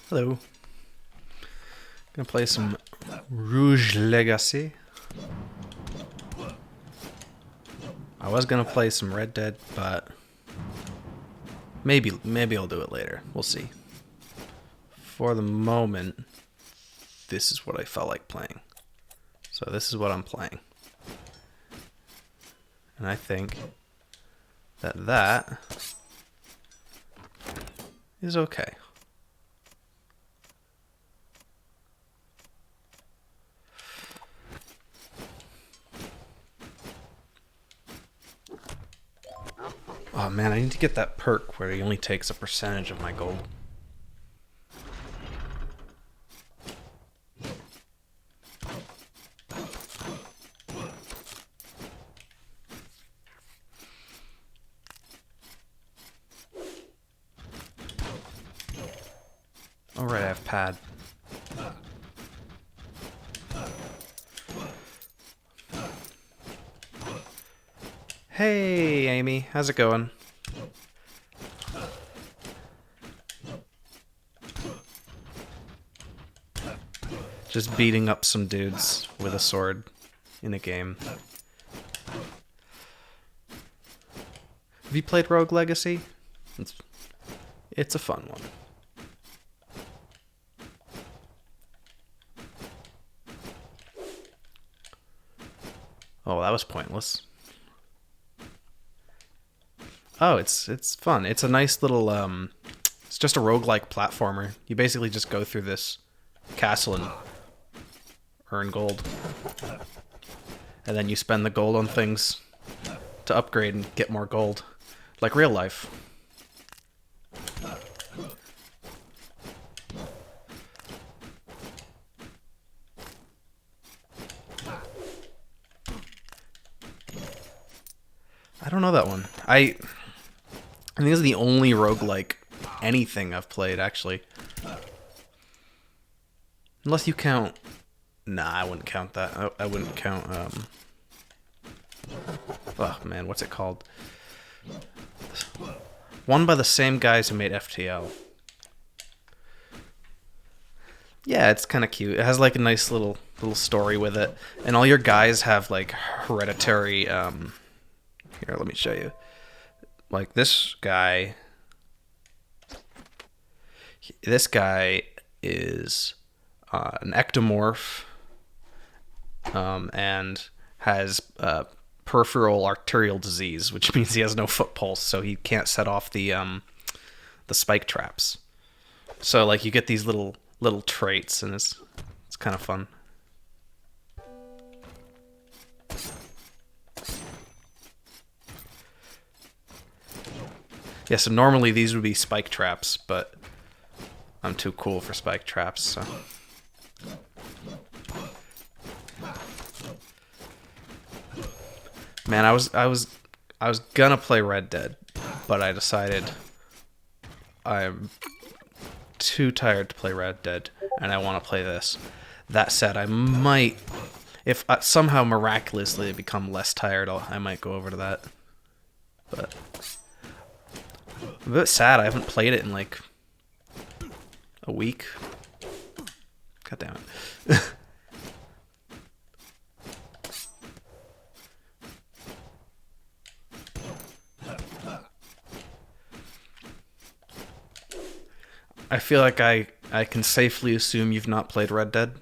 Hello. Gonna play some Rouge Legacy. I was gonna play some Red Dead, but maybe I'll do it later. We'll see. For the moment, this is what I felt like playing. So this is what I'm playing. And I think that is okay. Oh man, I need to get that perk where he only takes a percentage of my gold. Alright, I have pad. Hey, Amy. How's it going? Just beating up some dudes with a sword in a game. Have you played Rogue Legacy? It's a fun one. Oh, that was pointless. Oh, it's fun. It's a nice little it's just a roguelike platformer. You basically just go through this castle and earn gold. And then you spend the gold on things to upgrade and get more gold. Like real life. I don't know that one. I think this is the only roguelike anything I've played, actually. Unless you count... Nah, I wouldn't count that. I wouldn't count... Oh, man, what's it called? One by the same guys who made FTL. Yeah, it's kind of cute. It has, like, a nice little story with it. And all your guys have, like, hereditary... Here, let me show you. Like, this guy... This guy is an ectomorph and has peripheral arterial disease, which means he has no foot pulse, so he can't set off the spike traps. So, like, you get these little traits, and it's kind of fun. Yeah, so normally these would be spike traps, but I'm too cool for spike traps, so... Man, I was gonna play Red Dead, but I decided I'm too tired to play Red Dead, and I want to play this. That said, I might, if I somehow miraculously become less tired, I might go over to that. But I'm a bit sad I haven't played it in like a week. God damn it. I feel like I can safely assume you've not played Red Dead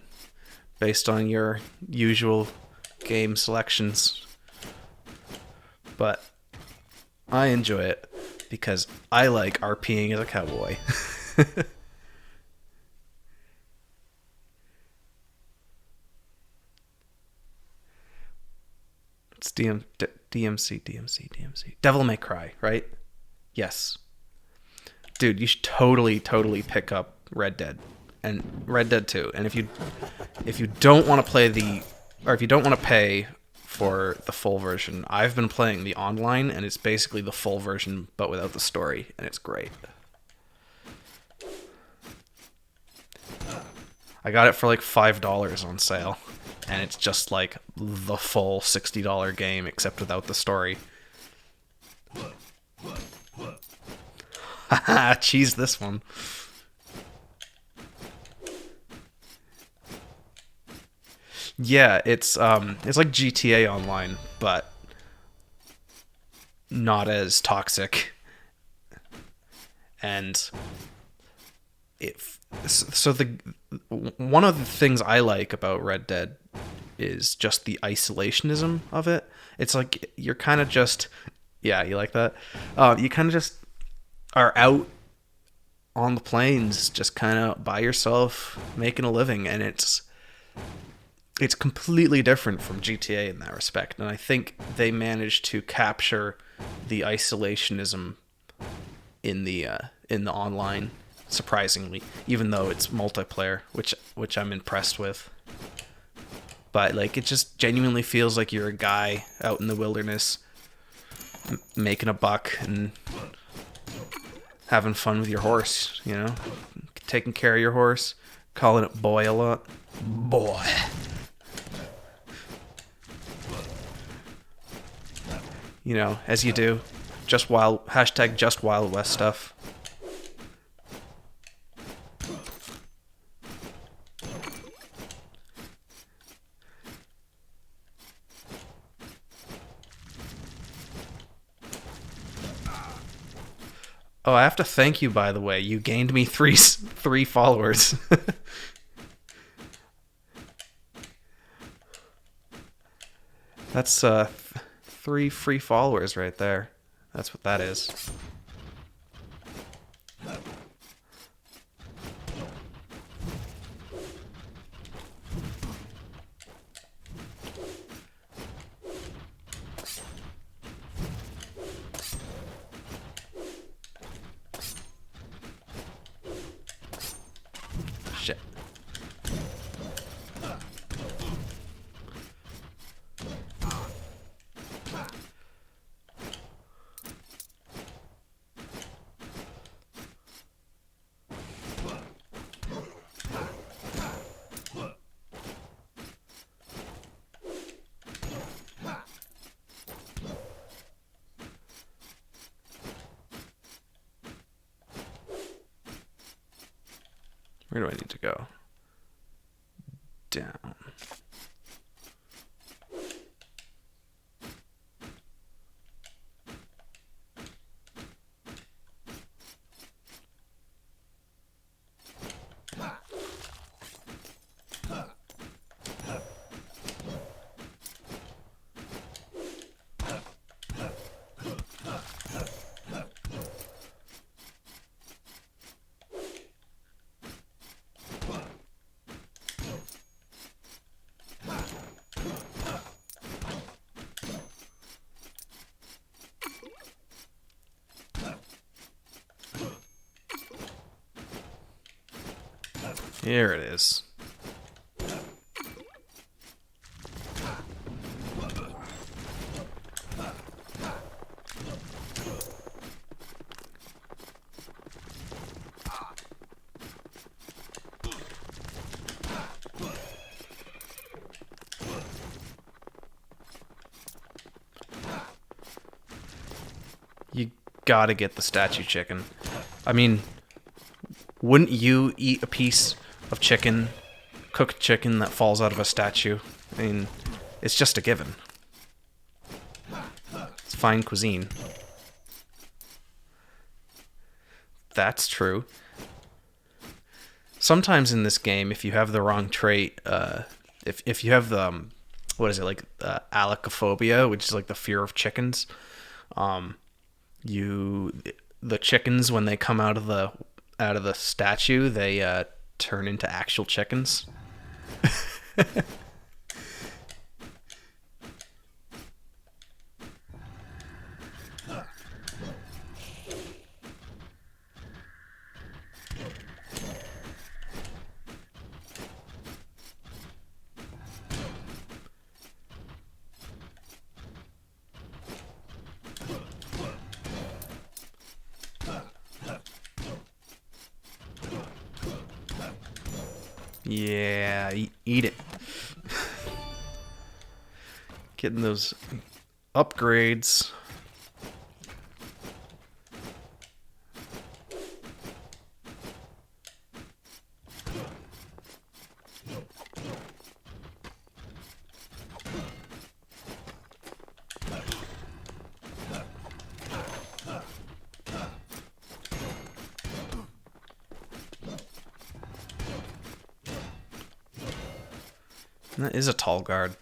based on your usual game selections. But I enjoy it because I like RPing as a cowboy. It's DMC. Devil May Cry, right? Yes. Dude, you should totally pick up Red Dead and Red Dead 2. And if you don't want to play if you don't want to pay for the full version, I've been playing the online, and it's basically the full version but without the story, and it's great. I got it for like $5 on sale, and it's just like the full $60 game except without the story. Haha, cheese this one. Yeah, it's like GTA Online, but not as toxic. And if so, the one of the things I like about Red Dead is just the isolationism of it. It's like you're kind of just, yeah, you like that. You kind of just are out on the plains, just kind of by yourself, making a living, and it's completely different from GTA in that respect. And I think they managed to capture the isolationism in the online surprisingly, even though it's multiplayer, which I'm impressed with. But like it just genuinely feels like you're a guy out in the wilderness making a buck and having fun with your horse, you know? Taking care of your horse, calling it boy a lot. Boy. You know, as you do. Just wild hashtag just Wild West stuff. Oh, I have to thank you, by the way. You gained me three followers. That's three free followers right there. That's what that is. Shit. Where do I need to go? Down. Here it is. You gotta get the statue chicken. I mean, wouldn't you eat a piece of chicken, cooked chicken that falls out of a statue? I mean, it's just a given. It's fine cuisine. That's true. Sometimes in this game, if you have the wrong trait, if you have the what is it like alacophobia, which is like the fear of chickens, um, you the chickens when they come out of the statue, they turn into actual chickens. Yeah, eat it. Getting those upgrades. That is a tall guard.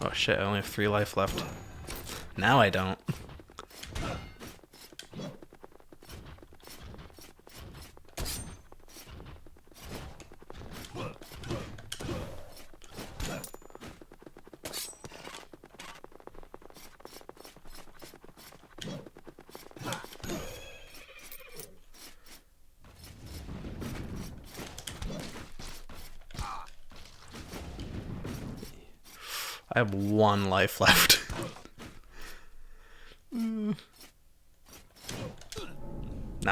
Oh shit, I only have 3 life left. Now I don't. I have 1 life left. Now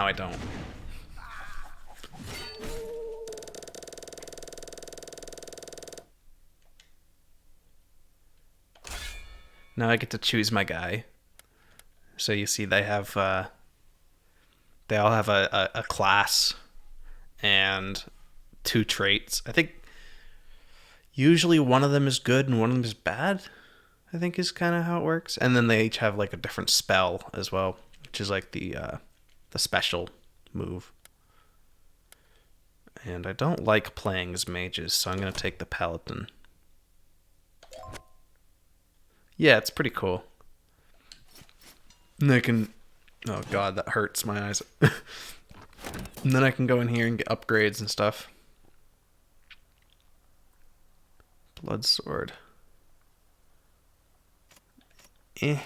I don't. Now I get to choose my guy. So you see they have they all have a class and 2 traits. I think usually one of them is good and one of them is bad, I think is kind of how it works. And then they each have like a different spell as well, which is like the special move. And I don't like playing as mages, so I'm going to take the paladin. Yeah, it's pretty cool. And I can... Oh god, that hurts my eyes. And then I can go in here and get upgrades and stuff. Blood sword. Eh.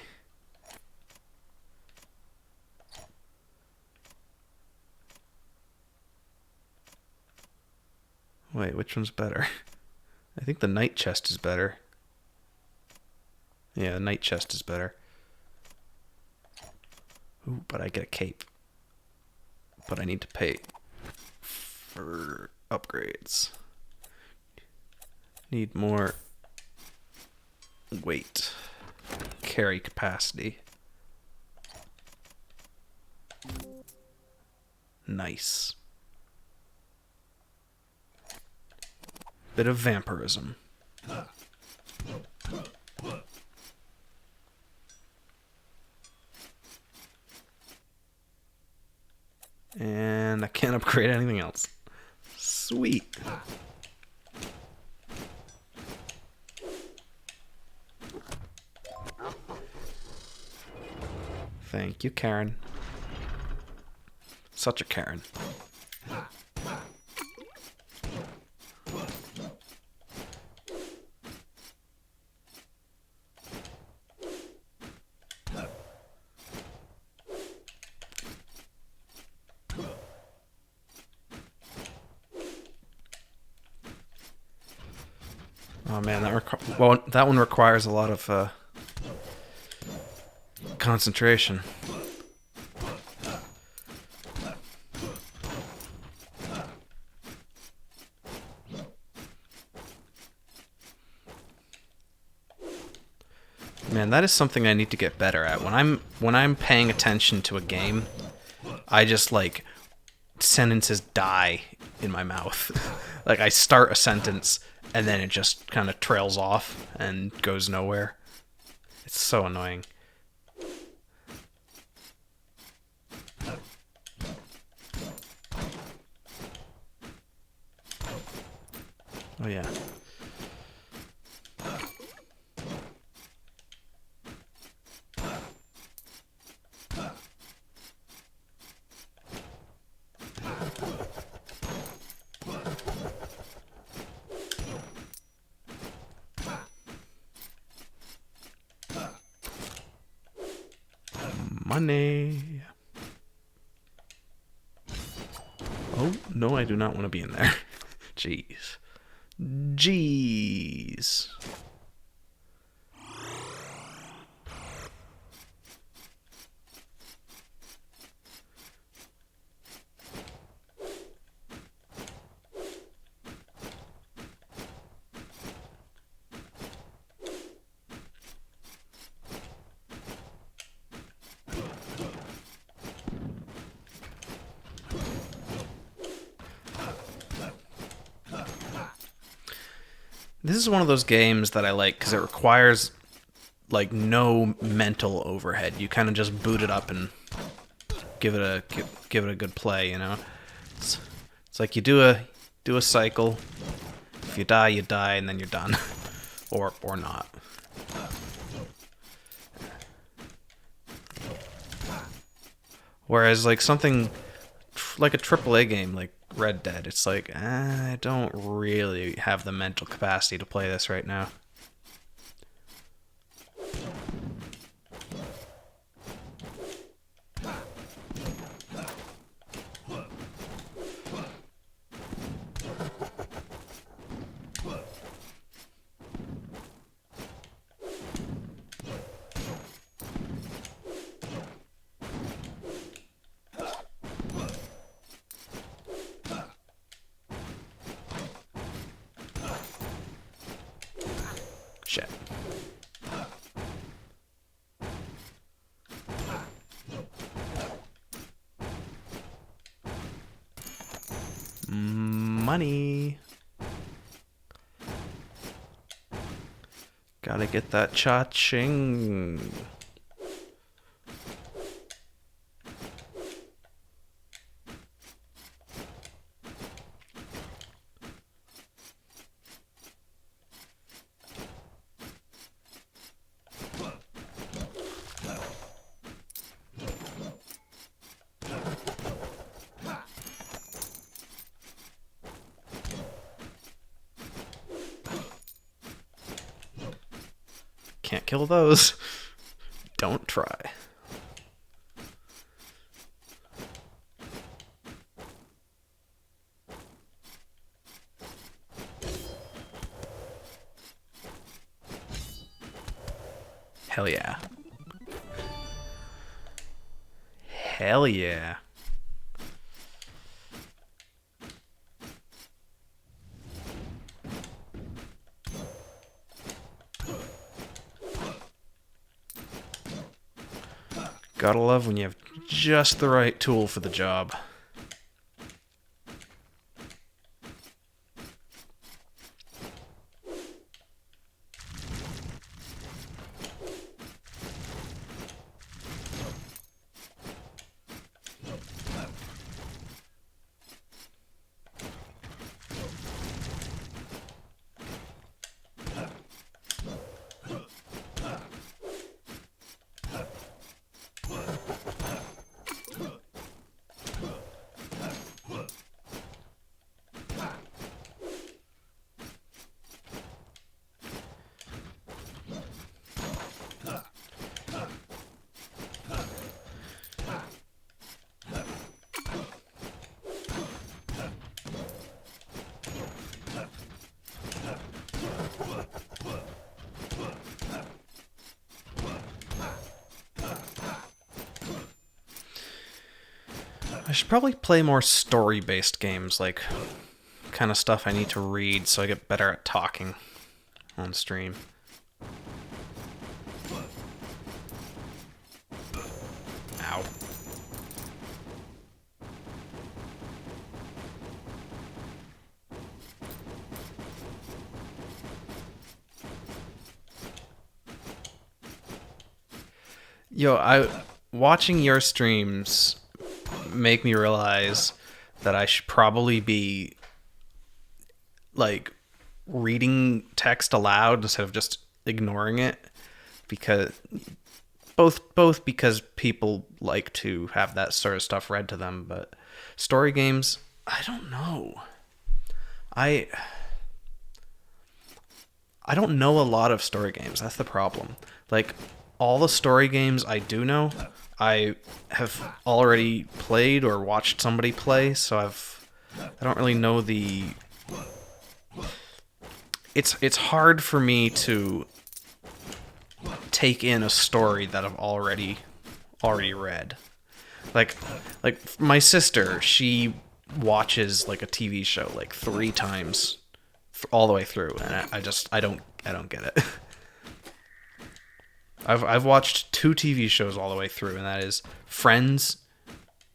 Wait, which one's better? I think the knight chest is better. Yeah, the knight chest is better. Ooh, but I get a cape. But I need to pay for upgrades. Need more weight. Carry capacity. Nice. Bit of vampirism. And I can't upgrade anything else. Sweet. Thank you, Karen. Such a Karen. Oh man, that one requires a lot of concentration. Man, that is something I need to get better at. When I'm paying attention to a game, I just like sentences die in my mouth. Like I start a sentence and then it just kind of trails off and goes nowhere. It's so annoying. Oh yeah. Money. Oh, no, I do not want to be in there. Jeez. Jeez. This is one of those games that I like because it requires like no mental overhead. You kind of just boot it up and give it a good play. You know, it's like you do a cycle. If you die, and then you're done, or not. Whereas like something like a AAA game like Red Dead, it's like I don't really have the mental capacity to play this right now. Shit. Money. Gotta get that cha-ching. Can't kill those. Don't try. Hell yeah. Hell yeah. Gotta love when you have just the right tool for the job. I should probably play more story-based games, like kind of stuff I need to read so I get better at talking on stream. Ow. Watching your streams make me realize that I should probably be like reading text aloud instead of just ignoring it, because both because people like to have that sort of stuff read to them, but story games, I don't know. I don't know a lot of story games. That's the problem. Like all the story games I do know, I have already played or watched somebody play, so I don't really know the. It's hard for me to take in a story that I've already read. Like my sister, she watches like a TV show like 3 times all the way through, and I don't get it. I've watched 2 TV shows all the way through, and that is Friends.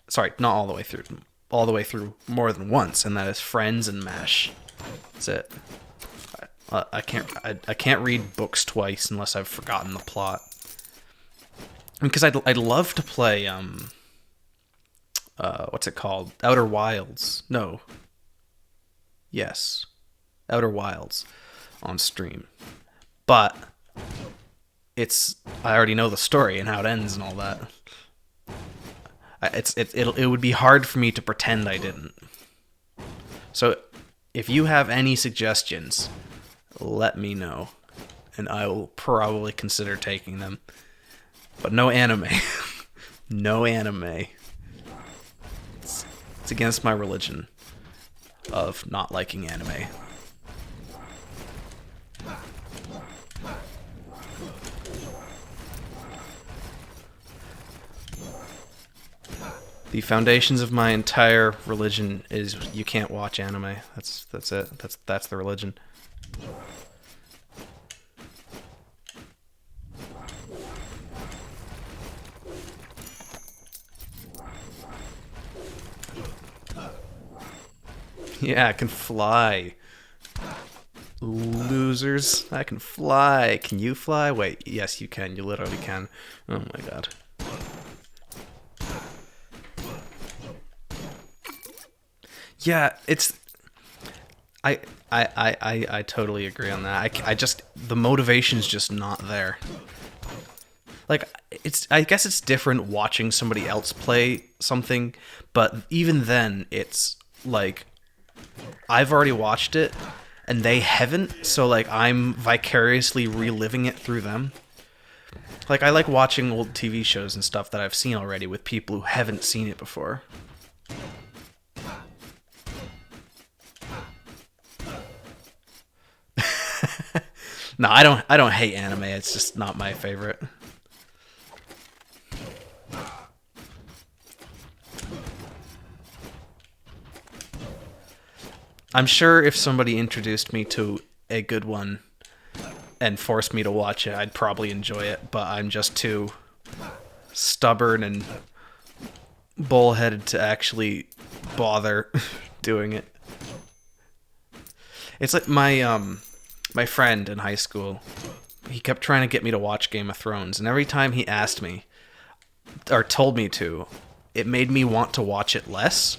Sorry, not all the way through. All the way through more than once, and that is Friends and MASH. That's it. I can't read books twice unless I've forgotten the plot. Because I'd love to play what's it called? Outer Wilds. No. Yes. Outer Wilds on stream. But I already know the story and how it ends and all that. It would be hard for me to pretend I didn't. So if you have any suggestions, let me know, and I will probably consider taking them. But no anime. No anime. It's against my religion of not liking anime. The foundations of my entire religion is you can't watch anime. That's it. That's the religion. Yeah, I can fly. Losers. I can fly. Can you fly? Wait, yes you can. You literally can. Oh my god. Yeah, it's... I totally agree on that. I just... The motivation's just not there. Like, I guess it's different watching somebody else play something, but even then, it's like... I've already watched it, and they haven't, so like I'm vicariously reliving it through them. Like, I like watching old TV shows and stuff that I've seen already with people who haven't seen it before. No, I don't hate anime. It's just not my favorite. I'm sure if somebody introduced me to a good one and forced me to watch it, I'd probably enjoy it, but I'm just too stubborn and bullheaded to actually bother doing it. It's like my friend in high school, he kept trying to get me to watch Game of Thrones, and every time he asked me or told me to, it made me want to watch it less.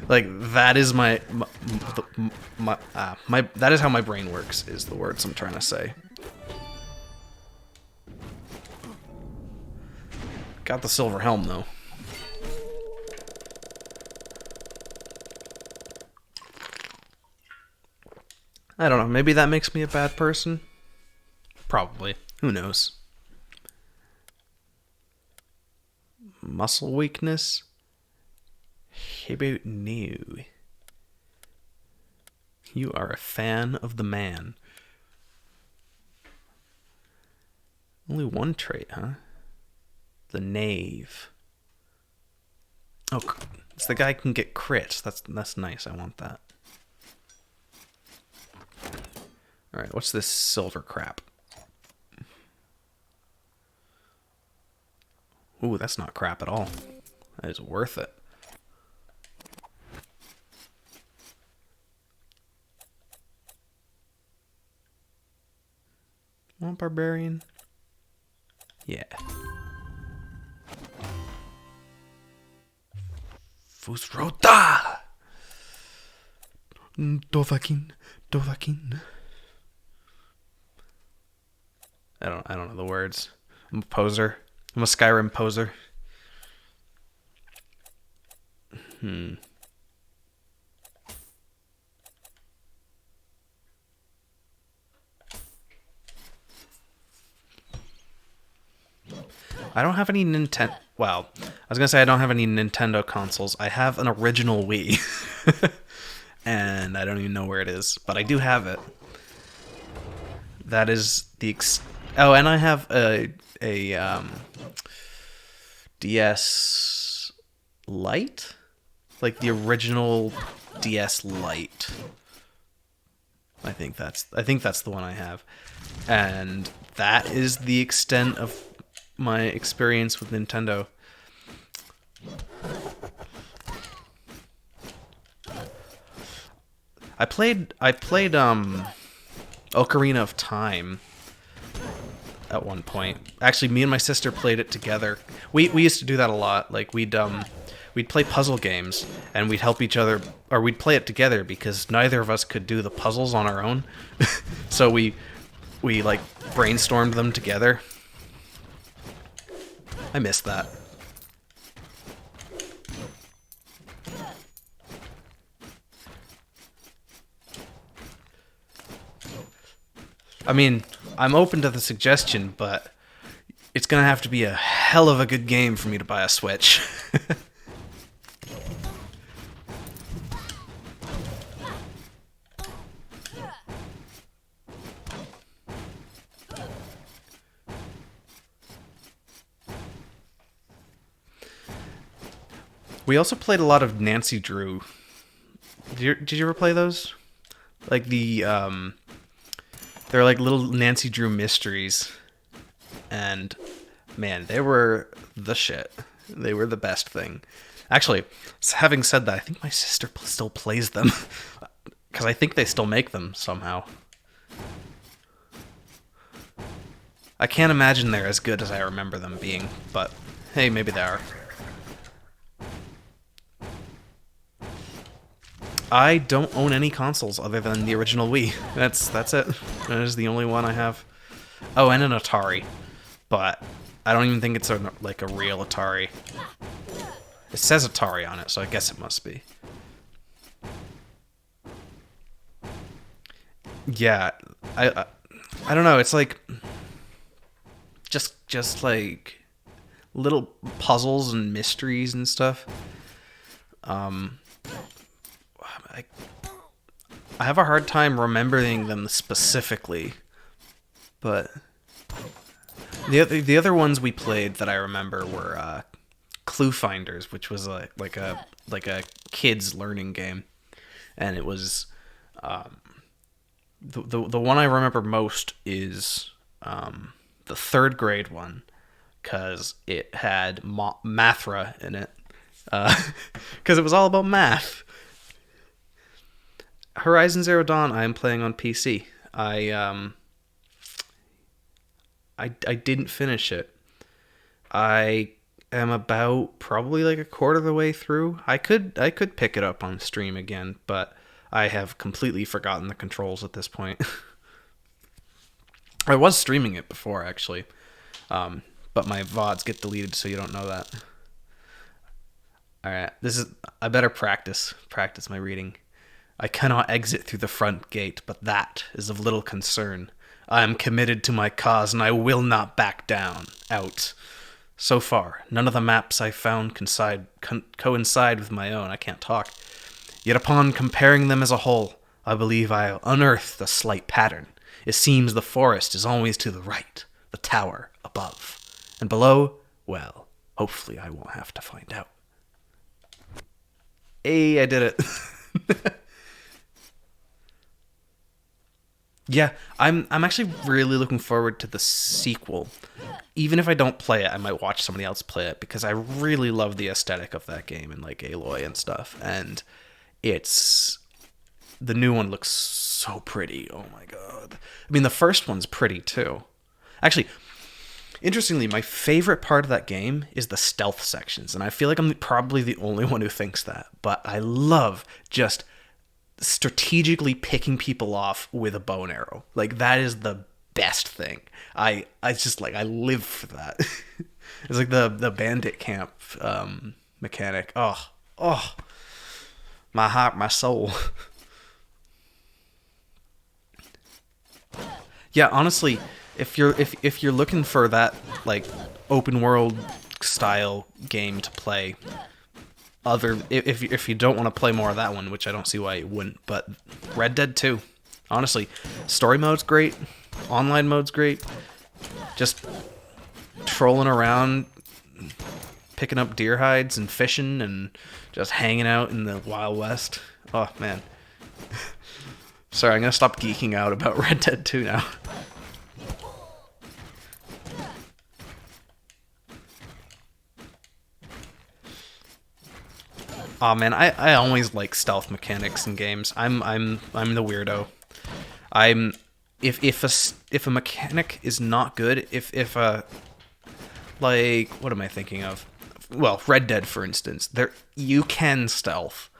Like, that is my that is how my brain works, is the words I'm trying to say. Got the silver helm though. I don't know, maybe that makes me a bad person? Probably. Who knows? Muscle weakness? How about no? You are a fan of the man. Only one trait, huh? The knave. Oh, it's the guy who can get crits. That's nice. I want that. Alright, what's this silver crap? Ooh, that's not crap at all. That is worth it. Want barbarian? Yeah. Fusrota! Dovahkiin. Dovahkiin. I don't know the words. I'm a poser. I'm a Skyrim poser. I don't have any Nintendo... Well, I was going to say I don't have any Nintendo consoles. I have an original Wii. And I don't even know where it is. But I do have it. That is the... Oh, and I have a DS Lite? Like the original DS Lite. I think that's the one I have. And that is the extent of my experience with Nintendo. I played Ocarina of Time at one point. Actually, me and my sister played it together. We used to do that a lot. Like we'd play puzzle games and we'd help each other, or we'd play it together because neither of us could do the puzzles on our own. So we like brainstormed them together. I missed that. I mean, I'm open to the suggestion, but it's gonna have to be a hell of a good game for me to buy a Switch. We also played a lot of Nancy Drew. Did you ever play those? Like they're like little Nancy Drew mysteries, and man, they were the shit. They were the best thing. Actually, having said that, I think my sister still plays them because I think they still make them somehow. I can't imagine they're as good as I remember them being, but hey, maybe they are. I don't own any consoles other than the original Wii. That's it. That is the only one I have. Oh, and an Atari, but I don't even think it's like a real Atari. It says Atari on it, so I guess it must be. Yeah, I don't know. It's like just like little puzzles and mysteries and stuff. I, I have a hard time remembering them specifically, but the other ones we played that I remember were Clue Finders, which was like a kids learning game, and it was the one I remember most is the third grade one, because it had Mathra in it, because it was all about math. Horizon Zero Dawn I am playing on PC. I didn't finish it. I am about probably like a quarter of the way through. I could pick it up on stream again, but I have completely forgotten the controls at this point. I was streaming it before actually, but my VODs get deleted, so you don't know that. All right, I better practice my reading. I cannot exit through the front gate, but that is of little concern. I am committed to my cause, and I will not back down. Out. So far, none of the maps I found coincide with my own. I can't talk. Yet upon comparing them as a whole, I believe I unearthed a slight pattern. It seems the forest is always to the right, the tower above. And below, well, hopefully I won't have to find out. Hey, I did it. Yeah, I'm actually really looking forward to the sequel. Even if I don't play it, I might watch somebody else play it because I really love the aesthetic of that game and like Aloy and stuff. And the new one looks so pretty. Oh my god. I mean, the first one's pretty too. Actually, interestingly, my favorite part of that game is the stealth sections, and I feel like I'm probably the only one who thinks that. But I love just strategically picking people off with a bow and arrow. Like, that is the best thing. I just like, I live for that. It's like the bandit camp mechanic. Oh, my heart, my soul. Yeah, honestly, if you're looking for that like open world style game to play, if you don't want to play more of that one, which I don't see why you wouldn't, but Red Dead 2, honestly, story mode's great, online mode's great, just trolling around, picking up deer hides and fishing and just hanging out in the Wild West. Oh man. Sorry, I'm gonna stop geeking out about Red Dead 2 now. Oh man, I always like stealth mechanics in games. I'm the weirdo. if a mechanic is not good, if a, like, what am I thinking of? Well, Red Dead, for instance, there you can stealth,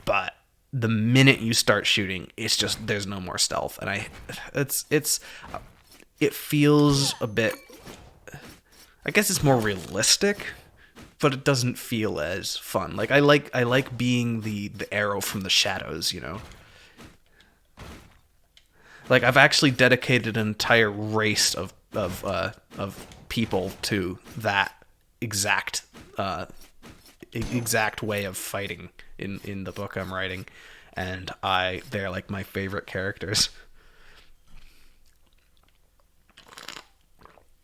but the minute you start shooting, it's just there's no more stealth, and it feels a bit. I guess it's more realistic, but it doesn't feel as fun. Like I like being the arrow from the shadows, you know. Like I've actually dedicated an entire race of people to that exact exact way of fighting in the book I'm writing, and they're like my favorite characters.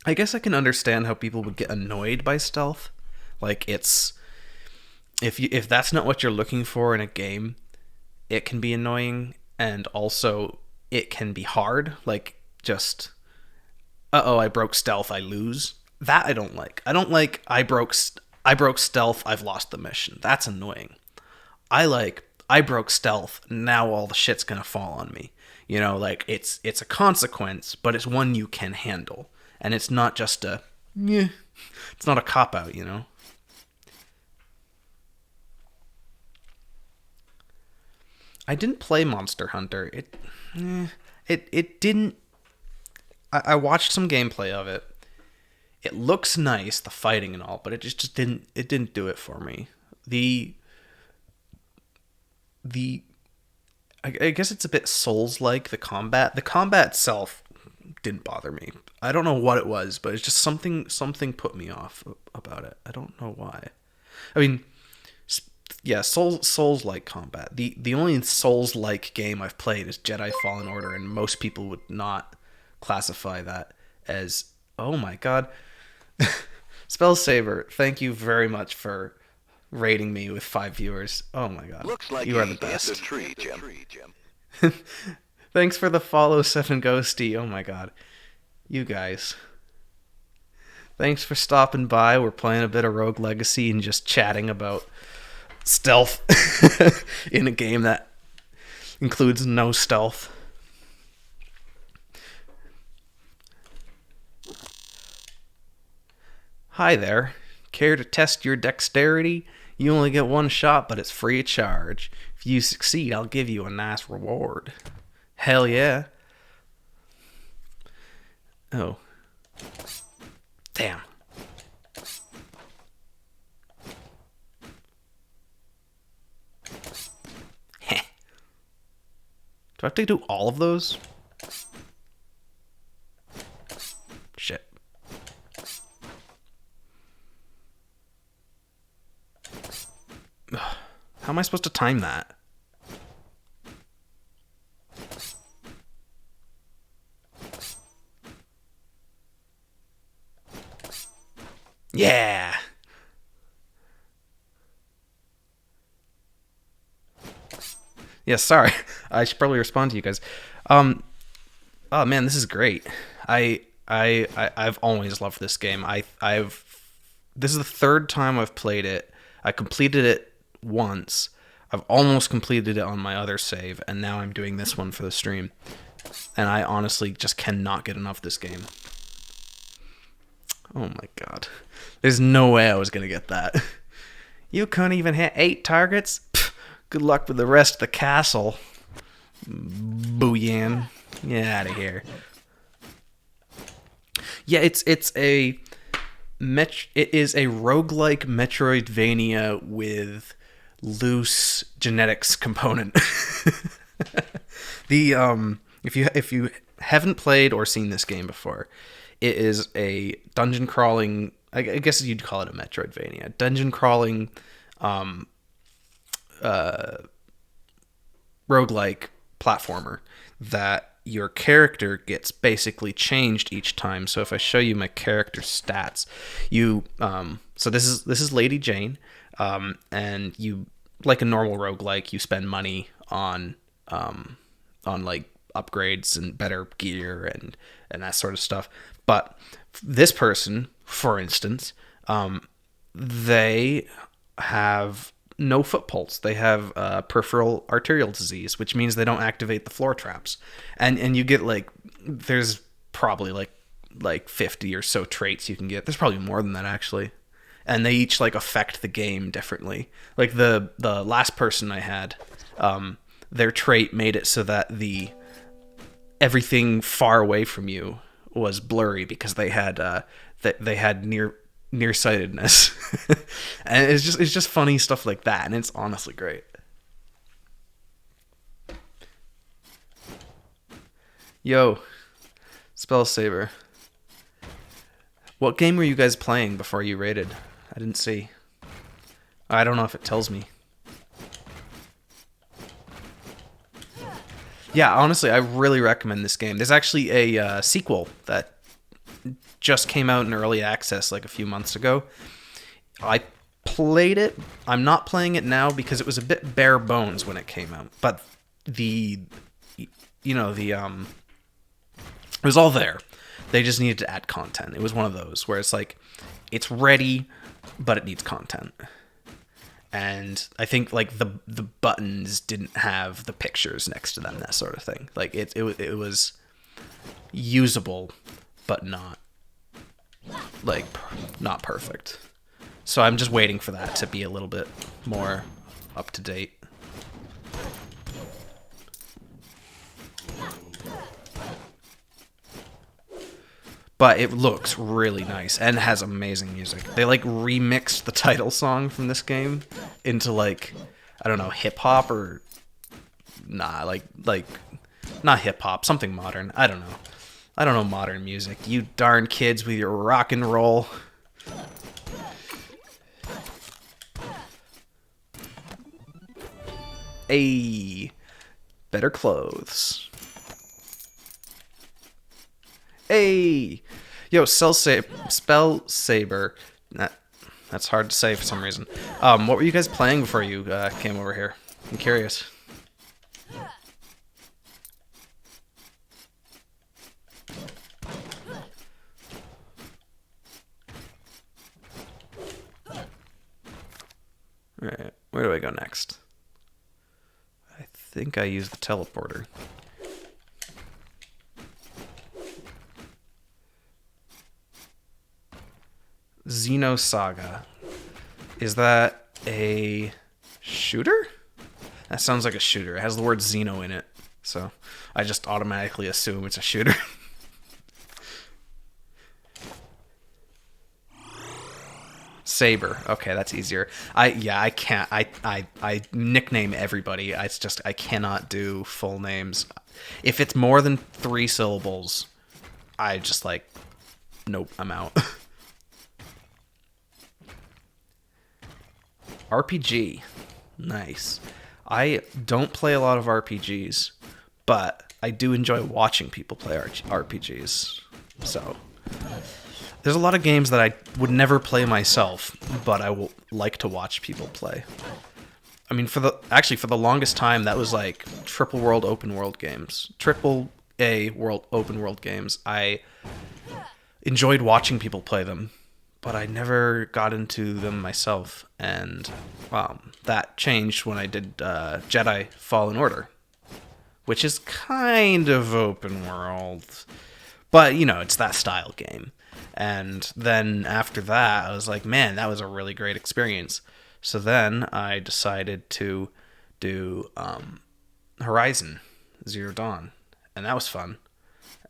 I guess I can understand how people would get annoyed by stealth. Like it's if that's not what you're looking for in a game, it can be annoying, and also it can be hard. Like just I broke stealth, I lose. That I don't like. I don't like I broke stealth, I've lost the mission. That's annoying. I broke stealth, now all the shit's gonna fall on me. You know, like it's a consequence, but it's one you can handle. And it's not just it's not a cop out, you know. I didn't play Monster Hunter. It didn't. I watched some gameplay of it. It looks nice, the fighting and all, but it just didn't. It didn't do it for me. I guess it's a bit Souls-like, the combat. The combat itself didn't bother me. I don't know what it was, but it's just something put me off about it. I don't know why. I mean, yeah, Souls-like combat. The only Souls-like game I've played is Jedi Fallen Order, and most people would not classify that as, oh my god. Spellsaver, thank you very much for rating me with 5 viewers. Oh my god. Looks like you are the best. The tree, Jim. Thanks for the follow, Seven Ghosty. Oh my god. You guys. Thanks for stopping by. We're playing a bit of Rogue Legacy and just chatting about stealth in a game that includes no stealth. Hi there. Care to test your dexterity? You only get one shot, but it's free of charge. If you succeed, I'll give you a nice reward. Hell yeah. Oh. Damn. Heh. Do I have to do all of those? Shit. How am I supposed to time that? Yeah. Yeah, sorry. I should probably respond to you guys. Oh man, this is great. I've always loved this game. This is the third time I've played it. I completed it once. I've almost completed it on my other save, and now I'm doing this one for the stream. And I honestly just cannot get enough of this game. Oh my god. There's no way I was gonna get that. You couldn't even hit 8 targets? Pfft, good luck with the rest of the castle. Booyan. Get out of here. Yeah, it is a roguelike Metroidvania with loose genetics component. If you haven't played or seen this game before, it is a dungeon crawling, I guess you'd call it a Metroidvania, dungeon crawling roguelike platformer that your character gets basically changed each time. So if I show you my character stats, so this is Lady Jane, and you, like a normal roguelike, you spend money on like upgrades and better gear and that sort of stuff. But this person, for instance, they have no foot pulse. They have peripheral arterial disease, which means they don't activate the floor traps. And you get like there's probably like 50 or so traits you can get. There's probably more than that actually. And they each like affect the game differently. Like the last person I had, their trait made it so that the everything far away from you was blurry because they had they had nearsightedness. And it's just funny stuff like that, and it's honestly great. Yo, Spell Saber. What game were you guys playing before you raided? I didn't see. I don't know if it tells me. Yeah, honestly, I really recommend this game. There's actually a sequel that just came out in early access like a few months ago. I played it. I'm not playing it now because it was a bit bare bones when it came out. But the it was all there. They just needed to add content. It was one of those where it's like, it's ready, but it needs content. And I think like the buttons didn't have the pictures next to them, that sort of thing. Like it was usable, but not like not perfect. So I'm just waiting for that to be a little bit more up to date. But it looks really nice and has amazing music. They like remixed the title song from this game into like, I don't know, hip hop or like not hip hop, something modern. I don't know. I don't know modern music. You darn kids with your rock and roll. Hey, better clothes. Hey, yo, Spell Saber. That's hard to say for some reason. What were you guys playing before you came over here? I'm curious. All right, where do I go next? I think I use the teleporter. Xenosaga. Is that a shooter? That sounds like a shooter. It has the word Xeno in it. So I just automatically assume it's a shooter. Saber. Okay, that's easier. I can't. I nickname everybody. It's just I cannot do full names. If it's more than 3 syllables, I just like, nope, I'm out. RPG. Nice. I don't play a lot of RPGs, but I do enjoy watching people play RPGs. So there's a lot of games that I would never play myself, but I will like to watch people play. I mean, for the longest time, that was like triple world open world games. Triple A world open world games. I enjoyed watching people play them, but I never got into them myself. And that changed when I did Jedi Fallen Order, which is kind of open world, but it's that style game. And then after that, I was like, man, that was a really great experience. So then I decided to do Horizon Zero Dawn, and that was fun.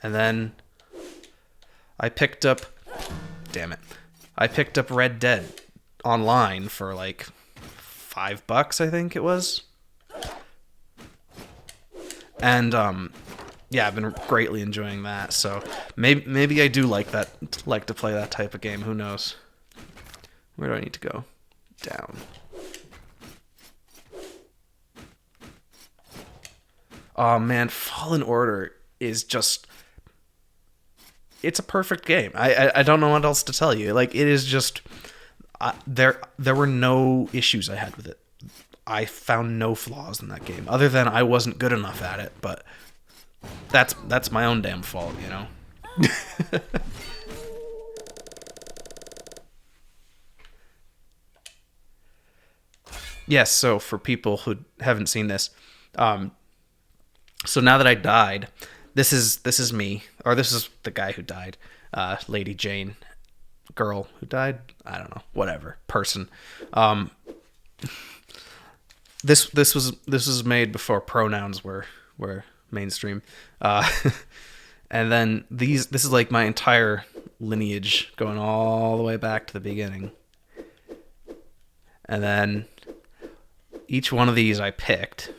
And then I picked up Red Dead online for like $5, I think it was. And yeah, I've been greatly enjoying that. So maybe I do like to play that type of game. Who knows? Where do I need to go? Down. Oh man, Fallen Order is just, it's a perfect game. I don't know what else to tell you. Like, it is just there were no issues I had with it. I found no flaws in that game other than I wasn't good enough at it, but that's my own damn fault, Yes, so for people who haven't seen this, so now that I died, This is me, or this is the guy who died, Lady Jane, girl who died. I don't know, whatever person. Um, this was made before pronouns were mainstream, uh, and then this is like my entire lineage going all the way back to the beginning, and then each one of these I picked.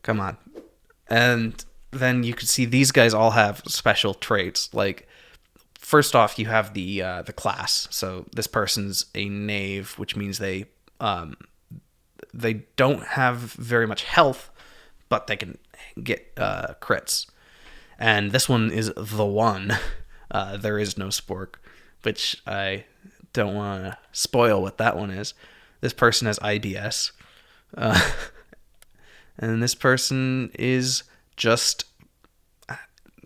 Come on. And then you can see these guys all have special traits. Like, first off, you have the class. So this person's a knave, which means they don't have very much health, but they can get crits. And this one is the one. There is no spork, which I don't want to spoil what that one is. This person has IBS. And this person is just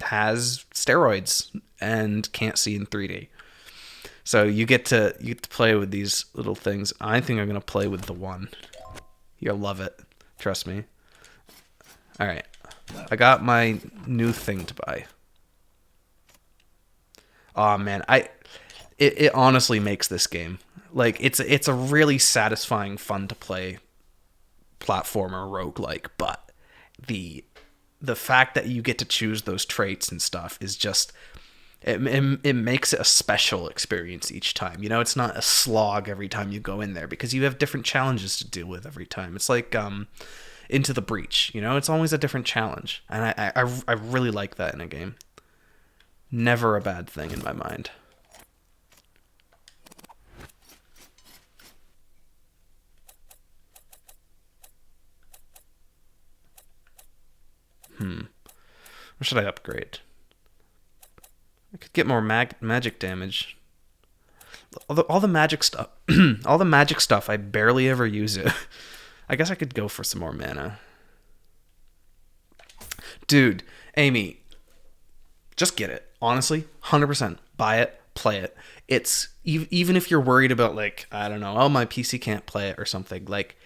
has steroids and can't see in 3D. So you get to play with these little things. I think I'm gonna play with the one. You'll love it. Trust me. All right, I got my new thing to buy. Oh man, it honestly makes this game like it's a really satisfying, fun to play platformer roguelike, but the fact that you get to choose those traits and stuff is just it makes it a special experience each time. You know, it's not a slog every time you go in there because you have different challenges to deal with every time. It's like Into the Breach, you know, it's always a different challenge, and I really like that in a game. Never a bad thing in my mind. Or should I upgrade? I could get more magic damage. All the magic stuff, all the magic stuff, I barely ever use it. I guess I could go for some more mana. Dude, Amy, just get it. Honestly, 100%. Buy it, play it. It's even if you're worried about like, I don't know, oh my PC can't play it or something like,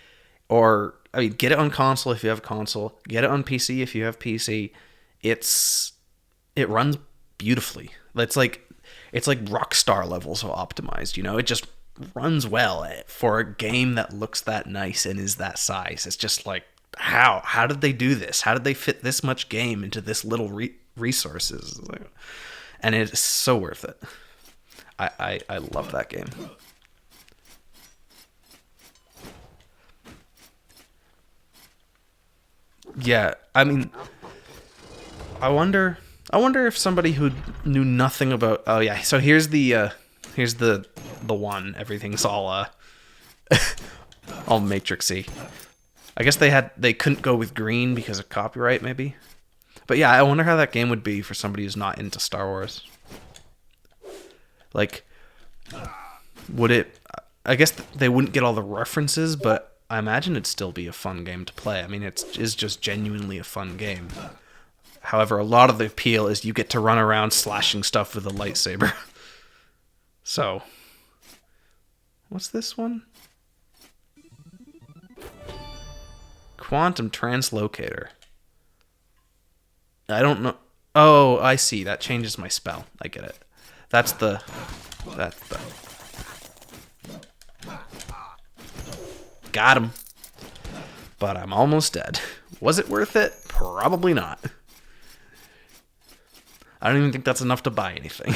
or I mean, get it on console if you have a console. Get it on PC if you have PC. It runs beautifully. It's like Rockstar levels of optimized, you know? It just runs well for a game that looks that nice and is that size. It's just like, how did they do this? How did they fit this much game into this little resources? And it's so worth it. I love that game. Yeah, I mean, I wonder if somebody who knew nothing about. Oh yeah, so here's the one. Everything's all all matrixy. I guess they couldn't go with green because of copyright, maybe. But yeah, I wonder how that game would be for somebody who's not into Star Wars. Like, would it? I guess they wouldn't get all the references, but I imagine it'd still be a fun game to play. I mean, is just genuinely a fun game. However, a lot of the appeal is you get to run around slashing stuff with a lightsaber. So, what's this one? Quantum translocator. I don't know. Oh, I see. That changes my spell. I get it. That's the. Got him. But I'm almost dead. Was it worth it? Probably not. I don't even think that's enough to buy anything.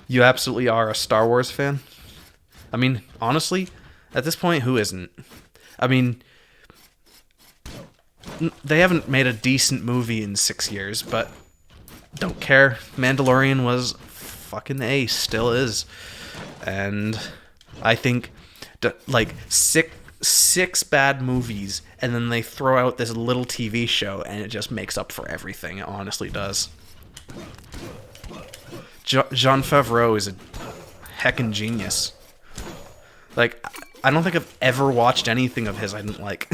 You absolutely are a Star Wars fan? I mean, honestly, at this point, who isn't? I mean, they haven't made a decent movie in 6 years, but don't care. Mandalorian was fucking ace, still is. And I think, like, six bad movies, and then they throw out this little TV show, and it just makes up for everything. It honestly does. Jon Favreau is a heckin' genius. Like, I don't think I've ever watched anything of his I didn't like.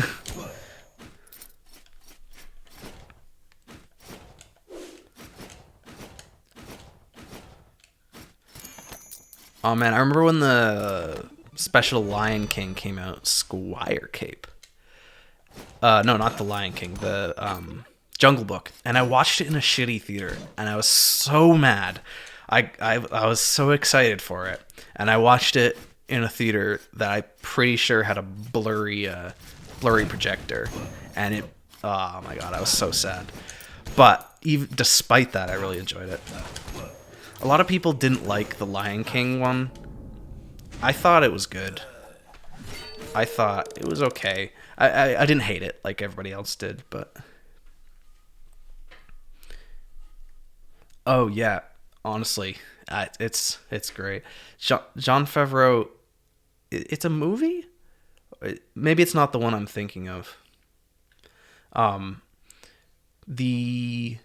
Oh man, I remember when the special Lion King came out, Squire Cape. No, not the Lion King, the Jungle Book, and I watched it in a shitty theater, and I was so mad. I was so excited for it, and I watched it in a theater that I'm pretty sure had a blurry projector, and it, oh my god, I was so sad. But even despite that, I really enjoyed it. A lot of people didn't like the Lion King one. I thought it was good. I thought it was okay. I didn't hate it like everybody else did, but... Oh, yeah. Honestly, it's great. Jon Favreau... It's a movie? Maybe it's not the one I'm thinking of. He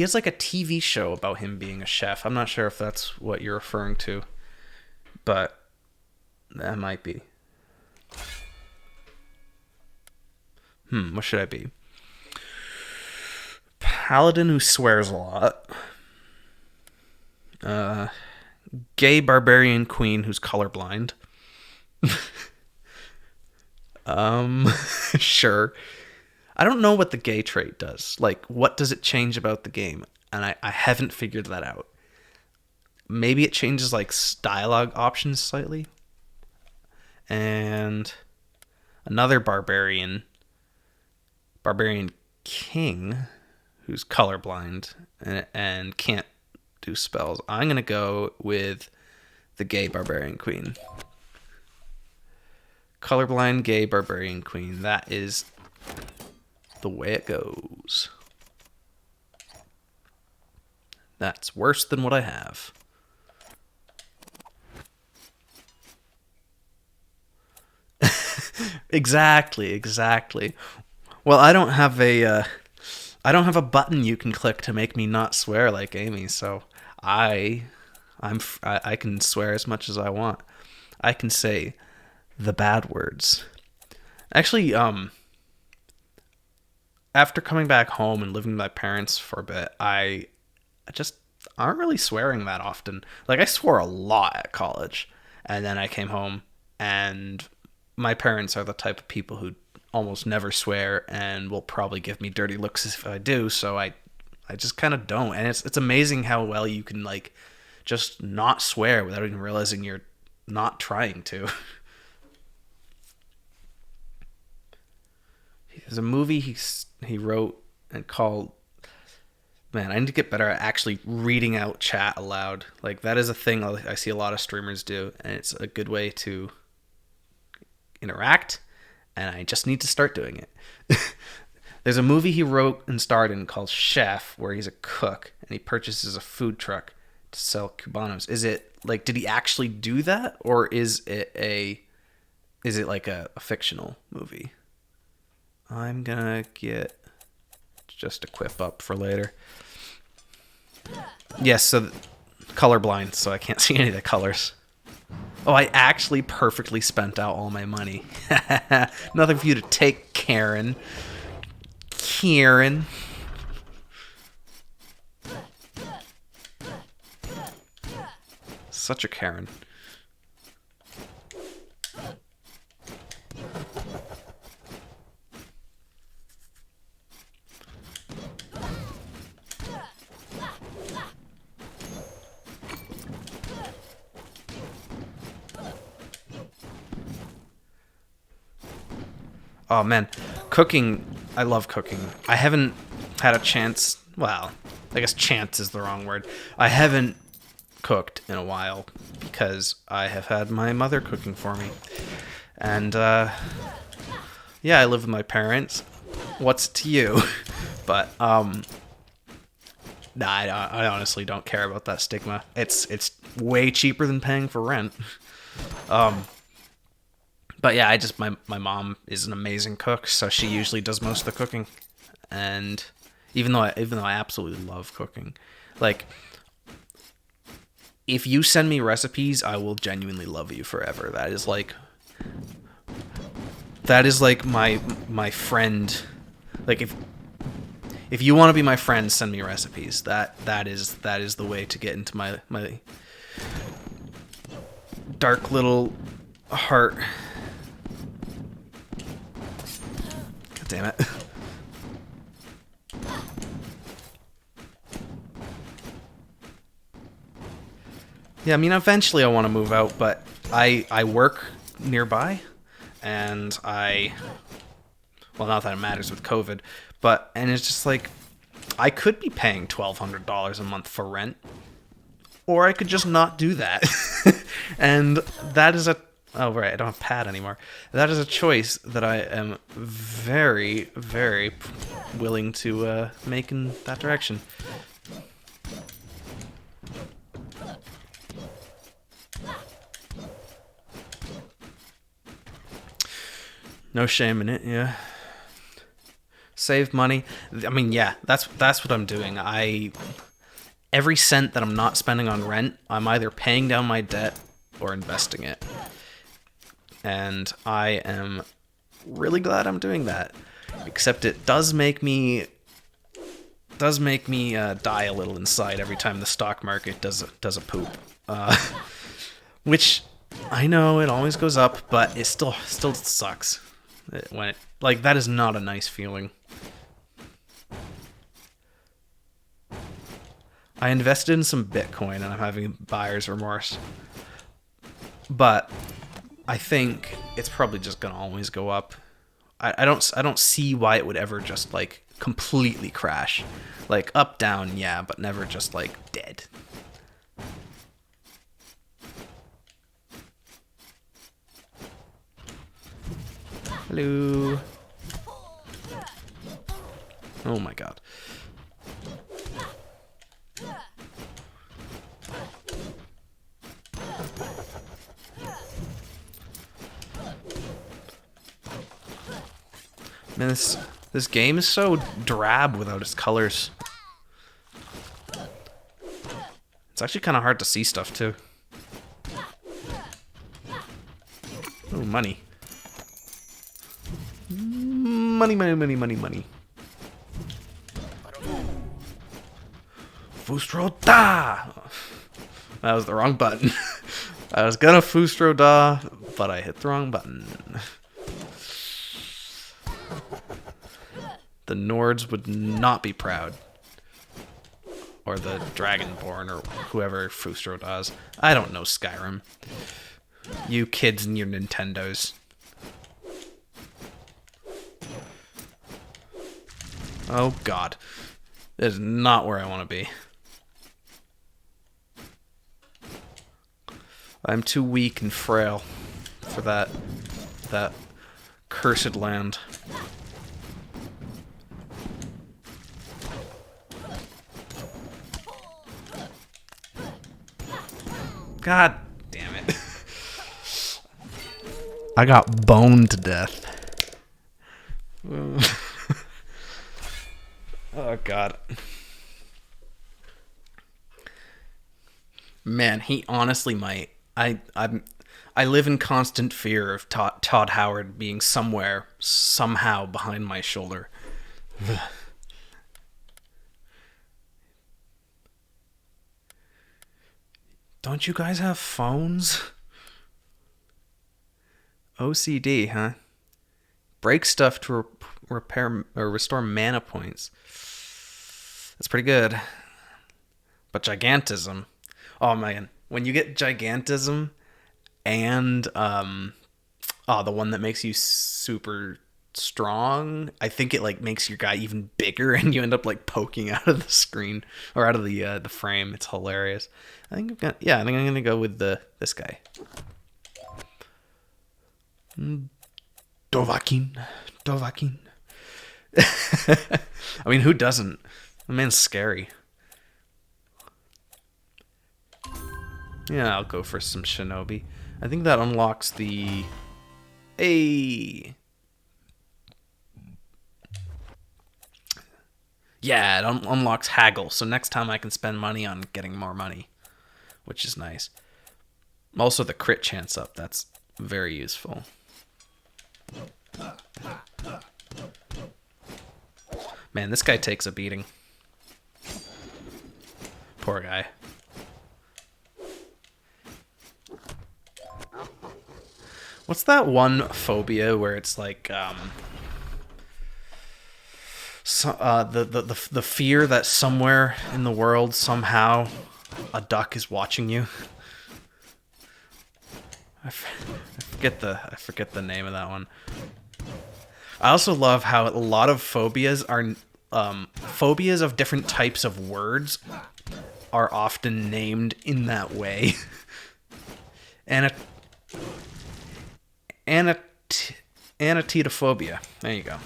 has like a TV show about him being a chef. I'm not sure if that's what you're referring to, but that might be. What should I be? Paladin who swears a lot. Gay barbarian queen who's colorblind. Sure. I don't know what the gay trait does. Like, what does it change about the game? And I haven't figured that out. Maybe it changes, like, dialogue options slightly. And another barbarian king who's colorblind and can't do spells. I'm going to go with the gay barbarian queen. Colorblind gay barbarian queen. That is the way it goes. That's worse than what I have. Exactly. Well, I don't have a button you can click to make me not swear like Amy, so I can swear as much as I want. I can say the bad words. Actually, after coming back home and living with my parents for a bit, I just aren't really swearing that often. Like, I swore a lot at college, and then I came home, and my parents are the type of people who almost never swear and will probably give me dirty looks if I do, so I just kind of don't. And it's amazing how well you can, like, just not swear without even realizing you're not trying to. There's a movie he wrote and called... Man, I need to get better at actually reading out chat aloud. Like, that is a thing I see a lot of streamers do, and it's a good way to interact, and I just need to start doing it. There's a movie he wrote and starred in called Chef, where he's a cook, and he purchases a food truck to sell Cubanos. Is it, like, did he actually do that, or is it like a fictional movie? I'm gonna get just a quip up for later. Yes, so colorblind, so I can't see any of the colors. Oh, I actually perfectly spent out all my money. Nothing for you to take, Karen. Karen. Such a Karen. Oh man, cooking, I love cooking. I haven't had a chance, well, I guess chance is the wrong word. I haven't cooked in a while because I have had my mother cooking for me. And yeah, I live with my parents. What's it to you? But nah, I honestly don't care about that stigma. It's way cheaper than paying for rent. But yeah, my mom is an amazing cook, so she usually does most of the cooking. And even though I absolutely love cooking, like, if you send me recipes, I will genuinely love you forever. That is like my friend. Like, if you want to be my friend, send me recipes. That is the way to get into my dark little heart. God damn it. Yeah, I mean, eventually I want to move out, but I work nearby, and well, not that it matters with COVID, and it's just like, I could be paying $1,200 a month for rent, or I could just not do that. And that is oh right, I don't have pad anymore. That is a choice that I am very, very willing to make in that direction. No shame in it, yeah. Save money. I mean, yeah, that's what I'm doing. Every cent that I'm not spending on rent, I'm either paying down my debt or investing it. And I am really glad I'm doing that. Except it does make me die a little inside every time the stock market does a poop. Which I know it always goes up, but it still sucks. Like, that is not a nice feeling. I invested in some Bitcoin and I'm having buyer's remorse. But I think it's probably just gonna always go up. I don't see why it would ever just like completely crash. Like up, down, yeah, but never just like dead. Hello. Oh my god. Man, this game is so drab without its colors. It's actually kind of hard to see stuff too. Oh, money. Money, money, money, money, money. Fustro da! That was the wrong button. I was gonna Fustro da, but I hit the wrong button. The Nords would not be proud. Or the Dragonborn, or whoever Fustro does. I don't know Skyrim. You kids and your Nintendos. Oh god. This is not where I want to be. I'm too weak and frail for that cursed land. God damn it. I got boned to death. Oh god. Man, he honestly might. I live in constant fear of Todd Howard being somehow behind my shoulder. Don't you guys have phones? OCD, huh? Break stuff to repair or restore mana points. That's pretty good. But gigantism. Oh man, when you get gigantism and the one that makes you super strong, I think it like makes your guy even bigger and you end up like poking out of the screen or out of the frame. It's hilarious. I think I'm gonna go with this guy. Dovahkiin. I mean, who doesn't? The man's scary. Yeah, I'll go for some Shinobi. I think that unlocks the... Hey! Yeah, it unlocks Haggle, so next time I can spend money on getting more money, which is nice. Also, the crit chance up, that's very useful. Man, this guy takes a beating. Poor guy. What's that one phobia where it's like the fear that somewhere in the world somehow a duck is watching you? I forget the name of that one. I also love how a lot of phobias are phobias of different types of words are often named in that way. Anatetophobia. There you go.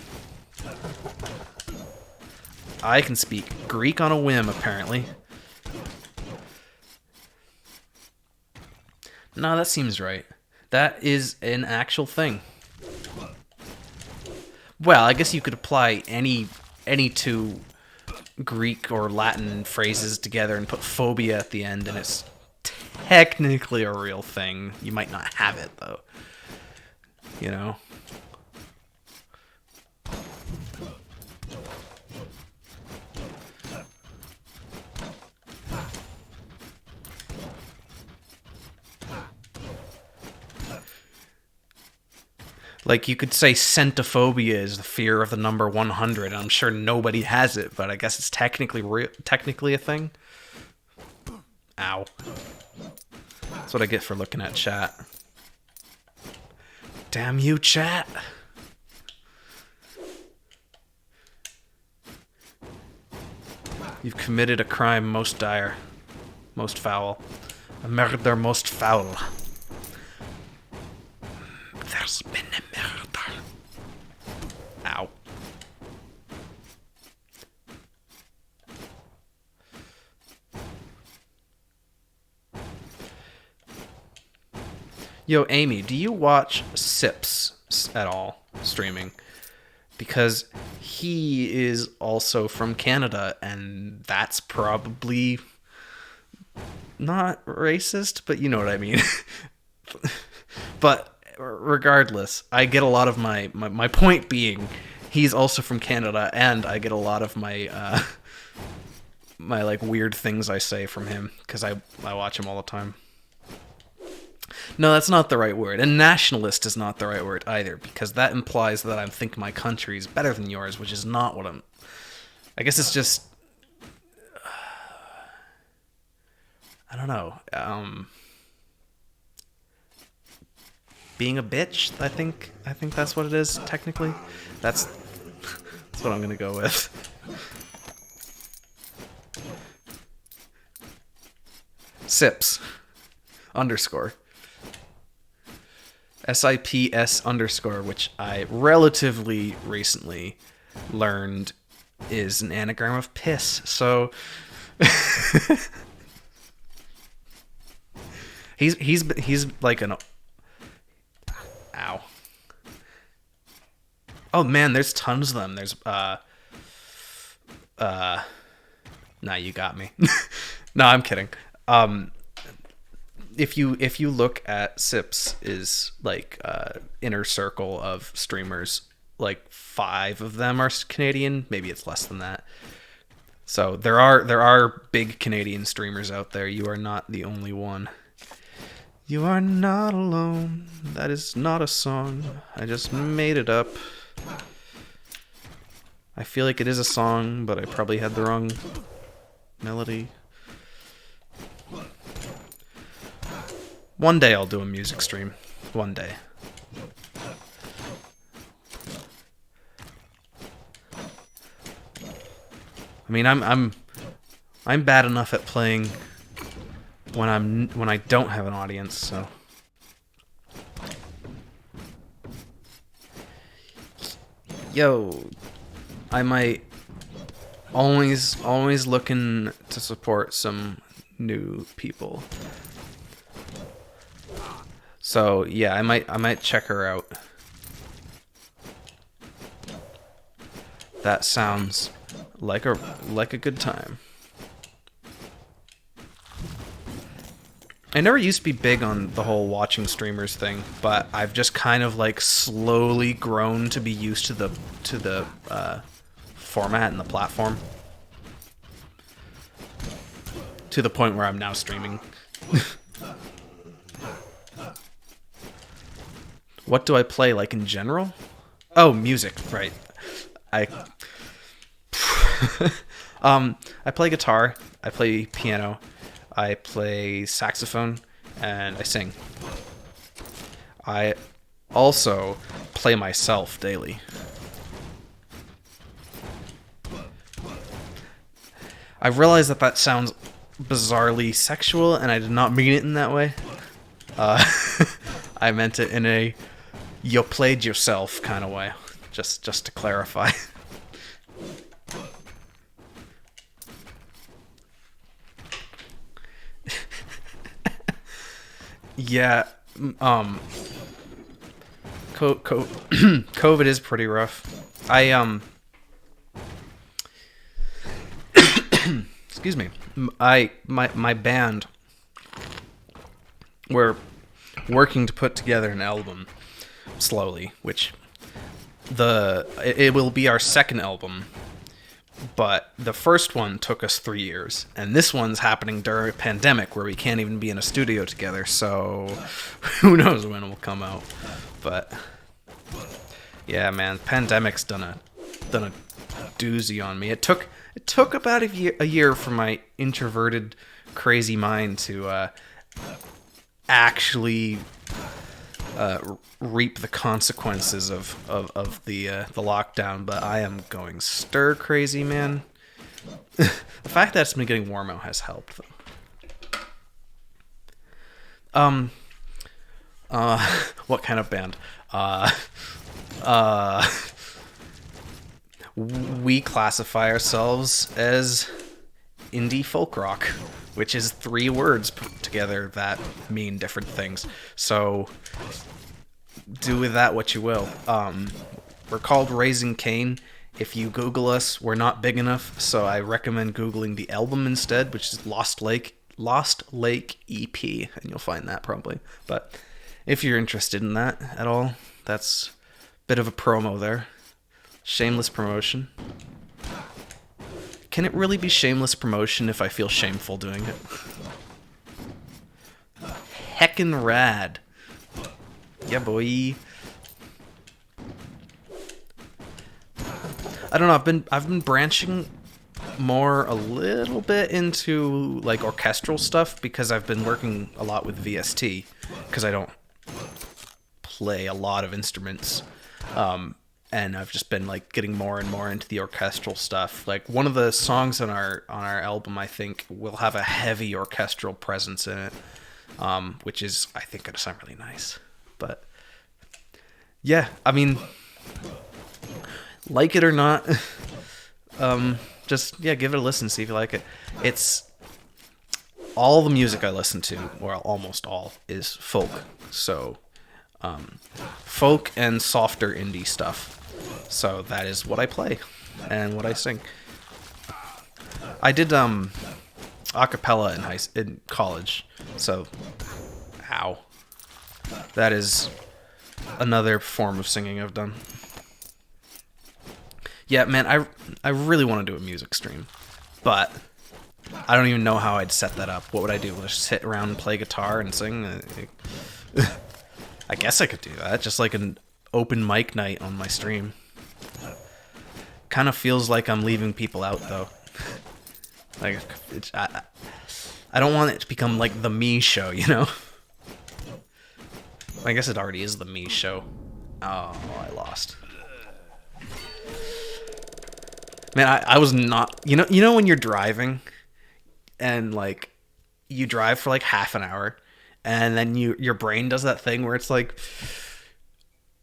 I can speak Greek on a whim, apparently. No, that seems right. That is an actual thing. Well, I guess you could apply any two Greek or Latin phrases together and put phobia at the end, and it's technically a real thing. You might not have it, though. You know? Like, you could say centophobia is the fear of the number 100. I'm sure nobody has it, but I guess it's technically a thing. Ow. That's what I get for looking at chat. Damn you, chat. You've committed a crime most dire, most foul. A murder most foul. There's been a murder. Ow. Yo, Amy, do you watch Sips at all streaming? Because he is also from Canada, and that's probably not racist, but you know what I mean. But regardless, I get a lot of my point being, he's also from Canada, and I get a lot of my my like weird things I say from him because I watch him all the time. No, that's not the right word. And nationalist is not the right word either, because that implies that I think my country is better than yours, which is not what I'm... I guess it's just... I don't know. Being a bitch, I think that's what it is, technically. That's what I'm gonna go with. Sips. _ SIPS_, which I relatively recently learned is an anagram of piss. So he's like an... Ow. Oh man, there's tons of them. There's nah, you got me. No, I'm kidding. If you look at Sips is like inner circle of streamers, like 5 of them are Canadian, maybe it's less than that. So there are big Canadian streamers out there. You are not the only one. You are not alone. That is not a song. I just made it up. I feel like it is a song, but I probably had the wrong melody. One day I'll do a music stream. One day. I mean, I'm bad enough at playing when I don't have an audience, so. Yo, I might always looking to support some new people. So yeah, I might check her out. That sounds like a good time. I never used to be big on the whole watching streamers thing, but I've just kind of like slowly grown to be used to the format and the platform, to the point where I'm now streaming. What do I play, like, in general? Oh, music, right. I I play guitar, I play piano, I play saxophone, and I sing. I also play myself daily. I realize that that sounds bizarrely sexual, and I did not mean it in that way. Uh, I meant it in a you played yourself kind of way, just to clarify. Yeah, COVID is pretty rough. I excuse me. My band, we're working to put together an album slowly, which it will be our second album, but the first one took us 3 years, and this one's happening during a pandemic where we can't even be in a studio together. So who knows when it will come out? But yeah, man, pandemic's done a doozy on me. It took about a year for my introverted, crazy mind to actually reap the consequences of the lockdown. But I am going stir crazy, man. The fact that it's been getting warm out has helped, though. What kind of band? Uh, we classify ourselves as indie folk rock, which is 3 words put together that mean different things. So do with that what you will. We're called Raising Cain. If you Google us, we're not big enough, so I recommend Googling the album instead, which is Lost Lake EP, and you'll find that probably. But if you're interested in that at all, that's a bit of a promo there. Shameless promotion. Can it really be shameless promotion if I feel shameful doing it? Heckin' rad. Yeah, boy. I don't know, I've been branching more a little bit into like orchestral stuff because I've been working a lot with VST because I don't play a lot of instruments. And I've just been like getting more and more into the orchestral stuff. Like one of the songs on our album, I think, will have a heavy orchestral presence in it, which is, I think, gonna sound really nice. But yeah, I mean, like it or not, just give it a listen, see if you like it. It's all the music I listen to, or almost all, is folk. So folk and softer indie stuff. So that is what I play and what I sing. I did a cappella in college. So ow. That is another form of singing I've done. Yeah, man, I really want to do a music stream, but I don't even know how I'd set that up. What would I do? Just sit around and play guitar and sing? I guess I could do that, just like an open mic night on my stream. Kind of feels like I'm leaving people out, though. Like, I don't want it to become like the me show, you know? I guess it already is the me show. Oh, I lost. Man, I was not... You know when you're driving and, like, you drive for, like, half an hour and then your brain does that thing where it's like,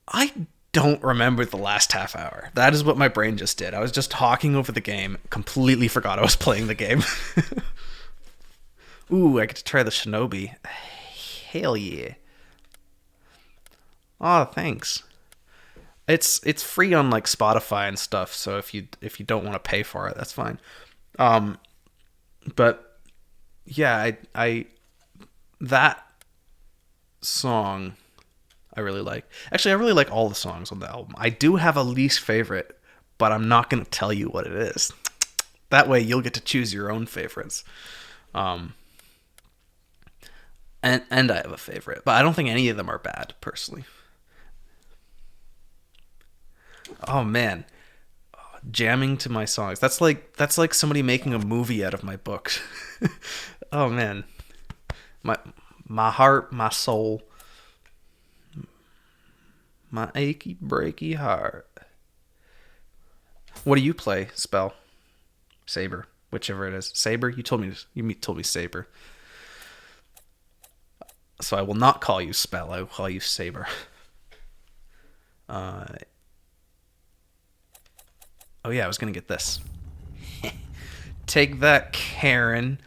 I don't remember the last half hour. That is what my brain just did. I was just talking over the game, completely forgot I was playing the game. Ooh, I get to try the Shinobi. Hell yeah. Oh, thanks. It's free on like Spotify and stuff, so if you don't want to pay for it, that's fine. But yeah, I that song I really like. Actually, I really like all the songs on the album. I do have a least favorite, but I'm not going to tell you what it is. That way you'll get to choose your own favorites. And I have a favorite, but I don't think any of them are bad, personally. Oh man, jamming to my songs. That's like somebody making a movie out of my books. Oh man, my my heart, my soul, my achy breaky heart. What do you play? Spell, Saber, whichever it is. Saber. You told me Saber. So I will not call you Spell. I will call you Saber. Uh, oh yeah, I was gonna get this. Take that, Karen.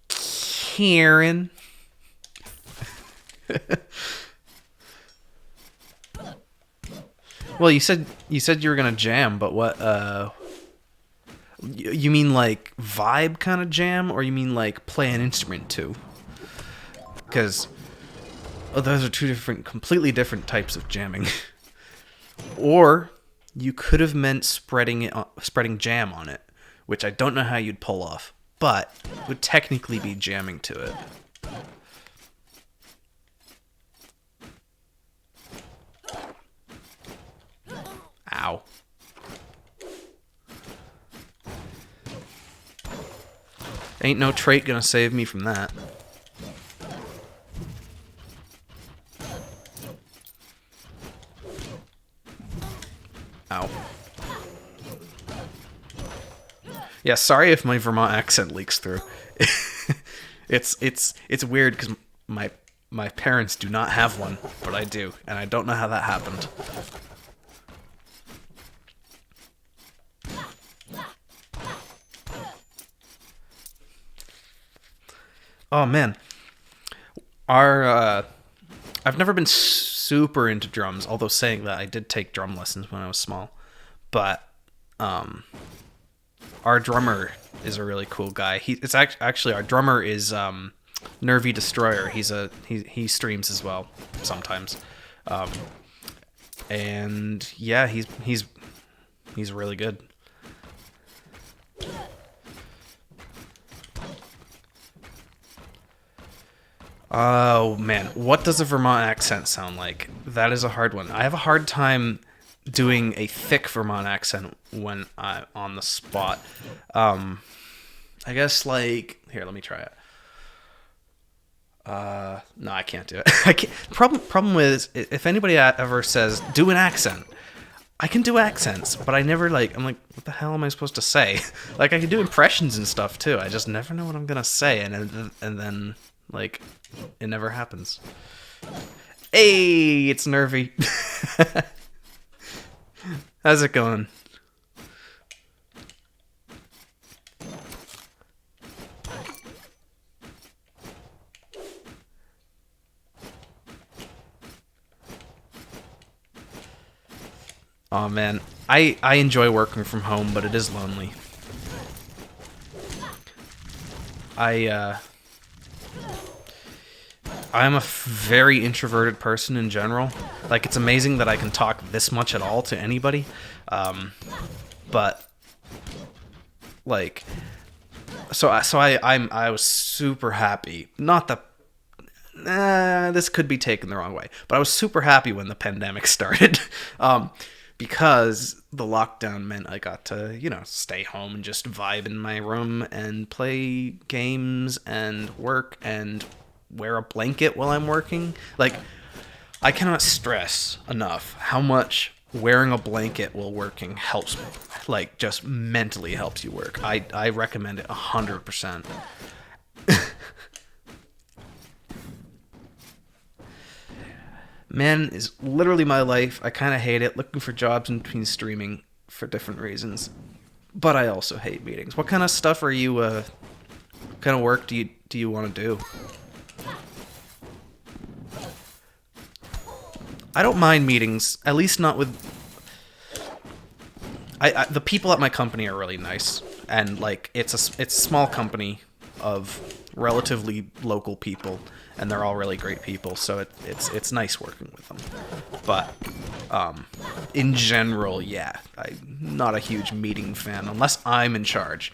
Karen. Well, you said you were gonna jam, but what? You mean like vibe kind of jam, or you mean like play an instrument too? Because those are two completely different types of jamming. Or you could have meant spreading jam on it, which I don't know how you'd pull off, but would technically be jamming to it. Ow. Ain't no trait gonna save me from that. Ow. Yeah, sorry if my Vermont accent leaks through. It's weird because my parents do not have one, but I do, and I don't know how that happened. Oh man, our I've never been super into drums. Although saying that, I did take drum lessons when I was small, but um, our drummer is a really cool guy. It's actually our drummer is Nervy Destroyer. He streams as well sometimes, um, and yeah, he's really good. Oh man, what does a Vermont accent sound like? That is a hard one. I have a hard time doing a thick Vermont accent when I'm on the spot. Um, I guess like here, let me try it. No, I can't do it. I can't. Problem is, if anybody ever says do an accent, I can do accents, but I never like. I'm like, what the hell am I supposed to say? Like I can do impressions and stuff too. I just never know what I'm gonna say, and then like it never happens. Hey, it's Nervy. How's it going? Oh man, I enjoy working from home, but it is lonely. I I'm a very introverted person in general. Like it's amazing that I can talk this much at all to anybody. Um, but like I was super happy. Not that this could be taken the wrong way, but I was super happy when the pandemic started, because the lockdown meant I got to, stay home and just vibe in my room and play games and work and wear a blanket while I'm working. Like, I cannot stress enough how much wearing a blanket while working helps, like, just mentally helps you work. I recommend it 100%. Man is literally my life. I kind of hate it. Looking for jobs in between streaming for different reasons, but I also hate meetings. What kind of stuff are you? What kind of work do you want to do? I don't mind meetings. At least not with. The people at my company are really nice, and like it's a small company of relatively local people, and they're all really great people. So it's nice working with them. But in general, yeah, I'm not a huge meeting fan unless I'm in charge.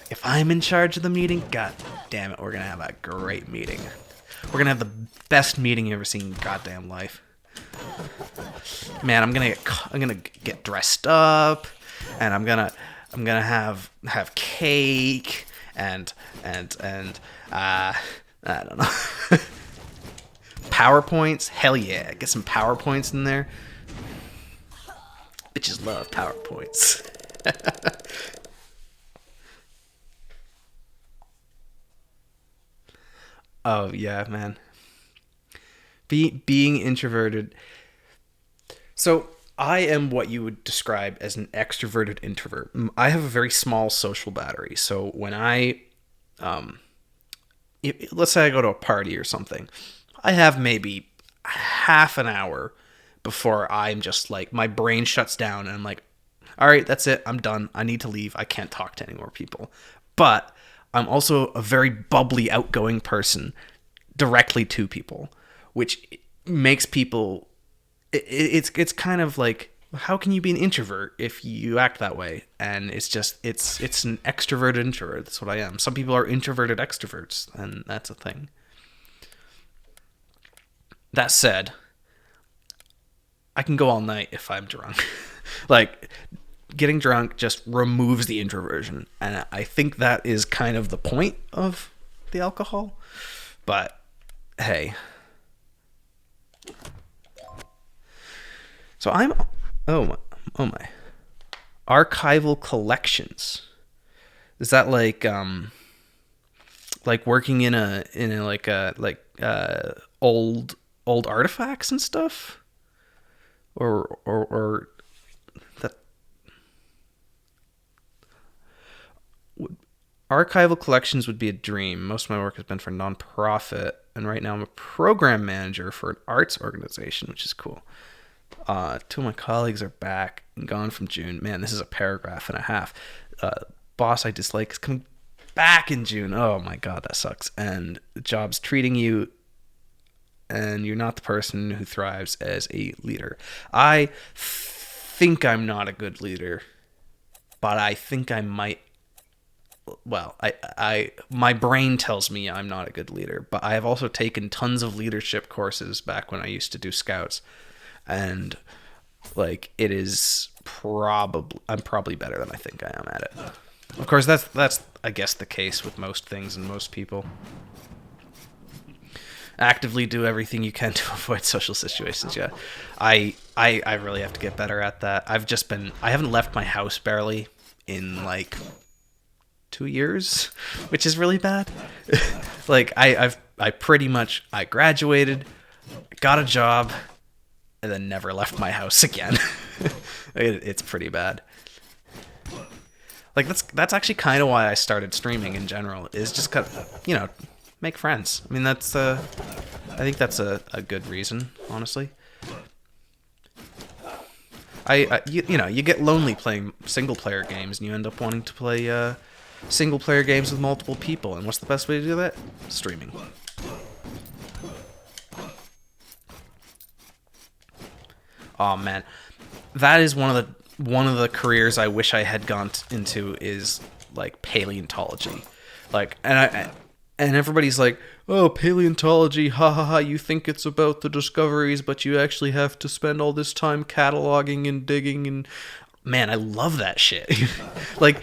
If I'm in charge of the meeting, god damn it, we're gonna have a great meeting. We're gonna have the best meeting you ever seen in your goddamn life. man, I'm gonna get dressed up, and I'm gonna have cake and I don't know. PowerPoints, hell yeah, get some PowerPoints in there. Bitches love PowerPoints. Oh yeah, man. Being introverted. So I am what you would describe as an extroverted introvert. I have a very small social battery. So when let's say I go to a party or something, I have maybe half an hour before I'm just like my brain shuts down and I'm like, all right, that's it. I'm done. I need to leave. I can't talk to any more people. But I'm also a very bubbly, outgoing person directly to people, which makes people. It's kind of like, how can you be an introvert if you act that way? And it's an extroverted introvert. That's what I am. Some people are introverted extroverts, and that's a thing. That said, I can go all night if I'm drunk. Like, getting drunk just removes the introversion, and I think that is kind of the point of the alcohol. But hey, so I'm oh my archival collections. Is that like working in a old artifacts and stuff, or that archival collections would be a dream. Most of my work has been for nonprofit, and right now I'm a program manager for an arts organization, which is cool. Two of my colleagues are back and gone from June. Man, this is a paragraph and a half. Boss I dislike is coming back in June. Oh my god, that sucks. And the job's treating you, and you're not the person who thrives as a leader. I think I'm not a good leader, but I think I might. Well, my brain tells me I'm not a good leader, but I have also taken tons of leadership courses back when I used to do scouts, and like I'm probably better than I think I am at it. Of course, that's I guess the case with most things and most people. Actively do everything you can to avoid social situations. Yeah, I really have to get better at that. I haven't left my house barely in like 2 years, which is really bad. Like I pretty much I graduated, got a job, and then never left my house again. It's pretty bad. Like that's actually kind of why I started streaming in general. Is just cause, make friends. I mean I think that's a good reason, honestly. You get lonely playing single player games, and you end up wanting to play single player games with multiple people. And what's the best way to do that? Streaming. Oh man, that is one of the careers I wish I had gone into, is like paleontology. Like, and everybody's like, oh, paleontology, ha ha ha, you think it's about the discoveries, but you actually have to spend all this time cataloging and digging. And man, I love that shit. Like,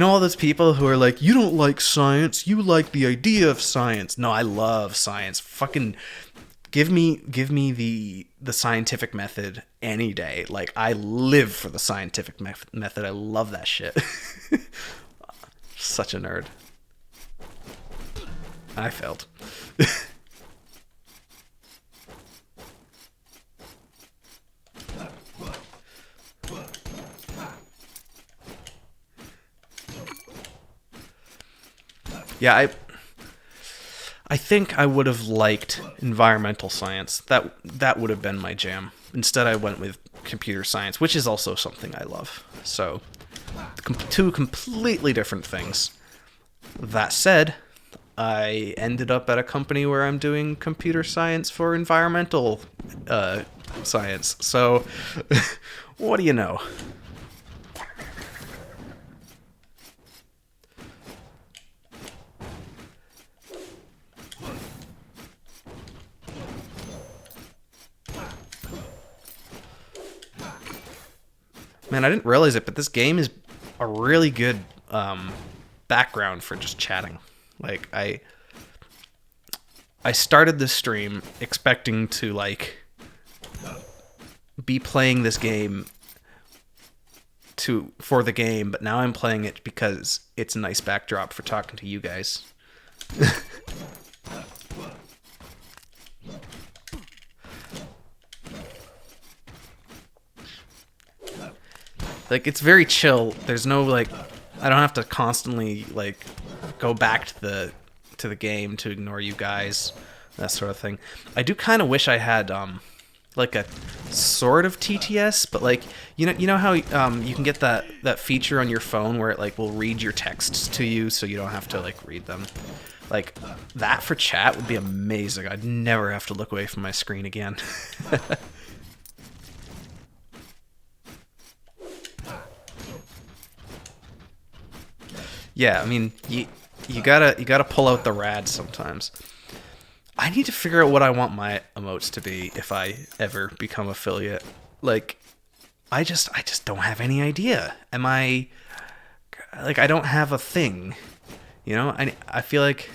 all those people who are like, you don't like science, you like the idea of science. No, I love science. Fucking give me the scientific method any day. Like, I live for the scientific method. I love that shit. Such a nerd. I failed. Yeah, I think I would have liked environmental science. That would have been my jam. Instead, I went with computer science, which is also something I love. So, two completely different things. That said, I ended up at a company where I'm doing computer science for environmental science. So, what do you know? Man, I didn't realize it, but this game is a really good background for just chatting. Like I started this stream expecting to like be playing this game for the game, but now I'm playing it because it's a nice backdrop for talking to you guys. Like, it's very chill. There's no like, I don't have to constantly like go back to the game to ignore you guys, that sort of thing. I do kind of wish I had like a sort of TTS, but like you know how you can get that feature on your phone where it like will read your texts to you so you don't have to like read them. Like that for chat would be amazing. I'd never have to look away from my screen again. Yeah, I mean, you gotta pull out the rad sometimes. I need to figure out what I want my emotes to be if I ever become affiliate. Like, I just don't have any idea. Am I like I don't have a thing, you know? I feel like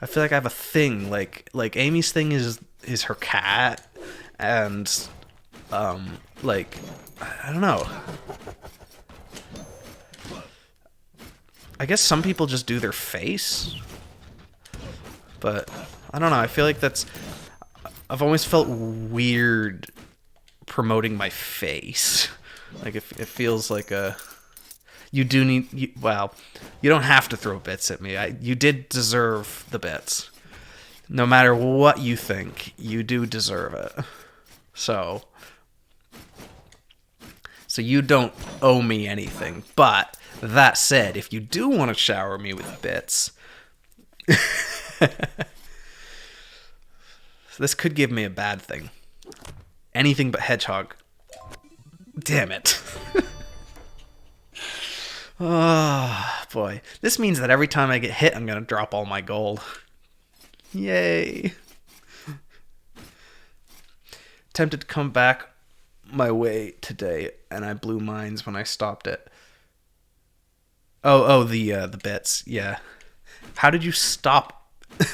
I have a thing. Like Amy's thing is her cat, and like I don't know. I guess some people just do their face, but I don't know. I feel like I've always felt weird promoting my face. Like it feels like you do need, well, you don't have to throw bits at me. You did deserve the bits. No matter what you think, you do deserve it. So you don't owe me anything, but that said, if you do want to shower me with bits, this could give me a bad thing. Anything but hedgehog. Damn it. Oh, boy. This means that every time I get hit, I'm going to drop all my gold. Yay. Tempted to come back my way today, and I blew mines when I stopped it. Oh, the bits, yeah. How did you stop?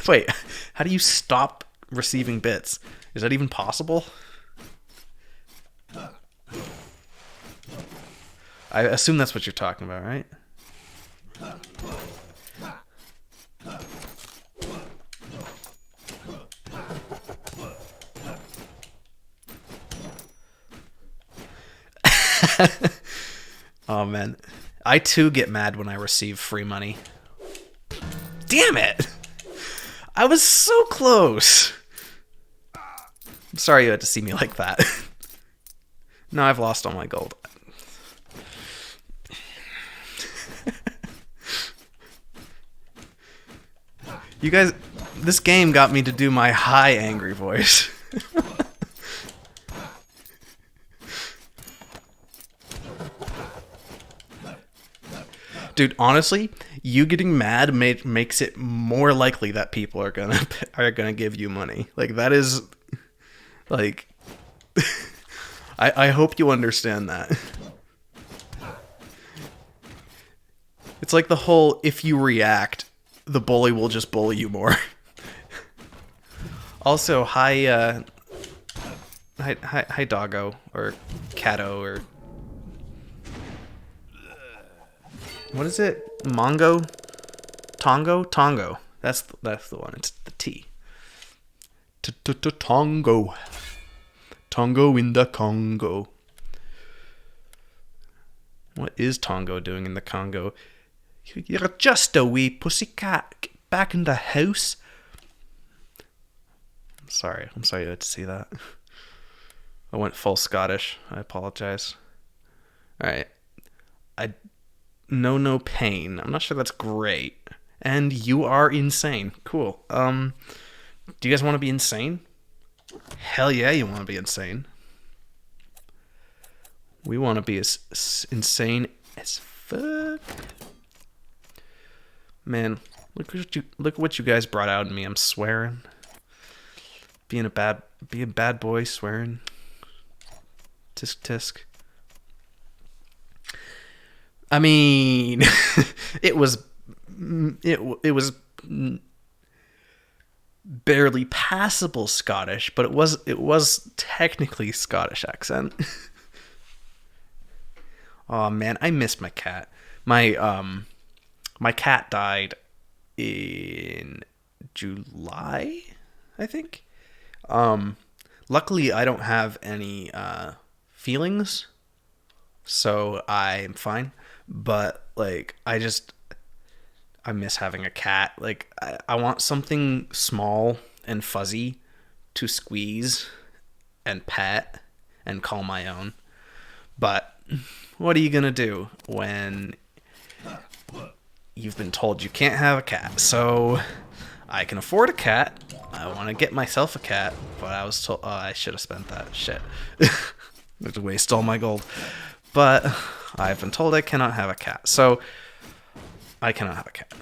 Wait, how do you stop receiving bits? Is that even possible? I assume that's what you're talking about, right? Oh, man. I, too, get mad when I receive free money. Damn it! I was so close! I'm sorry you had to see me like that. Now I've lost all my gold. You guys, this game got me to do my high angry voice. Dude, honestly, you getting mad makes it more likely that people are gonna give you money. Like that is, like, I hope you understand that. It's like the whole if you react, the bully will just bully you more. Also, hi doggo or catto or what is it? Mongo? Tongo? Tongo. That's the one. It's the T. Tongo. Tongo in the Congo. What is Tongo doing in the Congo? You're just a wee pussycat. Get back in the house. I'm sorry you had to see that. I went full Scottish. I apologize. Alright. I know no pain. I'm not sure that's great. And you are insane. Cool. Do you guys want to be insane? Hell yeah, you want to be insane. We want to be as insane as fuck. Man, look what you guys brought out in me. I'm swearing. Being a bad boy, swearing. Tisk tisk. I mean, it was it was barely passable Scottish, but it was technically Scottish accent. Oh man, I miss my cat. My cat died in July, I think. Luckily I don't have any feelings, so I'm fine. But like I miss having a cat. Like I want something small and fuzzy to squeeze and pet and call my own. But what are you gonna do when you've been told you can't have a cat? So I can afford a cat. I want to get myself a cat, but I was told I should have spent that shit. To waste all my gold. But I've been told I cannot have a cat, so I cannot have a cat.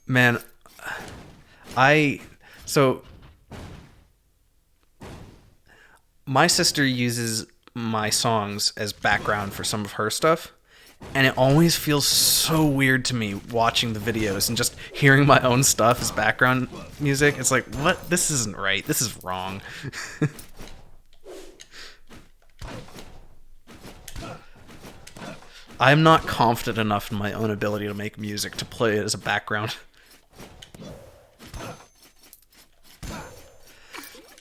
Man, I so my sister uses my songs as background for some of her stuff, and it always feels so weird to me watching the videos and just hearing my own stuff as background music. It's like, what? This isn't right. This is wrong. I'm not confident enough in my own ability to make music to play it as a background.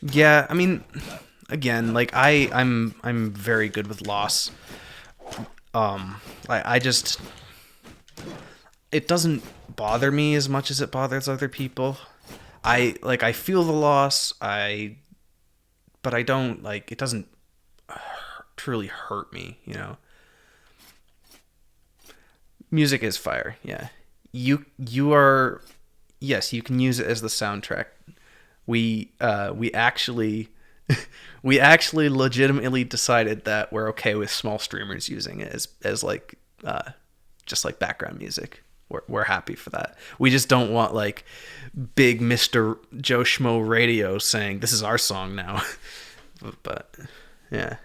Yeah, I mean, again, like I'm very good with loss. I just it doesn't bother me as much as it bothers other people. I feel the loss. But I don't like it doesn't truly hurt me, you know. Music is fire. Yeah. You are yes, you can use it as the soundtrack. We actually we actually legitimately decided that we're okay with small streamers using it as like just like background music. We're happy for that. We just don't want like big Mr. Joe Schmo radio saying this is our song now. But yeah.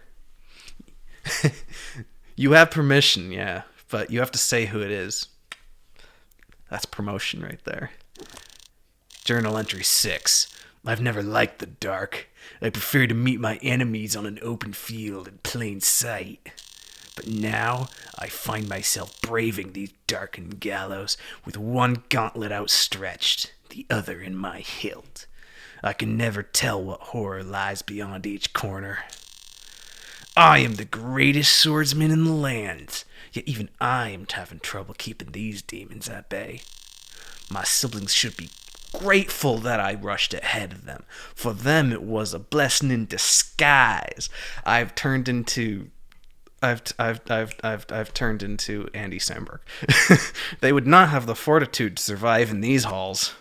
You have permission, yeah, but you have to say who it is. That's promotion right there. Journal entry 6. I've never liked the dark. I prefer to meet my enemies on an open field in plain sight. But now I find myself braving these darkened gallows with one gauntlet outstretched, the other in my hilt. I can never tell what horror lies beyond each corner. I am the greatest swordsman in the land, yet even I am having trouble keeping these demons at bay. My siblings should be grateful that I rushed ahead of them. For them, it was a blessing in disguise. I've turned into Andy Samberg. They would not have the fortitude to survive in these halls.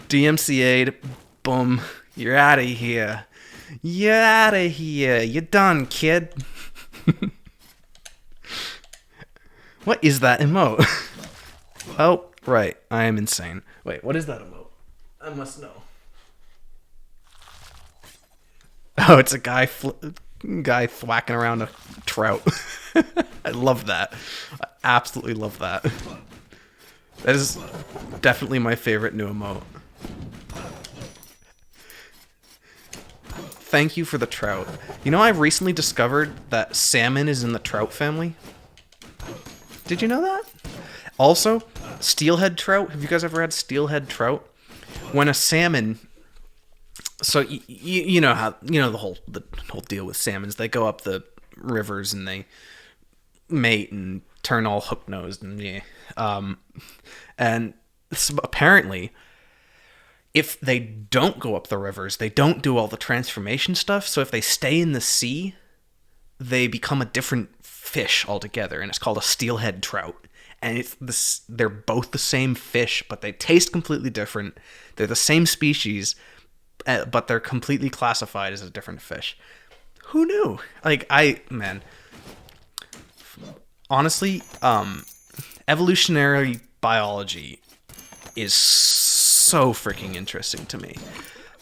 DMCA'd. Boom. You're out of here. You're out of here. You're done, kid. What is that emote? Oh, right. I am insane. Wait, what is that emote? I must know. Oh, it's a guy thwacking around a trout. I love that. I absolutely love that. That is definitely my favorite new emote. Thank you for the trout. You know, I've recently discovered that salmon is in the trout family. Did you know that? Also, steelhead trout. Have you guys ever had steelhead trout? When a salmon, so you know how the whole deal with salmons. They go up the rivers and they mate and turn all hook nosed and yeah. And apparently, if they don't go up the rivers, they don't do all the transformation stuff. So if they stay in the sea, they become a different fish altogether, and it's called a steelhead trout. And they're both the same fish, but they taste completely different. They're the same species, but they're completely classified as a different fish. Who knew? Like, honestly, evolutionary biology is so freaking interesting to me.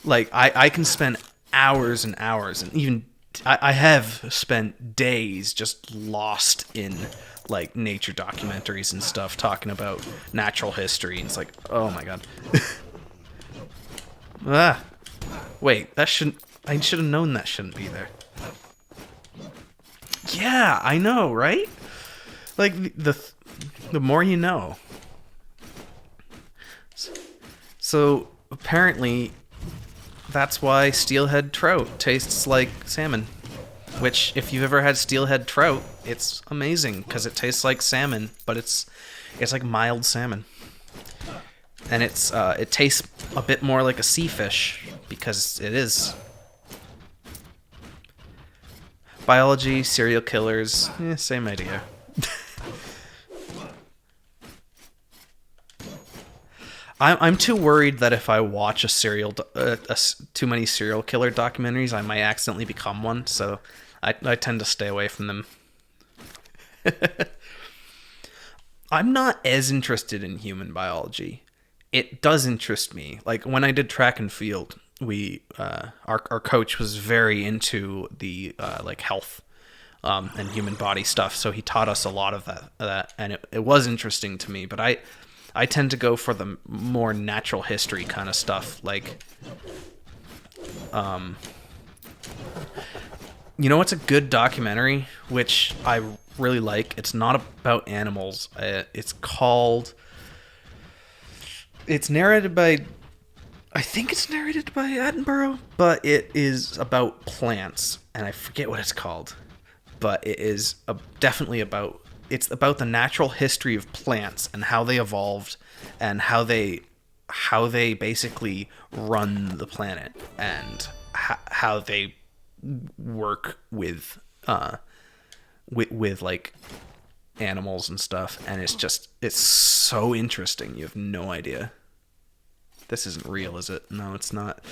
Like, I can spend hours and hours, and even I have spent days just lost in like nature documentaries and stuff talking about natural history, and it's like, oh my god. Wait, that shouldn't, I should have known that shouldn't be there. Yeah, I know, right? Like, the more you know. So apparently that's why steelhead trout tastes like salmon. Which, if you've ever had steelhead trout, it's amazing because it tastes like salmon, but it's like mild salmon, and it tastes a bit more like a sea fish because it is. Biology, serial killers, same idea. I'm too worried that if I watch too many serial killer documentaries, I might accidentally become one. So I tend to stay away from them. I'm not as interested in human biology. It does interest me. Like when I did track and field, our coach was very into the like health and human body stuff. So he taught us a lot of that, and it was interesting to me. But I tend to go for the more natural history kind of stuff. Like, you know what's a good documentary, which I really like? It's not about animals. It's narrated by, I think it's narrated by Attenborough, but it is about plants, and I forget what it's called. But it is definitely about, it's about the natural history of plants and how they evolved and how they basically run the planet and how they work with like animals and stuff. And it's so interesting. You have no idea. This isn't real, is it? No, it's not.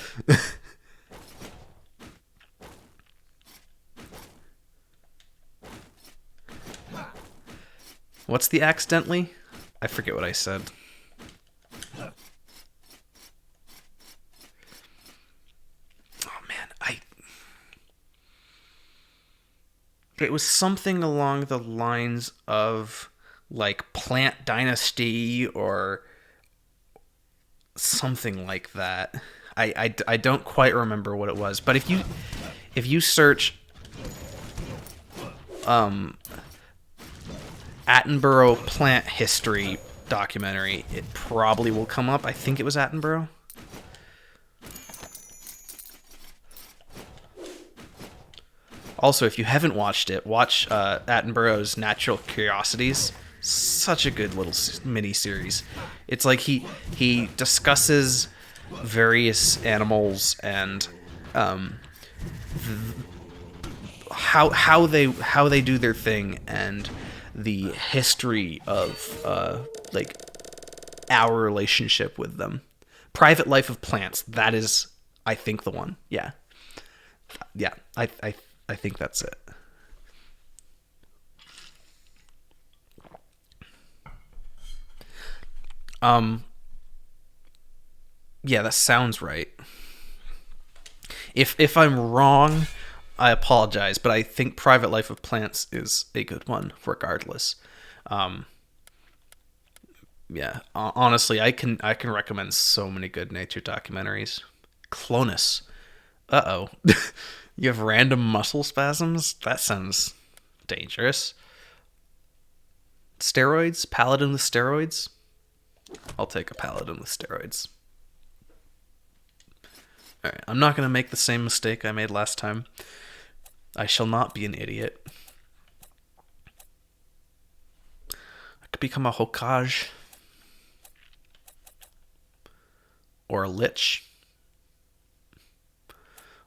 What's the accidentally? I forget what I said. Oh man, it was something along the lines of like Plant Dynasty or something like that. I don't quite remember what it was, but if you search Attenborough plant history documentary, it probably will come up. I think it was Attenborough. Also, if you haven't watched it, watch Attenborough's Natural Curiosities. Such a good little mini series. It's like he discusses various animals and how they do their thing and the history of like our relationship with them. Private Life of Plants. That is, I think, the one. Yeah. I think that's it. Yeah, that sounds right. If I'm wrong, I apologize, but I think Private Life of Plants is a good one, regardless. Yeah, honestly, I can recommend so many good nature documentaries. Clonus. Uh-oh. You have random muscle spasms? That sounds dangerous. Steroids? Paladin with steroids? I'll take a paladin with steroids. Alright, I'm not going to make the same mistake I made last time. I shall not be an idiot. I could become a Hokage. Or a Lich.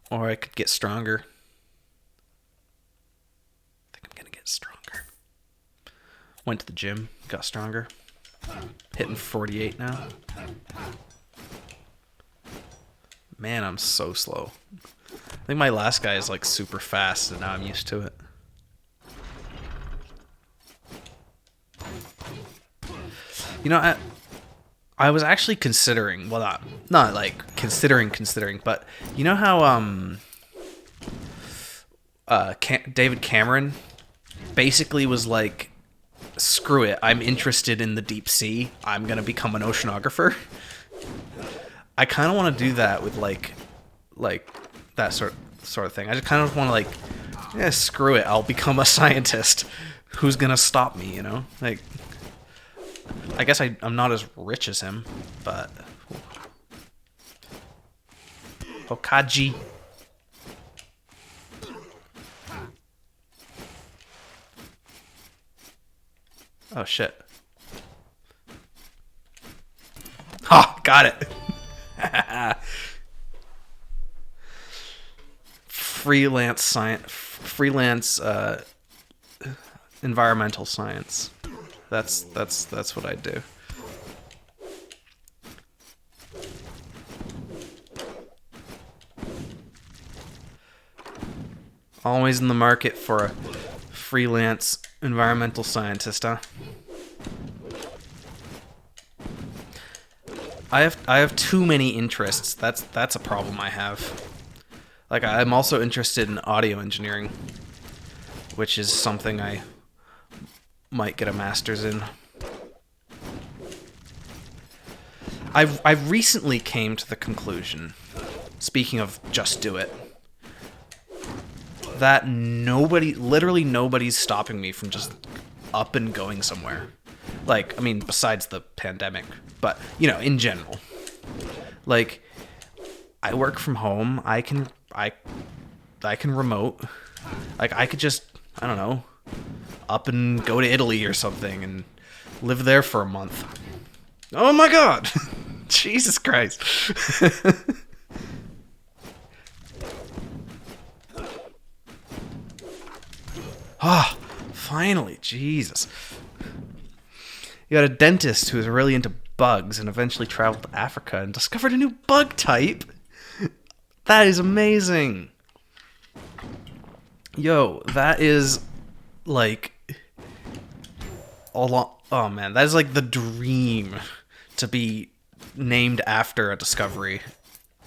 Or I could get stronger. I think I'm going to get stronger. Went to the gym, got stronger. Hitting 48 now. Man, I'm so slow. I think my last guy is like super fast, and now I'm used to it. You know, I was actually considering, well, not like considering, but you know how David Cameron basically was like, screw it, I'm interested in the deep sea, I'm gonna become an oceanographer. I kind of want to do that with like that sort of thing. I just kind of want to like, yeah, screw it, I'll become a scientist. Who's gonna stop me, you know? Like, I guess I'm not as rich as him, but Hokage. Oh shit. Oh, got it. Freelance environmental science. That's what I do. Always in the market for a freelance environmental scientist, huh? I have too many interests. That's a problem I have. Like, I'm also interested in audio engineering, which is something I might get a master's in. I recently came to the conclusion, speaking of just do it, that literally nobody's stopping me from just up and going somewhere. Like, I mean, besides the pandemic, but, you know, in general. Like, I work from home, I can remote. Like, I could just, I don't know, up and go to Italy or something and live there for a month. Oh my god! Jesus Christ. Ah, finally, Jesus. You got a dentist who was really into bugs and eventually traveled to Africa and discovered a new bug type. That is amazing. Yo, that is like oh man, that is like the dream, to be named after a discovery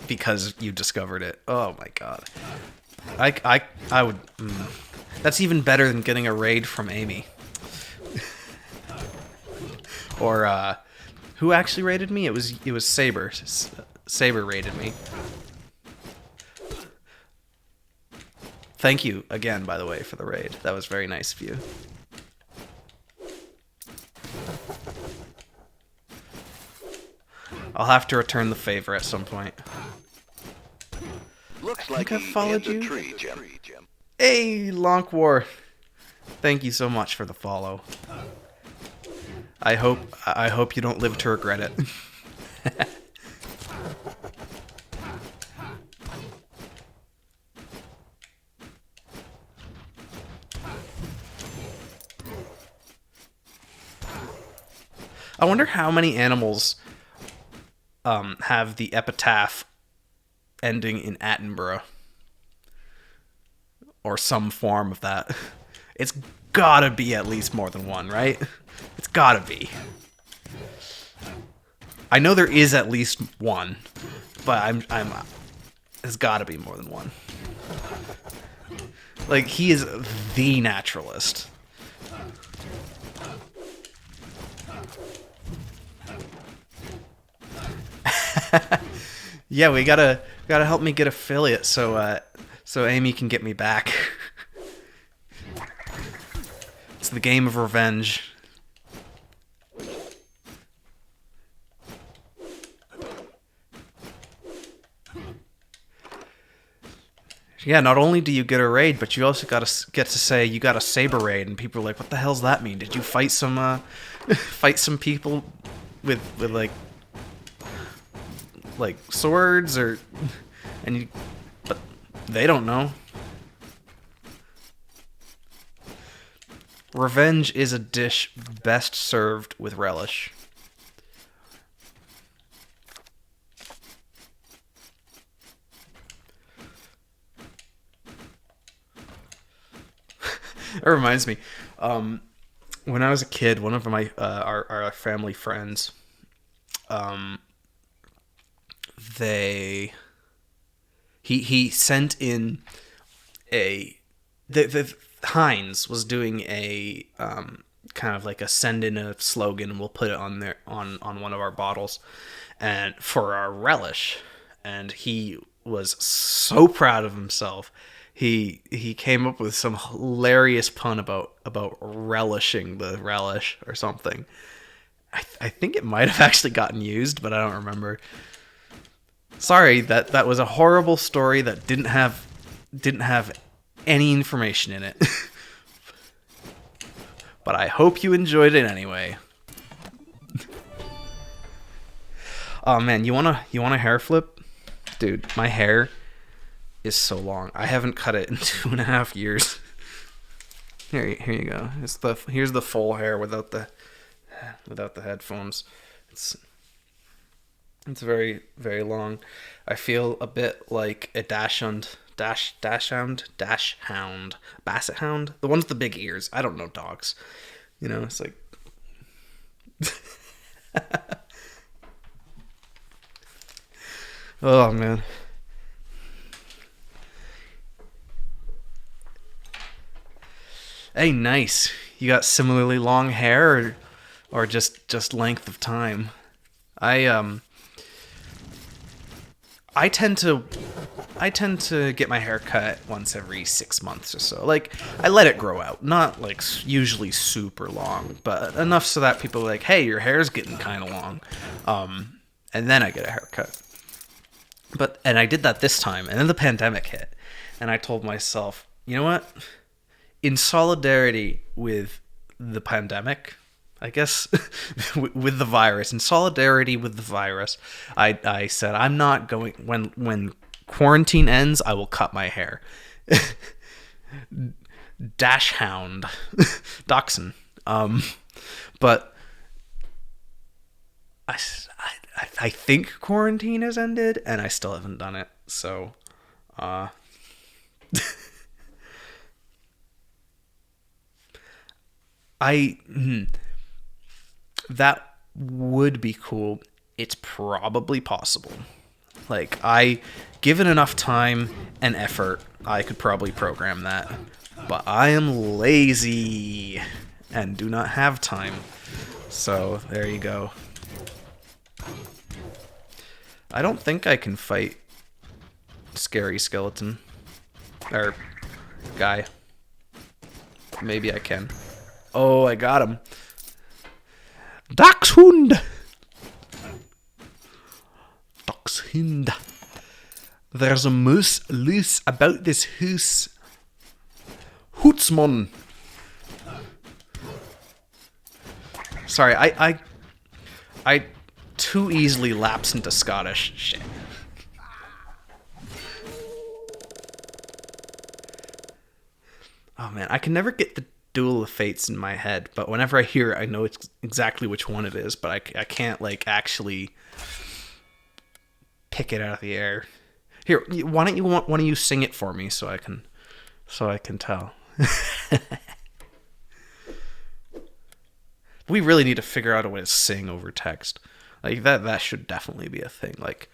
because you discovered it. Oh my god. I would That's even better than getting a raid from Amy. Or who actually raided me? It was Saber. Saber raided me. Thank you again, by the way, for the raid. That was very nice of you. I'll have to return the favor at some point. Looks I like think I followed you. Tree, Jim. Hey, Lonkwar. Thank you so much for the follow. I hope you don't live to regret it. I wonder how many animals have the epitaph ending in Attenborough. Or some form of that. It's gotta be at least more than one, right? It's gotta be. I know there is at least one, but there's gotta be more than one. Like, he is the naturalist. Yeah, we gotta help me get affiliate so Amy can get me back. It's the game of revenge. Yeah, not only do you get a raid, but you also get to say you got a Saber raid, and people are like, "What the hell's that mean? Did you fight some fight some people with like swords or?" But they don't know. Revenge is a dish best served with relish. It reminds me, when I was a kid, one of my our family friends they he sent in the Heinz was doing a kind of like a send in a slogan, and we'll put it on there on one of our bottles, and for our relish, and he was so proud of himself. He came up with some hilarious pun about relishing the relish or something. I think it might have actually gotten used, but I don't remember. Sorry, that was a horrible story that didn't have any information in it. But I hope you enjoyed it anyway. Oh man, you want a hair flip? Dude, my hair is so long. I haven't cut it in 2.5 years. Here you go. Here's the full hair without the headphones. It's very, very long. I feel a bit like a dachshund, basset hound. The ones with the big ears. I don't know dogs. You know, it's like. Oh man. Hey, nice. You got similarly long hair, or just length of time. I tend to get my hair cut once every 6 months or so. Like, I let it grow out, not like usually super long, but enough so that people are like, "Hey, your hair's getting kind of long," and then I get a haircut. And I did that this time, and then the pandemic hit, and I told myself, you know what? In solidarity with the pandemic, I guess, with the virus, in solidarity with the virus, I said, I'm not going, when quarantine ends, I will cut my hair. Dachshund. Dachshund. But I think quarantine has ended, and I still haven't done it, so, that would be cool. It's probably possible. Like, given enough time and effort, I could probably program that. But I am lazy and do not have time. So, there you go. I don't think I can fight Scary Skeleton. Or guy. Maybe I can. Oh, I got him. Dachshund! Dachshund. There's a moose loose about this house. Hootsman. Sorry, I too easily lapse into Scottish shit. Oh man, I can never get the Duel of Fates in my head, but whenever I hear it, I know it's exactly which one it is, but I can't like actually pick it out of the air. Here, why don't you sing it for me so I can tell. We really need to figure out a way to sing over text. Like that should definitely be a thing. Like,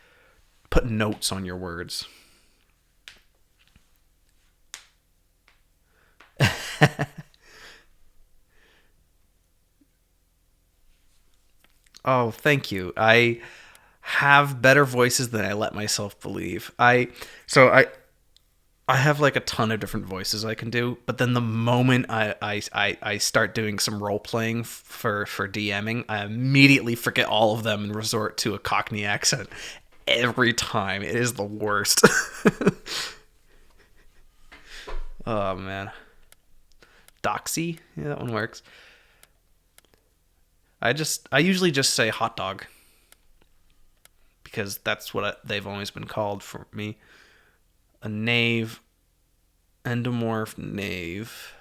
put notes on your words. Oh, thank you. I have better voices than I let myself believe. I have like a ton of different voices I can do, but then the moment I start doing some role playing for DMing, I immediately forget all of them and resort to a Cockney accent every time. It is the worst. Oh man. Doxy? Yeah, that one works. I usually just say hot dog, because that's what they've always been called for me. A knave, endomorph knave.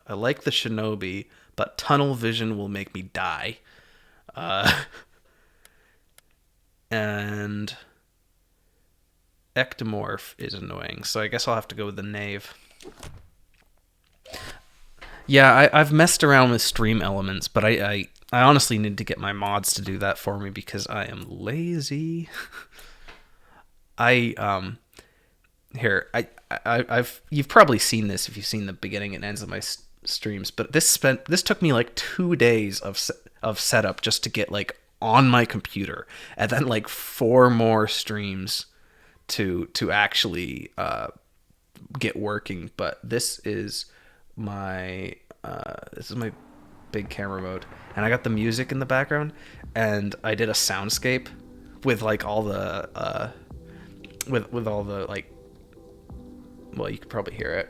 I like the shinobi, but tunnel vision will make me die. And ectomorph is annoying, so I guess I'll have to go with the knave. Yeah, I've messed around with stream elements, but I honestly need to get my mods to do that for me because I am lazy. I here I've you've probably seen this if you've seen the beginning and ends of my streams, but this took me like 2 days of setup just to get like on my computer, and then like 4 more streams to actually get working. But this is my big camera mode, and I got the music in the background, and I did a soundscape with like all the with all the like, well, you could probably hear it.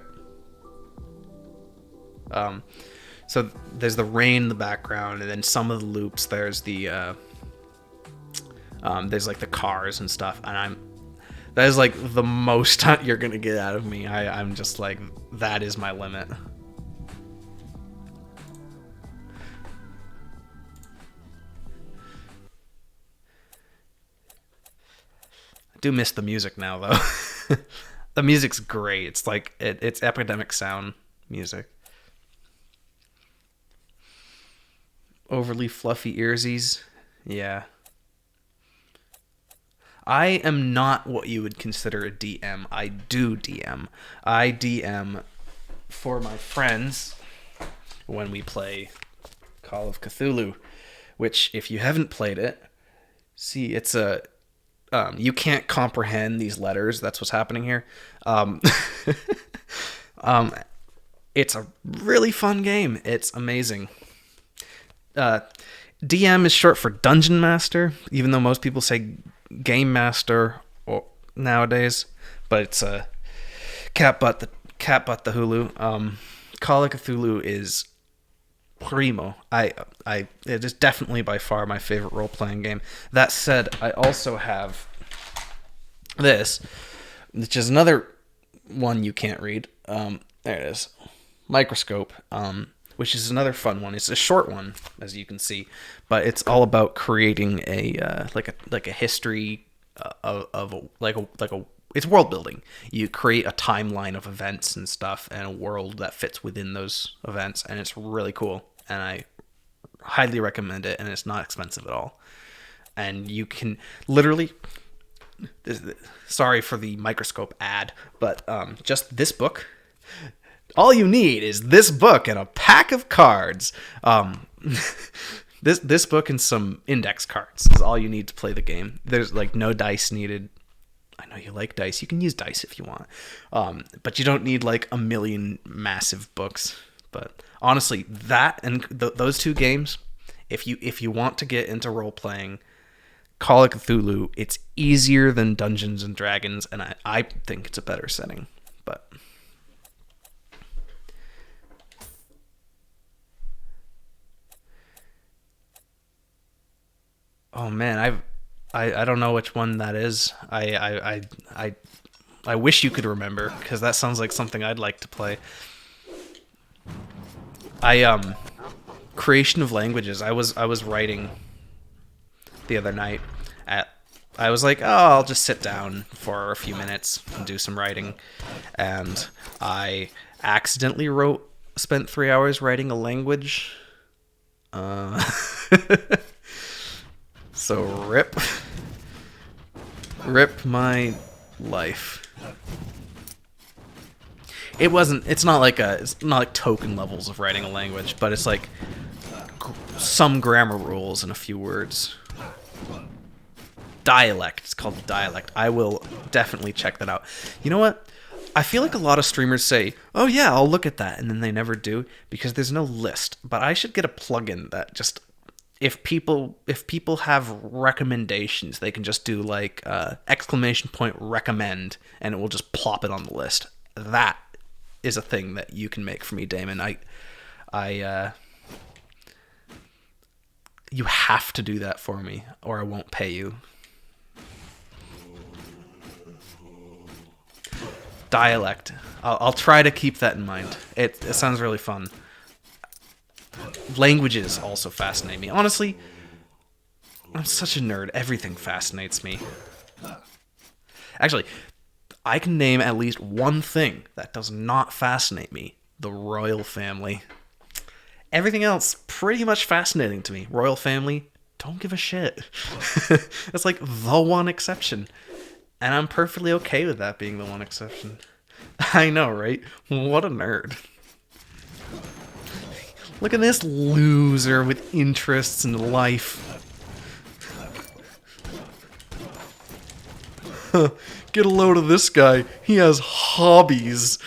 So there's the rain in the background, and then some of the loops. There's the there's like the cars and stuff, and that is like the most you're gonna get out of me. I'm just like, that is my limit. I do miss the music now, though. The music's great. It's like it's Epidemic Sound music. Overly fluffy earsies. Yeah. I am not what you would consider a DM. I do DM. I DM for my friends when we play Call of Cthulhu, which, if you haven't played it, see, it's a you can't comprehend these letters. That's what's happening here. Um, it's a really fun game. It's amazing. DM is short for Dungeon Master, even though most people say Game Master nowadays, but it's a cat butt the Hulu. Call of Cthulhu is primo. It is definitely by far my favorite role playing game. That said, I also have this, which is another one you can't read. There it is, Microscope. Which is another fun one. It's a short one, as you can see, but it's all about creating a like a history of it's world building. You create a timeline of events and stuff, and a world that fits within those events, and it's really cool. And I highly recommend it, and it's not expensive at all. And you can literally, sorry for the Microscope ad, but just this book. All you need is this book and a pack of cards. This book and some index cards is all you need to play the game. There's like no dice needed. I know you like dice. You can use dice if you want. But you don't need like a million massive books. But honestly, that and those two games, if you want to get into role playing, Call of Cthulhu, it's easier than Dungeons and Dragons, and I think it's a better setting. But oh man, I don't know which one that is. I wish you could remember, because that sounds like something I'd like to play. Creation of languages. I was writing the other night. I was like, oh, I'll just sit down for a few minutes and do some writing, and I accidentally spent 3 hours writing a language. So rip my life. It's not like token levels of writing a language, but it's like some grammar rules and a few words. Dialect. It's called Dialect. I will definitely check that out. You know what? I feel like a lot of streamers say, oh yeah, I'll look at that, and then they never do, because there's no list. But I should get a plugin that just, if people have recommendations, they can just do like !recommend, and it will just plop it on the list. That is a thing that you can make for me, Damon. You have to do that for me, or I won't pay you. Dialect. I'll try to keep that in mind. It sounds really fun. Languages also fascinate me. Honestly, I'm such a nerd. Everything fascinates me. Actually, I can name at least one thing that does not fascinate me. The royal family. Everything else, pretty much fascinating to me. Royal family, don't give a shit. That's like the one exception. And I'm perfectly okay with that being the one exception. I know, right? What a nerd. Look at this loser with interests in life. Get a load of this guy. He has hobbies.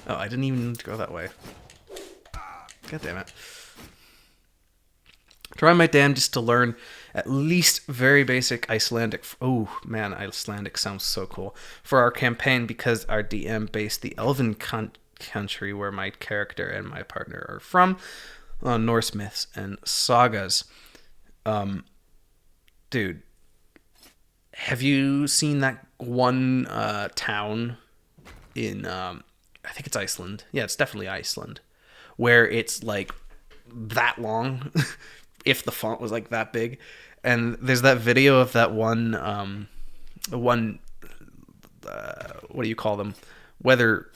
Oh, I didn't even go that way. God damn it. Try my damnedest to learn at least very basic Icelandic. Oh, man, Icelandic sounds so cool. For our campaign, because our DM based the elven country where my character and my partner are from on Norse myths and sagas. Dude, have you seen that one town in, I think it's Iceland. Yeah, it's definitely Iceland. Where it's like that long, if the font was like that big. And there's that video of that one, what do you call them? Weather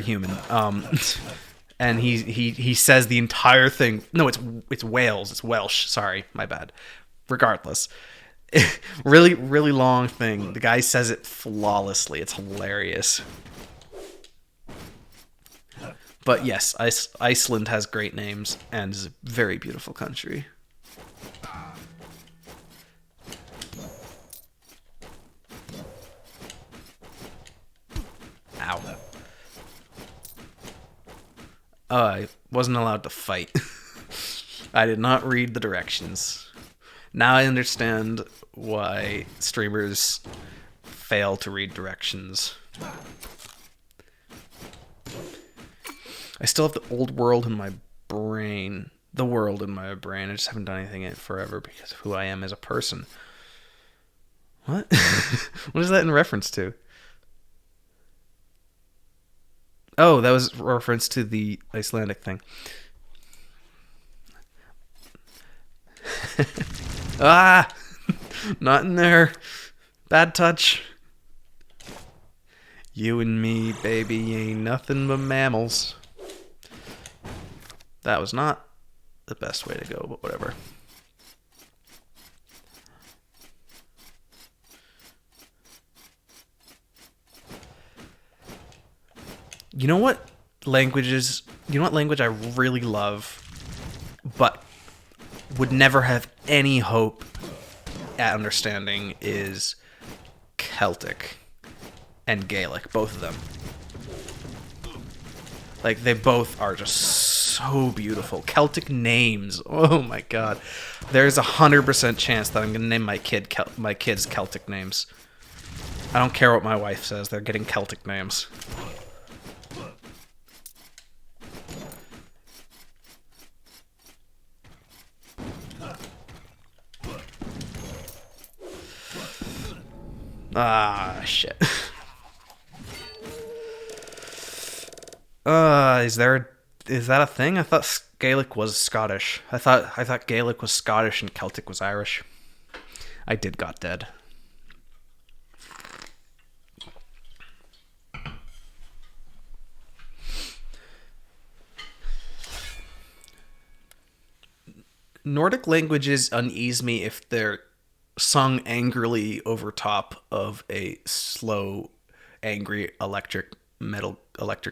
human. And he says the entire thing. No, it's Wales. It's Welsh. Sorry, my bad. Regardless. Really, really long thing. The guy says it flawlessly. It's hilarious. But yes, Iceland has great names and is a very beautiful country. Ow. Oh, I wasn't allowed to fight. I did not read the directions. Now I understand why streamers fail to read directions. I still have the old world in my brain. The world in my brain. I just haven't done anything in it forever because of who I am as a person. What? What is that in reference to? Oh, that was a reference to the Icelandic thing. Ah! Not in there. Bad touch. You and me, baby, ain't nothing but mammals. That was not the best way to go, but whatever. You know what language I really love, but would never have any hope at understanding is Celtic and Gaelic, both of them. Like, they both are just so beautiful. Celtic names, oh my god. There's 100% chance that I'm gonna name my kids Celtic names. I don't care what my wife says, they're getting Celtic names. Ah, shit. Is that a thing? I thought Gaelic was Scottish. I thought Gaelic was Scottish and Celtic was Irish. I did got dead. Nordic languages unease me if they're sung angrily over top of a slow, angry electric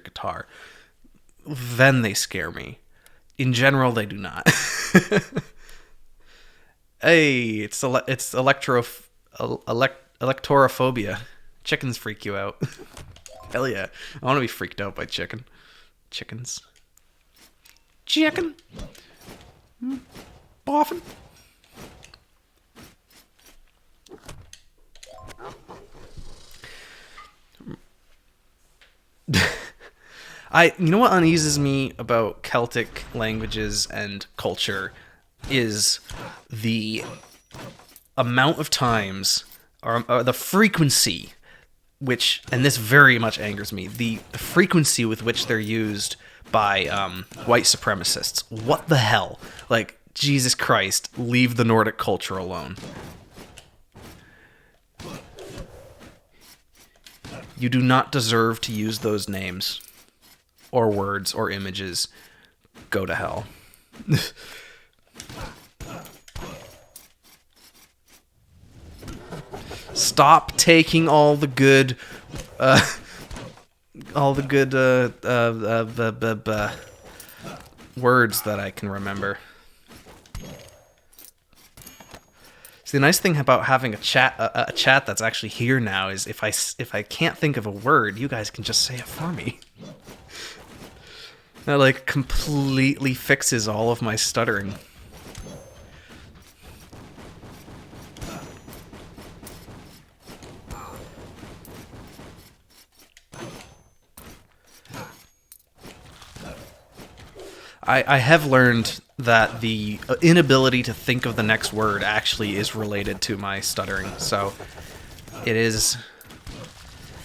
guitar. Then they scare me. In general, they do not. Hey, it's electorophobia. Chickens freak you out. Hell yeah. I want to be freaked out by chickens. Chicken. Boffin. You know what uneases me about Celtic languages and culture is the amount of times, or the frequency, and this very much angers me, the frequency with which they're used by white supremacists. What the hell? Like, Jesus Christ, leave the Nordic culture alone. You do not deserve to use those names. or words or images, go to hell. Stop taking all the good words that I can remember. See, the nice thing about having a chat that's actually here now is if I can't think of a word, you guys can just say it for me. That like completely fixes all of my stuttering. I have learned that the inability to think of the next word actually is related to my stuttering. So it is...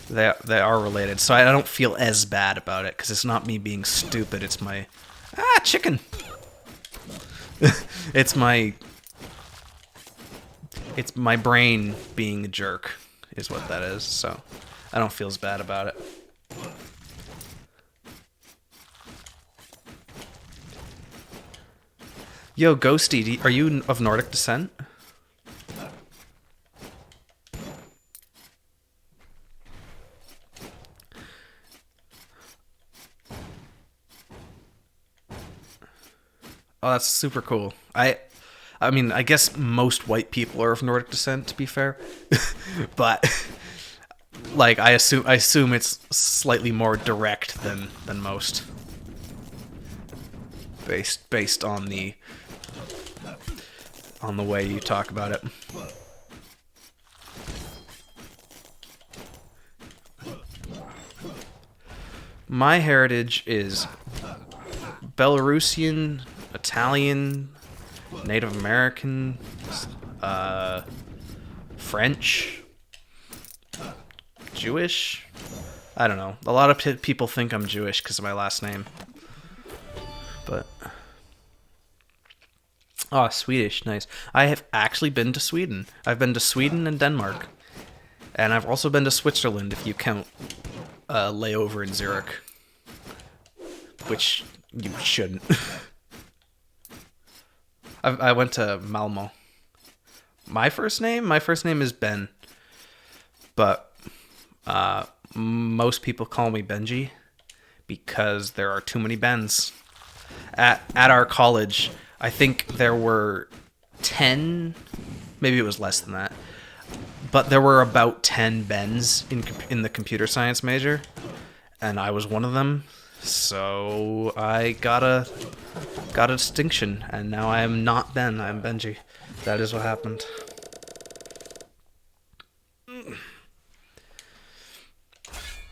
They are related. So I don't feel as bad about it, because it's not me being stupid. It's my... chicken! It's my brain being a jerk, is what that is. So I don't feel as bad about it. Yo, Ghosty, are you of Nordic descent? Oh, that's super cool. I mean, I guess most white people are of Nordic descent, to be fair. But like I assume it's slightly more direct than most. Based on the way you talk about it. My heritage is Belarusian, Italian, Native American, French, Jewish. I don't know. A lot of people think I'm Jewish because of my last name. But... Oh, Swedish, nice. I have actually been to Sweden. I've been to Sweden and Denmark. And I've also been to Switzerland, if you count layover in Zurich. Which you shouldn't. I went to Malmo. My first name is Ben. But most people call me Benji because there are too many Bens. At our college... I think there were 10, maybe it was less than that, but there were about 10 Bens in the computer science major, and I was one of them, so I got a distinction, and now I am not Ben, I'm Benji. That is what happened.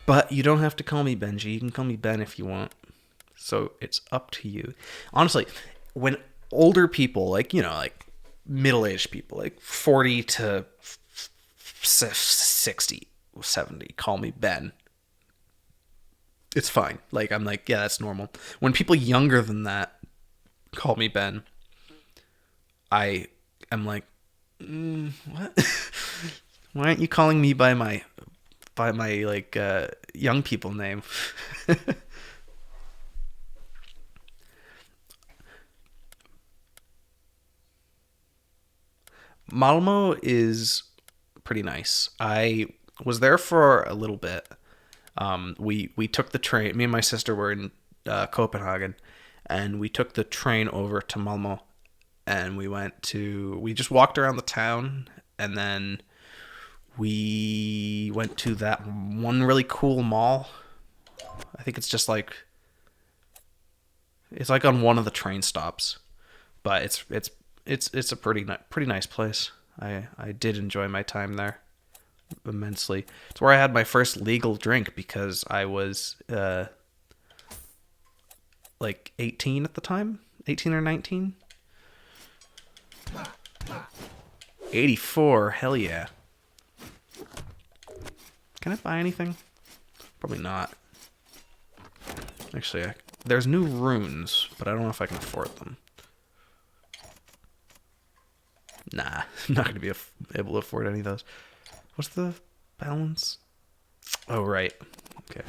But you don't have to call me Benji, you can call me Ben if you want, so it's up to you. Honestly, when older people, like middle-aged people, like 40 to 60, 70, call me Ben, it's fine. Like, I'm like, yeah, that's normal. When people younger than that call me Ben, I am like, what? Why aren't you calling me by my like young people name? Malmo is pretty nice. I was there for a little bit. We took the train. Me and my sister were in Copenhagen, and we took the train over to Malmo, and we just walked around the town, and then we went to that one really cool mall. I think it's just like it's like on one of the train stops, but it's a pretty nice place. I did enjoy my time there immensely. It's where I had my first legal drink because I was like 18 at the time, 18 or 19. 84, hell yeah. Can I buy anything? Probably not. Actually, there's new runes, but I don't know if I can afford them. Nah, I'm not going to be able to afford any of those. What's the balance? Oh, right. Okay.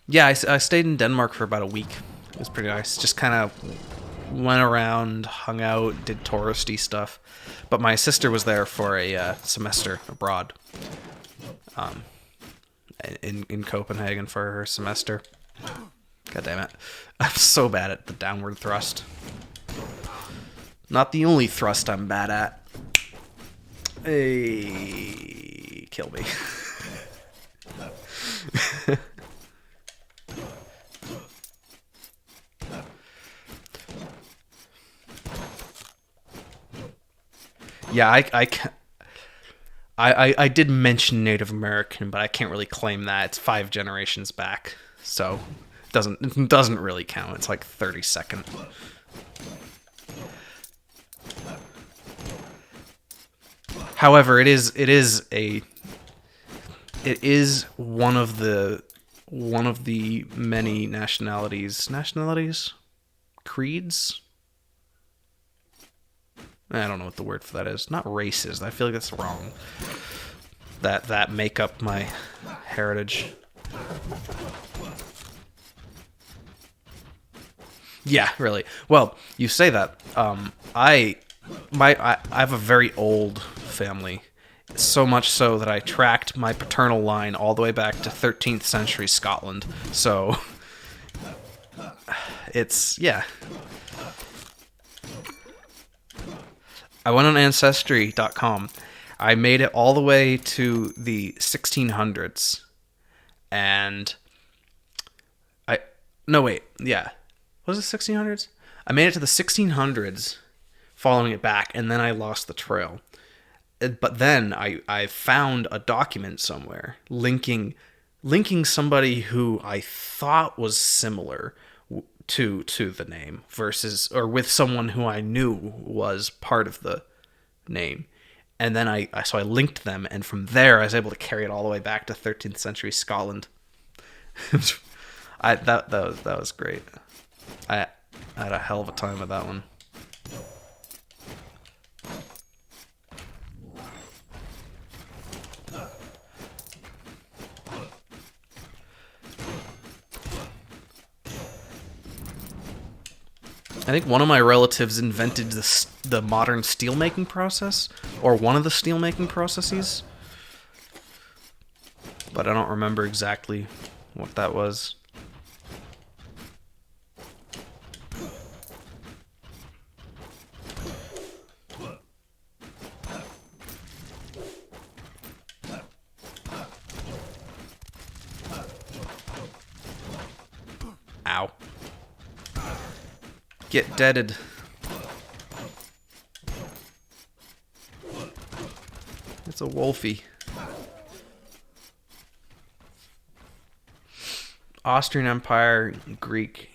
Yeah, I stayed in Denmark for about a week. It was pretty nice. Just kind of went around, hung out, did touristy stuff. But my sister was there for a semester abroad, in Copenhagen for her semester. God damn it. I'm so bad at the downward thrust. Not the only thrust I'm bad at. Hey, kill me. Yeah, I did mention Native American, but I can't really claim that. It's 5 generations back, so it doesn't really count. It's like 32nd. However, it is one of the many nationalities, creeds. I don't know what the word for that is. Not races. I feel like that's wrong. That make up my heritage. Yeah, really. Well, you say that. I have a very old family. So much so that I tracked my paternal line all the way back to 13th century Scotland. So it's, yeah. I went on Ancestry.com. I made it all the way to the 1600s. And no, wait. Yeah. Was it 1600s? I made it to the 1600s, following it back, and then I lost the trail. But then I found a document somewhere linking somebody who I thought was similar to the name or with someone who I knew was part of the name. And then I linked them, and from there I was able to carry it all the way back to 13th century Scotland. That was great. I had a hell of a time with that one. I think one of my relatives invented the modern steelmaking process, or one of the steelmaking processes, but I don't remember exactly what that was. Ow. Get deaded. It's a wolfie. Austrian Empire, Greek.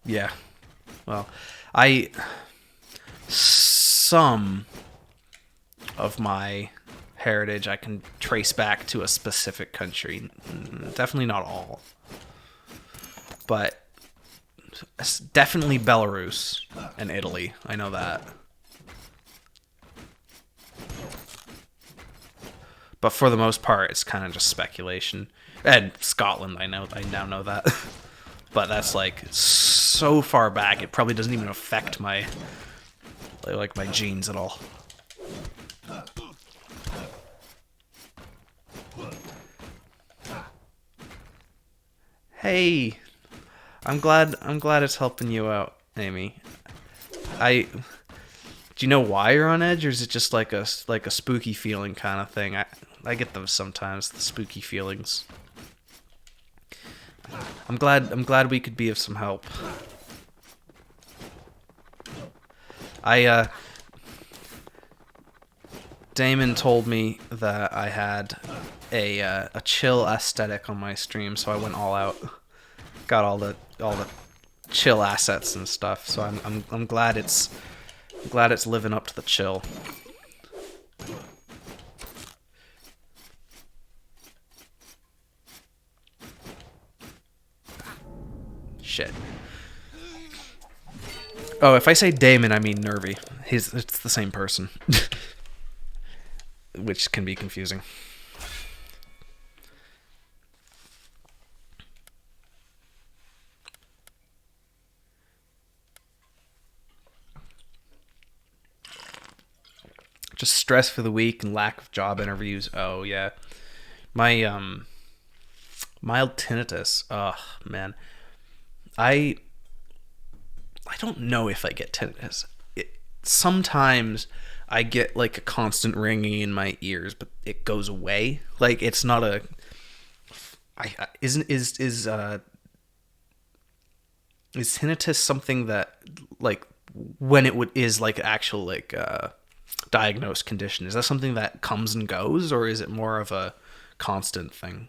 Yeah. Well, some of my heritage I can trace back to a specific country. Definitely not all. But definitely Belarus and Italy. I know that. But for the most part, it's kind of just speculation. And Scotland, I now know that. But that's like so far back, it probably doesn't even affect my genes at all. Hey, I'm glad it's helping you out, Amy. Do you know why you're on edge, or is it just like a spooky feeling kind of thing? I get those sometimes, the spooky feelings. I'm glad we could be of some help. Damon told me that I had a chill aesthetic on my stream, so I went all out. Got all the chill assets and stuff. So I'm glad it's living up to the chill. Shit. Oh, if I say Damon, I mean Nervy. It's the same person. Which can be confusing. Just stress for the week and lack of job interviews. Oh yeah. My mild tinnitus. Oh man. I don't know if I get tinnitus. Sometimes I get like a constant ringing in my ears, but it goes away. Like it's not a. Is tinnitus something that like when is like actual like diagnosed condition? Is that something that comes and goes, or is it more of a constant thing?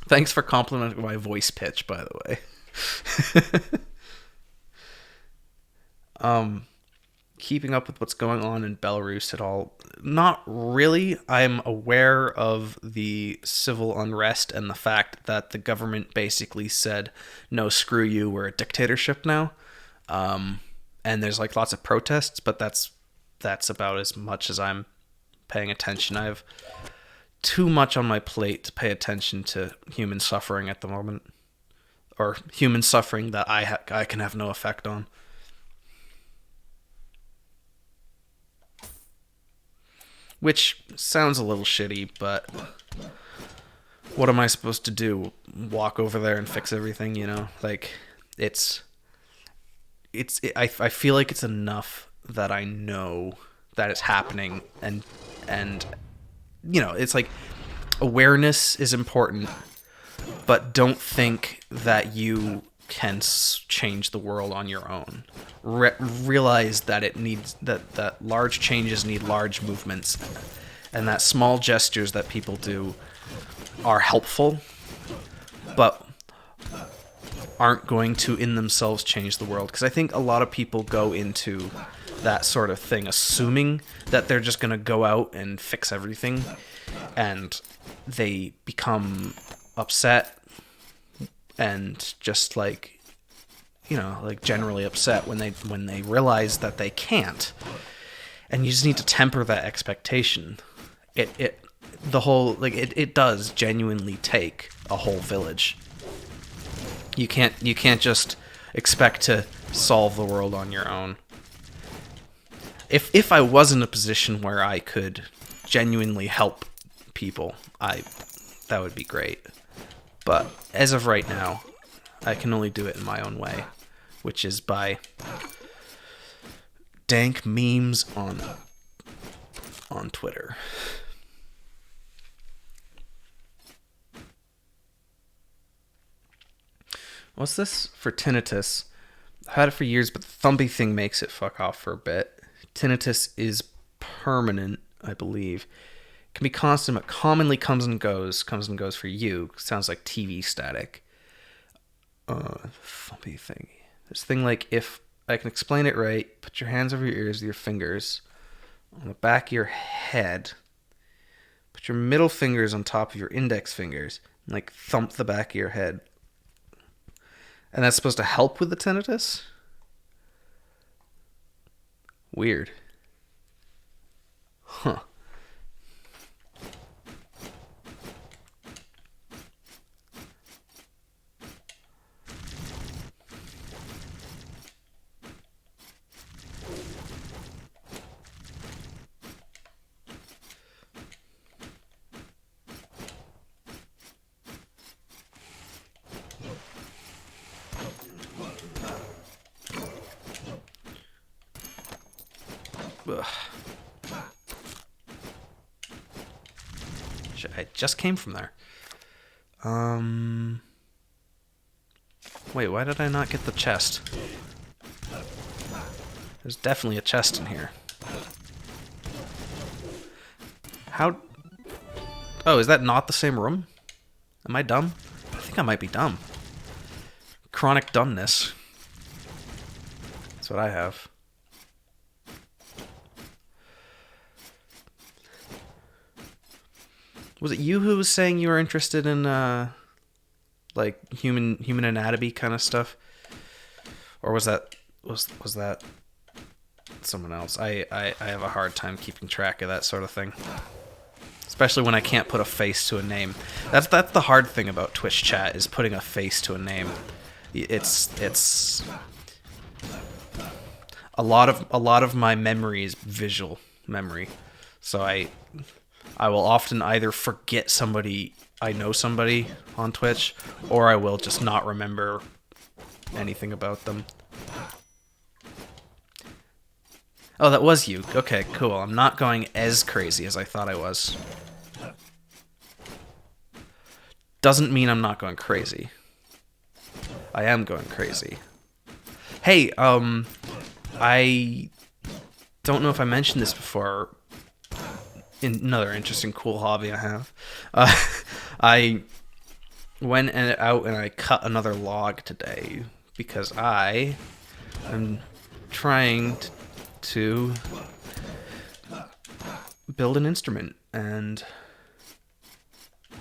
Thanks for complimenting my voice pitch, by the way. Keeping up with what's going on in Belarus at all? Not really. I'm aware of the civil unrest and the fact that the government basically said, no, screw you, we're a dictatorship now. And there's like lots of protests, but that's about as much as I'm paying attention. I have too much on my plate to pay attention to human suffering at the moment, or human suffering that I can have no effect on. Which sounds a little shitty, but what am I supposed to do? Walk over there and fix everything, you know? Like, I feel like it's enough that I know that it's happening, and you know, it's like awareness is important, but don't think that you can change the world on your own. Realize that it needs that large changes need large movements, and that small gestures that people do are helpful, but aren't going to in themselves change the world. Because I think a lot of people go into that sort of thing assuming that they're just going to go out and fix everything, and they become upset and just like, you know, like generally upset when they realize that they can't. And you just need to temper that expectation. It does genuinely take a whole village. You can't just expect to solve the world on your own. If I was in a position where I could genuinely help people, that would be great. But as of right now, I can only do it in my own way, which is by dank memes on Twitter. What's this for tinnitus? I've had it for years, but the thumpy thing makes it fuck off for a bit. Tinnitus is permanent, I believe. Can be constant, but commonly comes and goes for you. Sounds like TV static. Thumpy thing. This thing like, if I can explain it right, put your hands over your ears with your fingers on the back of your head. Put your middle fingers on top of your index fingers and like thump the back of your head. And that's supposed to help with the tinnitus? Weird. Huh. Ugh. I just came from there. Wait, why did I not get the chest? There's definitely a chest in here. How? Oh, is that not the same room? Am I dumb? I think I might be dumb. Chronic dumbness. That's what I have. Was it you who was saying you were interested in like human anatomy kind of stuff, or was that someone else? I have a hard time keeping track of that sort of thing, especially when I can't put a face to a name. That's the hard thing about Twitch chat, is putting a face to a name. It's a lot of my memory is visual memory, so I will often either forget I know somebody on Twitch, or I will just not remember anything about them. Oh, that was you. Okay, cool. I'm not going as crazy as I thought I was. Doesn't mean I'm not going crazy. I am going crazy. Hey, I don't know if I mentioned this before. Another interesting, cool hobby I have. I went out and I cut another log today because I am trying to build an instrument, and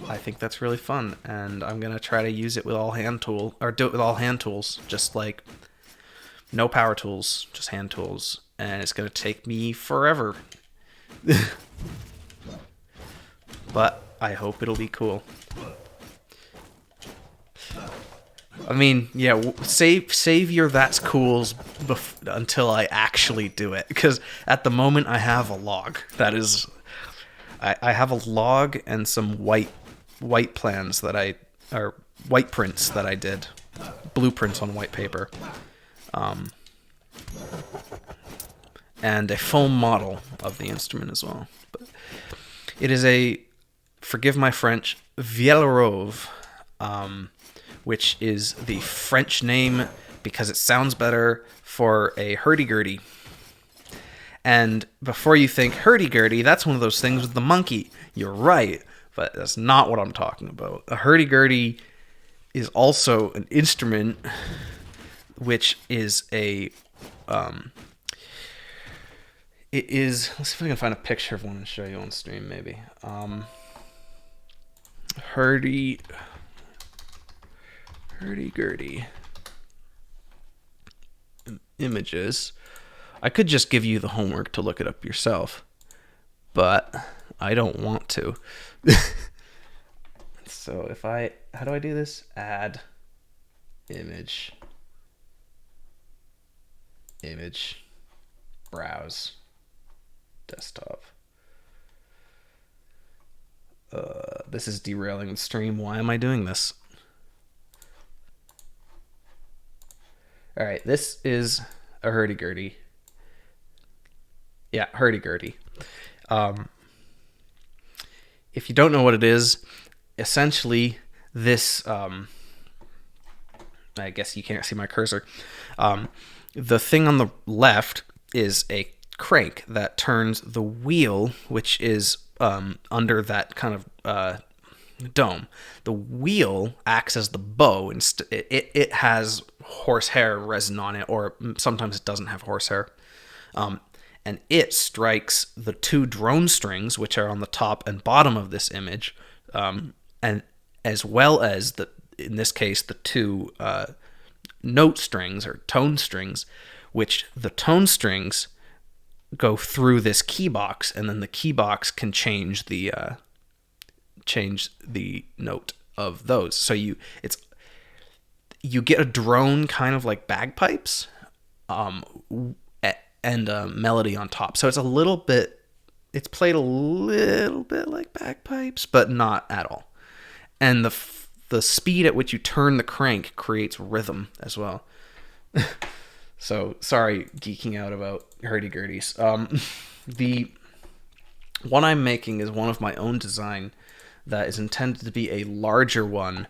I think that's really fun, and I'm gonna try to use it with all hand tools, or do it with all hand tools, just like no power tools, just hand tools, and it's gonna take me forever. But I hope it'll be cool. I mean, yeah, save your that's cools until I actually do it, because at the moment I have a log. That is, I have a log and some white plans or white prints that I did, blueprints on white paper, and a foam model of the instrument as well. But it is a, forgive my French, Viellerove, which is the French name because it sounds better for a hurdy-gurdy. And before you think hurdy-gurdy, that's one of those things with the monkey. You're right, but that's not what I'm talking about. A hurdy-gurdy is also an instrument, which is a... it is... Let's see if I can find a picture of one and show you on stream, maybe. Hurdy-gurdy images. I could just give you the homework to look it up yourself, but I don't want to. So how do I do this? Add image, browse, desktop. This is derailing the stream. Why am I doing this? All right, this is a hurdy-gurdy. Yeah, hurdy-gurdy. If you don't know what it is, essentially this, I guess you can't see my cursor. The thing on the left is a crank that turns the wheel, which is under that kind of dome. The wheel acts as the bow, and it has horsehair resin on it, or sometimes it doesn't have horsehair. And it strikes the two drone strings, which are on the top and bottom of this image, and as well as in this case, the two note strings or tone strings, which the tone strings go through this key box, and then the key box can change the note of those. So you get a drone kind of like bagpipes, and a melody on top. So it's played a little bit like bagpipes, but not at all. And the speed at which you turn the crank creates rhythm as well. So sorry, geeking out about hurdy-gurdies. The one I'm making is one of my own design that is intended to be a larger one,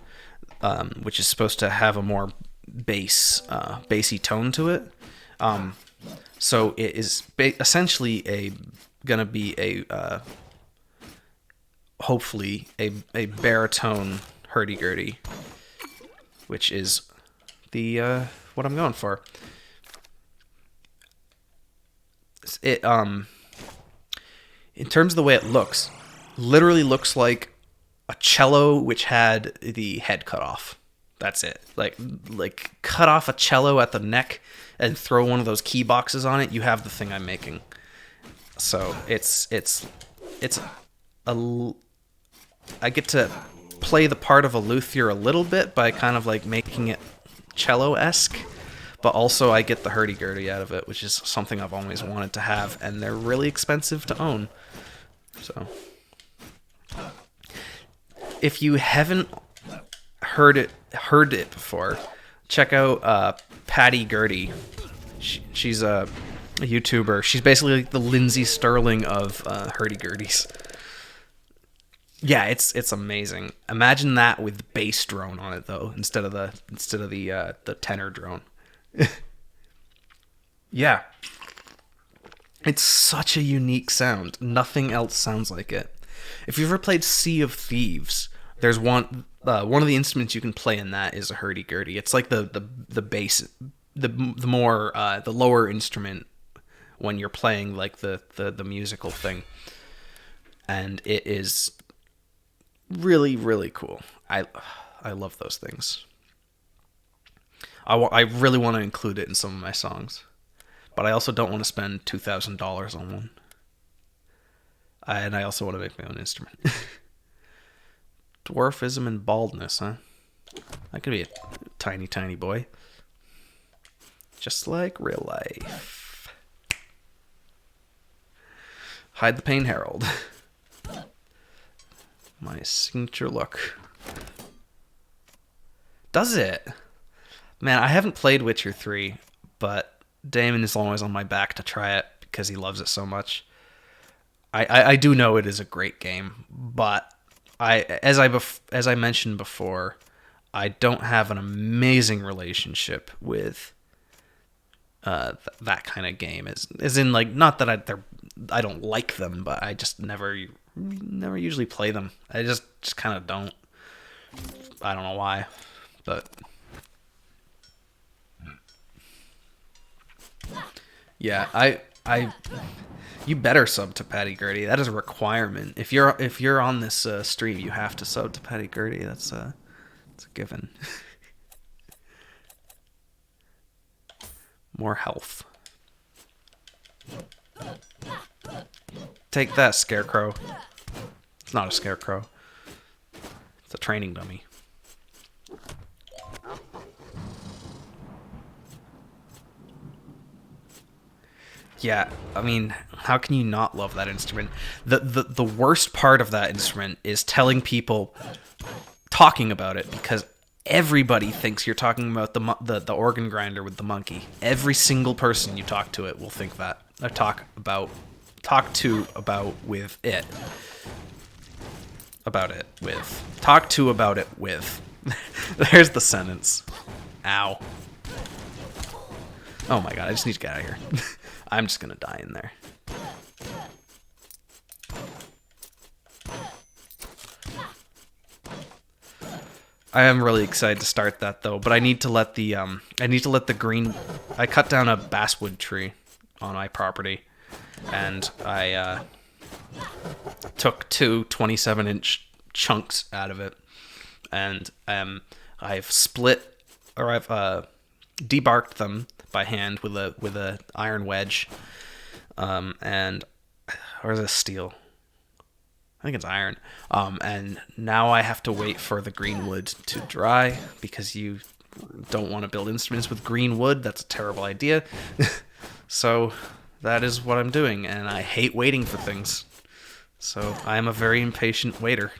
which is supposed to have a more bassy tone to it. So it is essentially gonna be hopefully a baritone hurdy-gurdy, which is the what I'm going for. It in terms of the way it looks, literally looks like a cello which had the head cut off. That's it. Like cut off a cello at the neck and throw one of those key boxes on it. You have the thing I'm making. So I get to play the part of a luthier a little bit by kind of like making it cello-esque, but also I get the hurdy-gurdy out of it, which is something I've always wanted to have, and they're really expensive to own. So, if you haven't heard it before, check out Patty Gurdy. She's a YouTuber. She's basically like the Lindsay Sterling of hurdy-gurdies. Yeah, it's amazing. Imagine that with bass drone on it though, instead of the tenor drone. Yeah. It's such a unique sound. Nothing else sounds like it. If you've ever played Sea of Thieves, there's one of the instruments you can play in that is a hurdy-gurdy. It's like the bass, the lower instrument when you're playing like the musical thing, and it is really, really cool. I love those things. I really want to include it in some of my songs, but I also don't want to spend $2,000 on one. And I also want to make my own instrument. Dwarfism and baldness, huh? I could be a tiny, tiny boy. Just like real life. Hide the Pain Herald. My signature look. Does it? Man, I haven't played Witcher 3, but Damon is always on my back to try it because he loves it so much. I do know it is a great game, but as I mentioned before, I don't have an amazing relationship with that kind of game. As in, like, not that I don't like them, but I just never usually play them. I just kind of don't. I don't know why, but yeah, I you better sub to Patty Gurdy. That is a requirement. If you're on this stream, you have to sub to Patty Gurdy. It's a given. More health. Take that, Scarecrow. It's not a scarecrow. It's a training dummy. Yeah, I mean, how can you not love that instrument? The worst part of that instrument is telling people, talking about it, because everybody thinks you're talking about the organ grinder with the monkey. Every single person you talk to it will think that. Or talk to about with it. About it with. Talk to about it with. There's the sentence. Ow. Oh my god, I just need to get out of here. I'm just gonna die in there. I am really excited to start that though, but I need to let the green. I cut down a basswood tree on my property, and I took two 27-inch chunks out of it, and I've split, or I've debarked them by hand with a iron wedge, and or is it steel? I think it's iron. And now I have to wait for the green wood to dry because you don't want to build instruments with green wood. That's a terrible idea. So that is what I'm doing, and I hate waiting for things. So I am a very impatient waiter.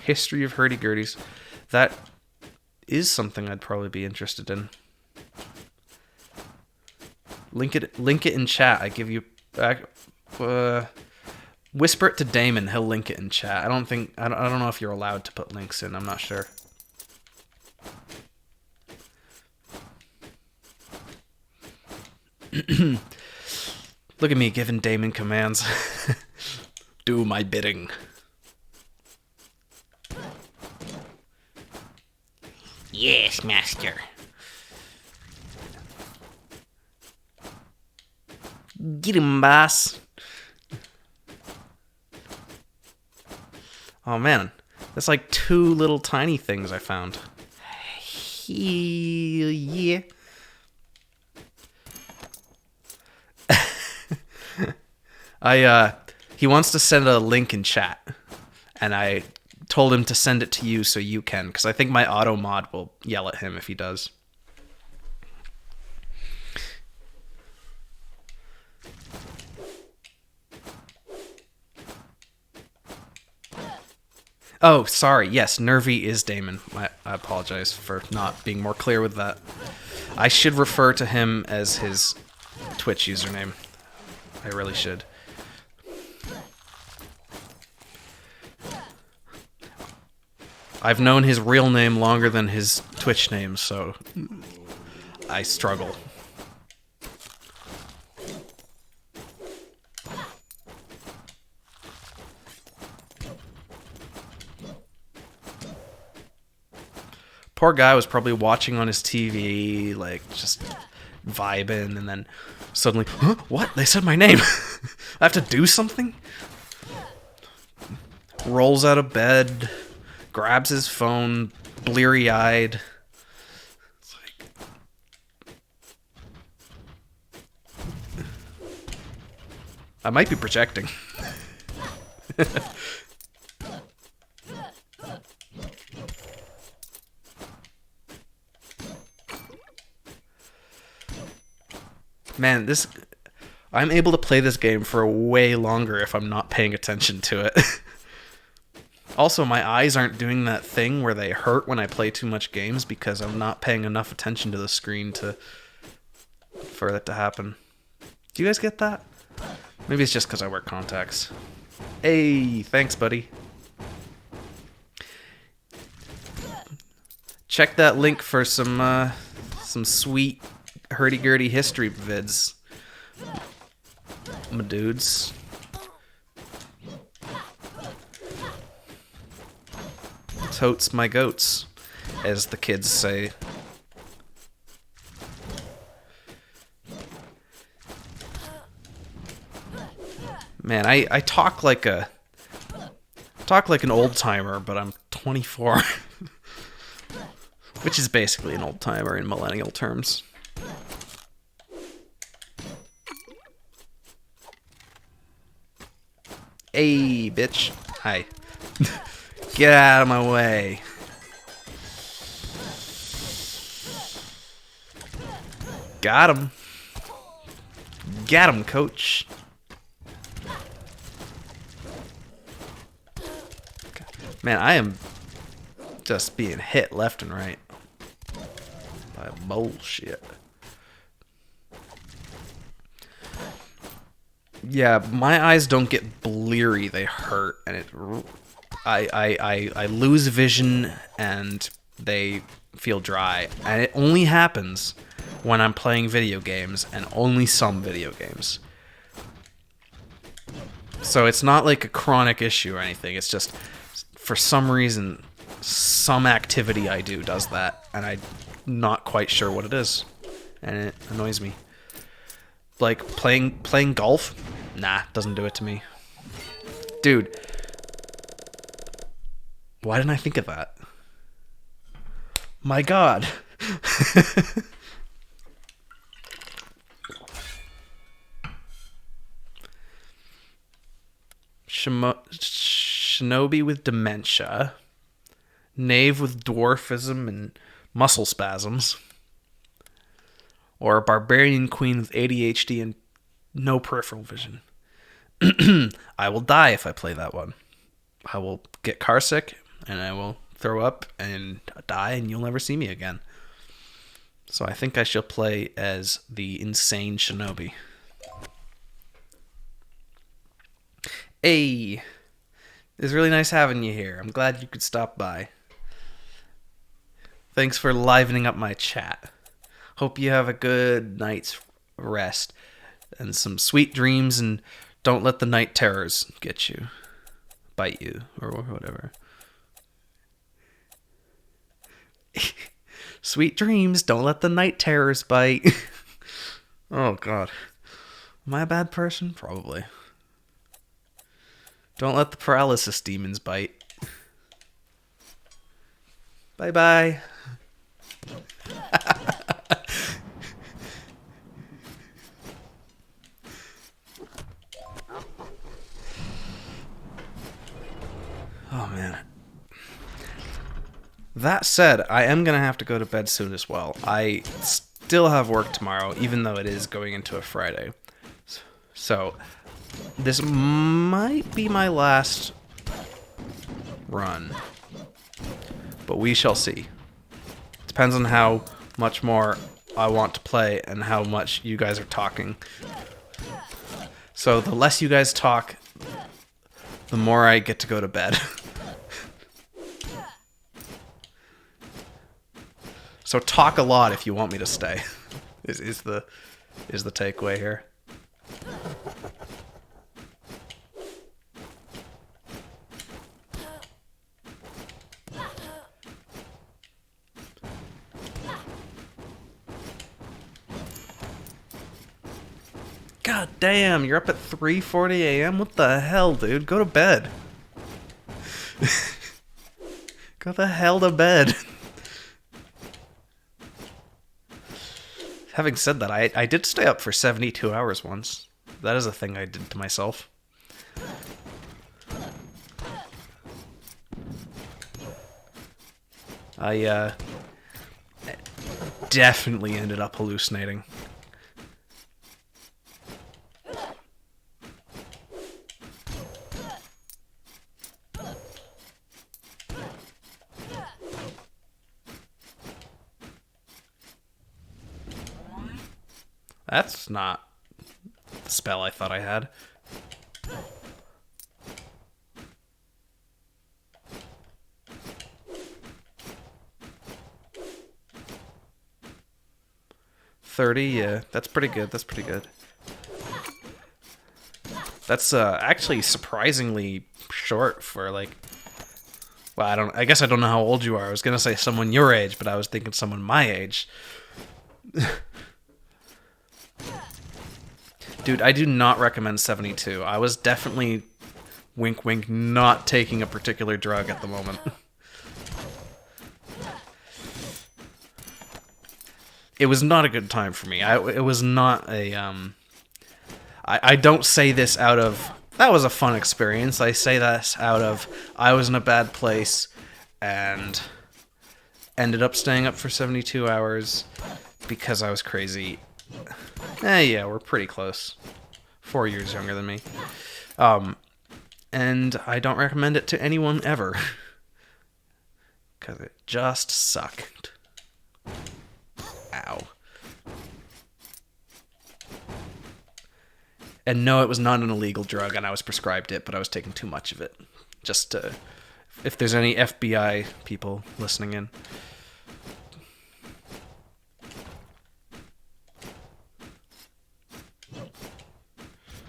History of hurdy-gurdies. That is something I'd probably be interested in. Link it in chat. I give you whisper it to Damon. He'll link it in chat. I don't know if you're allowed to put links in. I'm not sure. Look at me giving Damon commands. Do my bidding. Yes, master. Get him, boss. Oh man, that's like two little tiny things I found. Yeah. He wants to send a link in chat, and I told him to send it to you so you can, because I think my auto mod will yell at him if he does. Oh, sorry. Yes, Nervy is Damon. I apologize for not being more clear with that. I should refer to him as his Twitch username. I really should. I've known his real name longer than his Twitch name, so I struggle. Poor guy was probably watching on his TV, like, just vibing, and then suddenly, huh? What? They said my name! I have to do something? Rolls out of bed, grabs his phone, bleary-eyed. It's like... I might be projecting. Man, I'm able to play this game for way longer if I'm not paying attention to it. Also, my eyes aren't doing that thing where they hurt when I play too much games because I'm not paying enough attention to the screen for that to happen. Do you guys get that? Maybe it's just because I wear contacts. Hey, thanks, buddy. Check that link for some sweet hurdy-gurdy history vids, my dudes. Totes my goats, as the kids say. Man, I talk like an old timer, but I'm 24, which is basically an old timer in millennial terms. Hey, bitch. Hi. Get out of my way. Got him. Got him, coach. Man, I am just being hit left and right by bullshit. Yeah, my eyes don't get bleary, they hurt, and I lose vision and they feel dry. And it only happens when I'm playing video games, and only some video games. So it's not like a chronic issue or anything, it's just for some reason some activity I do does that, and I'm not quite sure what it is, and it annoys me. Like playing golf? Nah, doesn't do it to me. Dude, why didn't I think of that? My God. Shinobi with dementia, knave with dwarfism and muscle spasms, or a barbarian queen with ADHD and no peripheral vision. I will die if I play that one. I will get carsick and I will throw up and die, and you'll never see me again. So I think I shall play as the insane shinobi. Hey, it's really nice having you here. I'm glad you could stop by. Thanks for livening up my chat. Hope you have a good night's rest and some sweet dreams, and don't let the night terrors get you, bite you, or whatever. Sweet dreams, don't let the night terrors bite. Oh, God. Am I a bad person? Probably. Don't let the paralysis demons bite. Bye-bye. Oh, man. That said, I am going to have to go to bed soon as well. I still have work tomorrow, even though it is going into a Friday. So, this might be my last run. But we shall see. Depends on how much more I want to play and how much you guys are talking. So the less you guys talk, the more I get to go to bed. So talk a lot if you want me to stay. Is the takeaway here. God damn, you're up at 3:40 a.m.? What the hell, dude? Go to bed. Go the hell to bed. Having said that, I did stay up for 72 hours once. That is a thing I did to myself. I definitely ended up hallucinating. That's not the spell I thought I had. $30, yeah, that's pretty good. That's pretty good. That's actually surprisingly short for like. Well, I guess I don't know how old you are. I was gonna say someone your age, but I was thinking someone my age. Dude, I do not recommend 72. I was definitely, wink wink, not taking a particular drug at the moment. It was not a good time for me. It was not a, I don't say this out of, that was a fun experience. I say that out of, I was in a bad place and ended up staying up for 72 hours because I was crazy. Yeah, we're pretty close. 4 years younger than me. And I don't recommend it to anyone ever. Because it just sucked. Ow. And no, it was not an illegal drug, and I was prescribed it, but I was taking too much of it. Just to, if there's any FBI people listening in.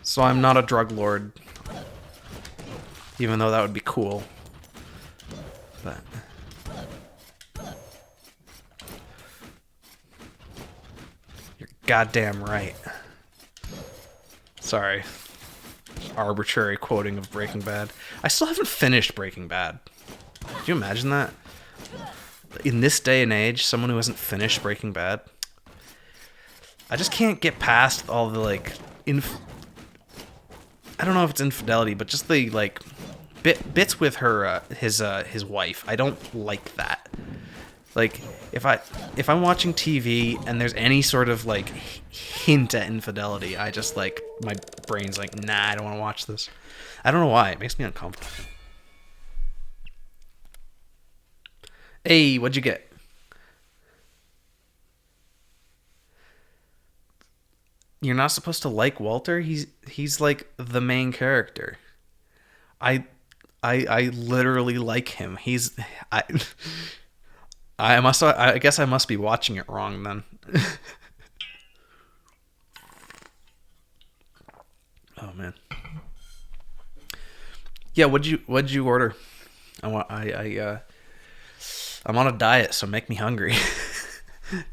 So I'm not a drug lord, even though that would be cool. But you're goddamn right. Sorry. Arbitrary quoting of Breaking Bad. I still haven't finished Breaking Bad. Can you imagine that? In this day and age, someone who hasn't finished Breaking Bad. I just can't get past all the, like, I don't know if it's infidelity, but just the, like, bits with her, his wife. I don't like that. Like, if I'm watching TV and there's any sort of, like, hint at infidelity, I just, like, my brain's like, nah, I don't want to watch this. I don't know why. It makes me uncomfortable. Hey, what'd you get? You're not supposed to like Walter? He's like the main character. I literally like him. I guess I must be watching it wrong then. Oh man. Yeah, what'd you order? I'm on a diet, so make me hungry.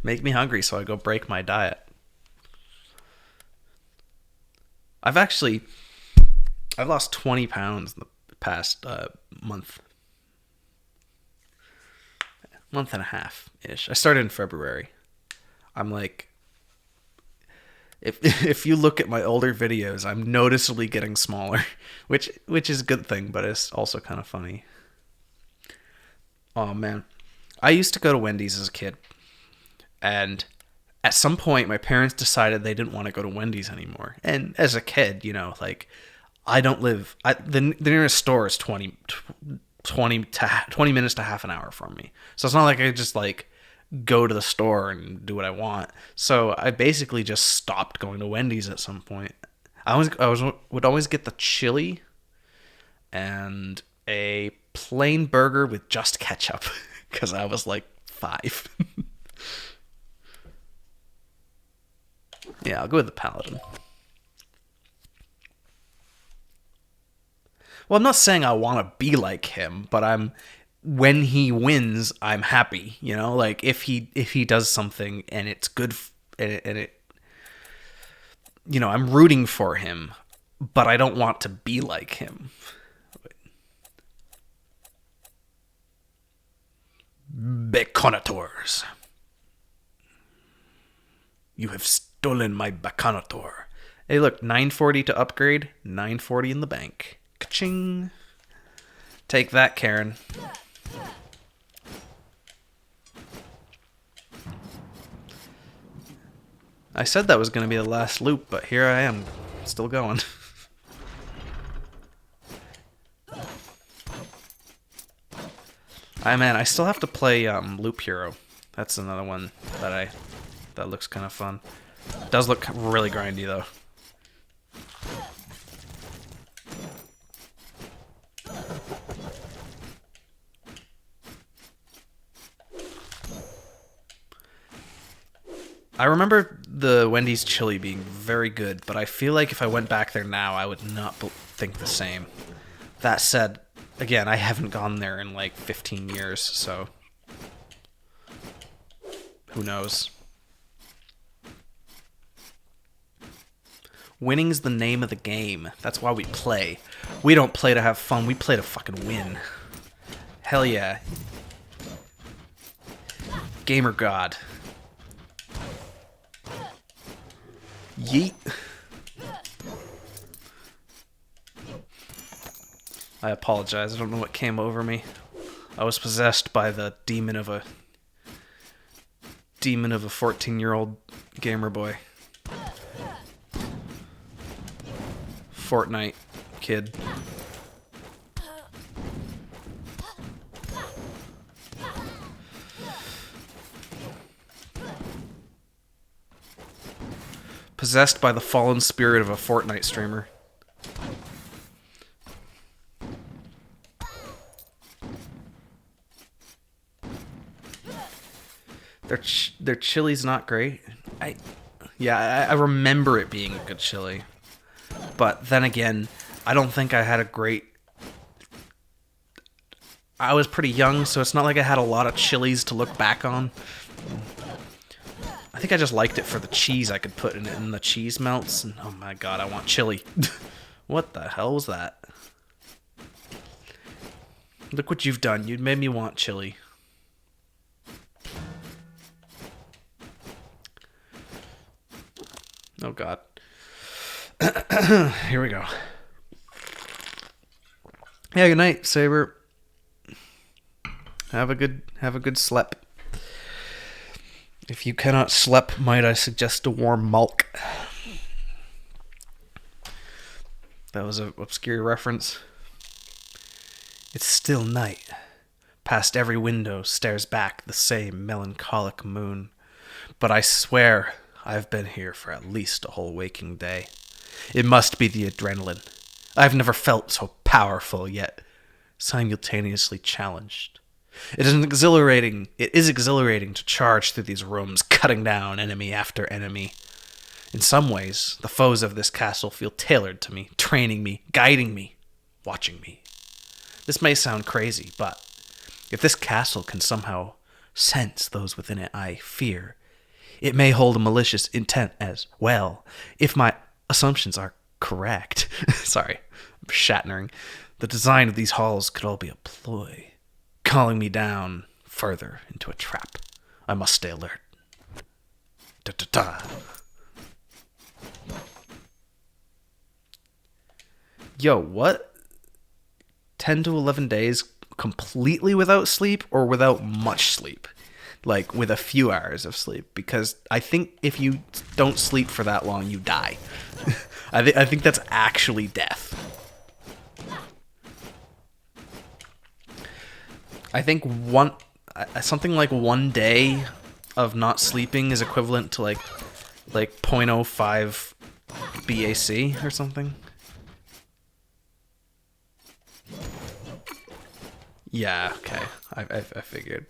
Make me hungry so I go break my diet. I've lost 20 pounds in the past month and a half ish. I started in February. I'm like, if you look at my older videos, I'm noticeably getting smaller, which is a good thing, but it's also kind of funny. Oh man, I used to go to Wendy's as a kid, and at some point my parents decided they didn't want to go to Wendy's anymore. And as a kid, you know, like, I don't live, the nearest store is 20 minutes to half an hour from me. So it's not like I just like go to the store and do what I want. So I basically just stopped going to Wendy's at some point. Would always get the chili and a plain burger with just ketchup because I was like 5. Yeah, I'll go with the Paladin. Well, I'm not saying I want to be like him, but when he wins, I'm happy. You know, like if he does something and it's good, and it, you know, I'm rooting for him, but I don't want to be like him. Baconators. You have stolen my Baconator. Hey, look, 940 to upgrade, 940 in the bank. Ka-ching. Take that, Karen. I said that was going to be the last loop, but here I am, still going. I still have to play Loop Hero. That's another one that looks kind of fun. It does look really grindy though. I remember the Wendy's chili being very good, but I feel like if I went back there now, I would not think the same. That said, again, I haven't gone there in like 15 years, so who knows? Winning's the name of the game. That's why we play. We don't play to have fun. We play to fucking win. Hell yeah. Gamer God. Yeet. I apologize. I don't know what came over me. I was possessed by the demon of a 14-year-old gamer boy. Fortnite kid. Possessed by the fallen spirit of a Fortnite streamer. Their chili's not great. I remember it being a good chili. But then again, I don't think I had a great... I was pretty young, so it's not like I had a lot of chilies to look back on. I think I just liked it for the cheese I could put in it, and the cheese melts. And oh my god, I want chili. What the hell was that? Look what you've done. You made me want chili. Oh god. Here we go. Yeah, good night, Saber. Have a good sleep. If you cannot sleep, might I suggest a warm milk? That was an obscure reference. It's still night. Past every window stares back the same melancholic moon. But I swear I've been here for at least a whole waking day. It must be the adrenaline. I've never felt so powerful yet simultaneously challenged. It is exhilarating to charge through these rooms, cutting down enemy after enemy. In some ways, the foes of this castle feel tailored to me, training me, guiding me, watching me. This may sound crazy, but if this castle can somehow sense those within it I fear, it may hold a malicious intent as well. If my assumptions are correct. Sorry, I'm Shatnering. The design of these halls could all be a ploy, calling me down further into a trap. I must stay alert. Da-da-da. Yo, what? 10 to 11 days completely without sleep or without much sleep, like with a few hours of sleep, because I think if you don't sleep for that long, you die. I think that's actually death. I think something like 1 day of not sleeping is equivalent to like 0.05 BAC or something. Yeah, okay. I figured.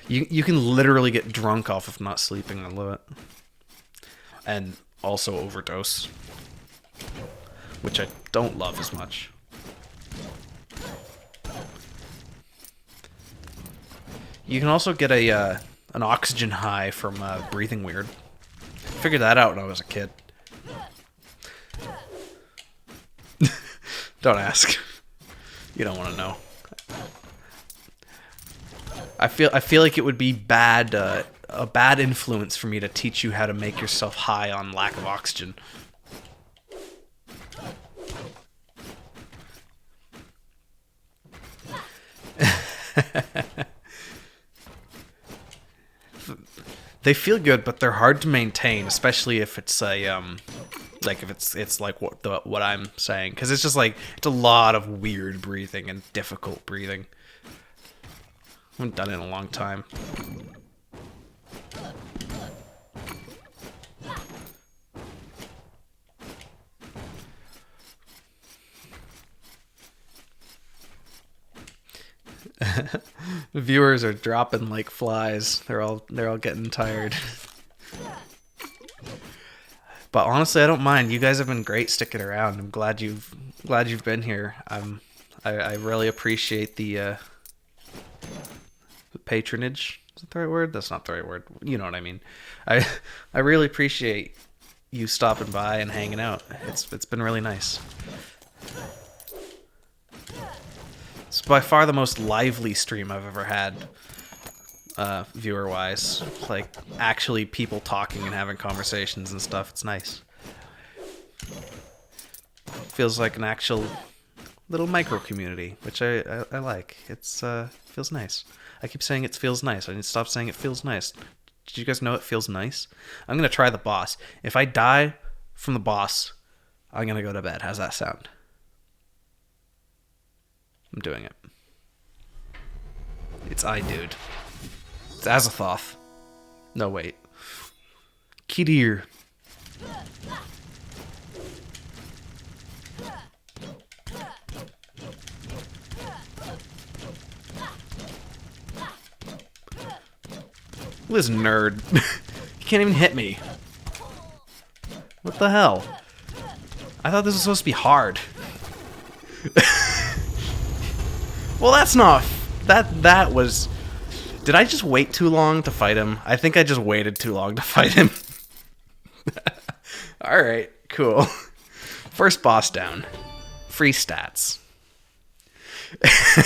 You can literally get drunk off of not sleeping. I love it. And also overdose, which I don't love as much. You can also get an oxygen high from breathing weird. Figured that out when I was a kid. Don't ask. You don't want to know. I feel like it would be a bad influence for me to teach you how to make yourself high on lack of oxygen. They feel good, but they're hard to maintain, especially if it's a like if it's like what I'm saying, because it's just like it's a lot of weird breathing and difficult breathing. I haven't done it in a long time. The viewers are dropping like flies. They're all getting tired. But honestly, I don't mind. You guys have been great sticking around. I'm glad you've been here. I really appreciate the patronage. Is that the right word? That's not the right word. You know what I mean. I really appreciate you stopping by and hanging out. It's been really nice. It's by far the most lively stream I've ever had, viewer-wise. Like, actually people talking and having conversations and stuff. It's nice. Feels like an actual little micro-community, which I like. It's, feels nice. I keep saying it feels nice. I need to stop saying it feels nice. Did you guys know it feels nice? I'm going to try the boss. If I die from the boss, I'm going to go to bed. How's that sound? I'm doing it. It's Dude. It's Azathoth. No, wait. Kidir. This nerd. He can't even hit me. What the hell? I thought this was supposed to be hard. Well, that's not... That was... Did I just wait too long to fight him? I think I just waited too long to fight him. Alright, cool. First boss down. Free stats.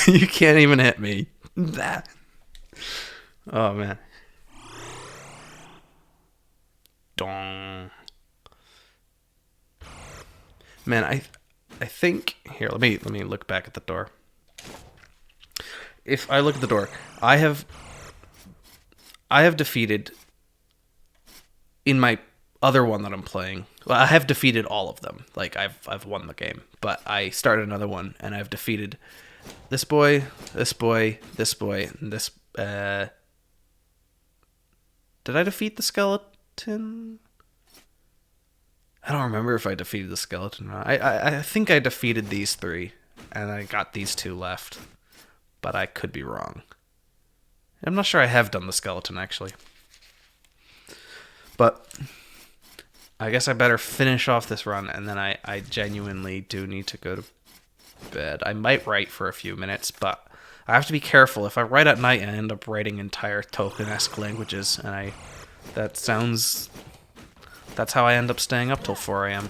You can't even hit me. That. Oh, man. Dong. Man, I think... Here, let me look back at the door. If I look at the door, I have defeated, in my other one that I'm playing, well, I have defeated all of them. Like, I've won the game. But I started another one, and I've defeated this boy, this boy, this boy, and this... Did I defeat the skeleton? I don't remember if I defeated the skeleton or not. I think I defeated these three, and I got these two left. But I could be wrong. I'm not sure I have done the skeleton, actually. But I guess I better finish off this run, and then I genuinely do need to go to bed. I might write for a few minutes, but I have to be careful. If I write at night, I end up writing entire Tolkien-esque languages, and that's how I end up staying up till 4 a.m.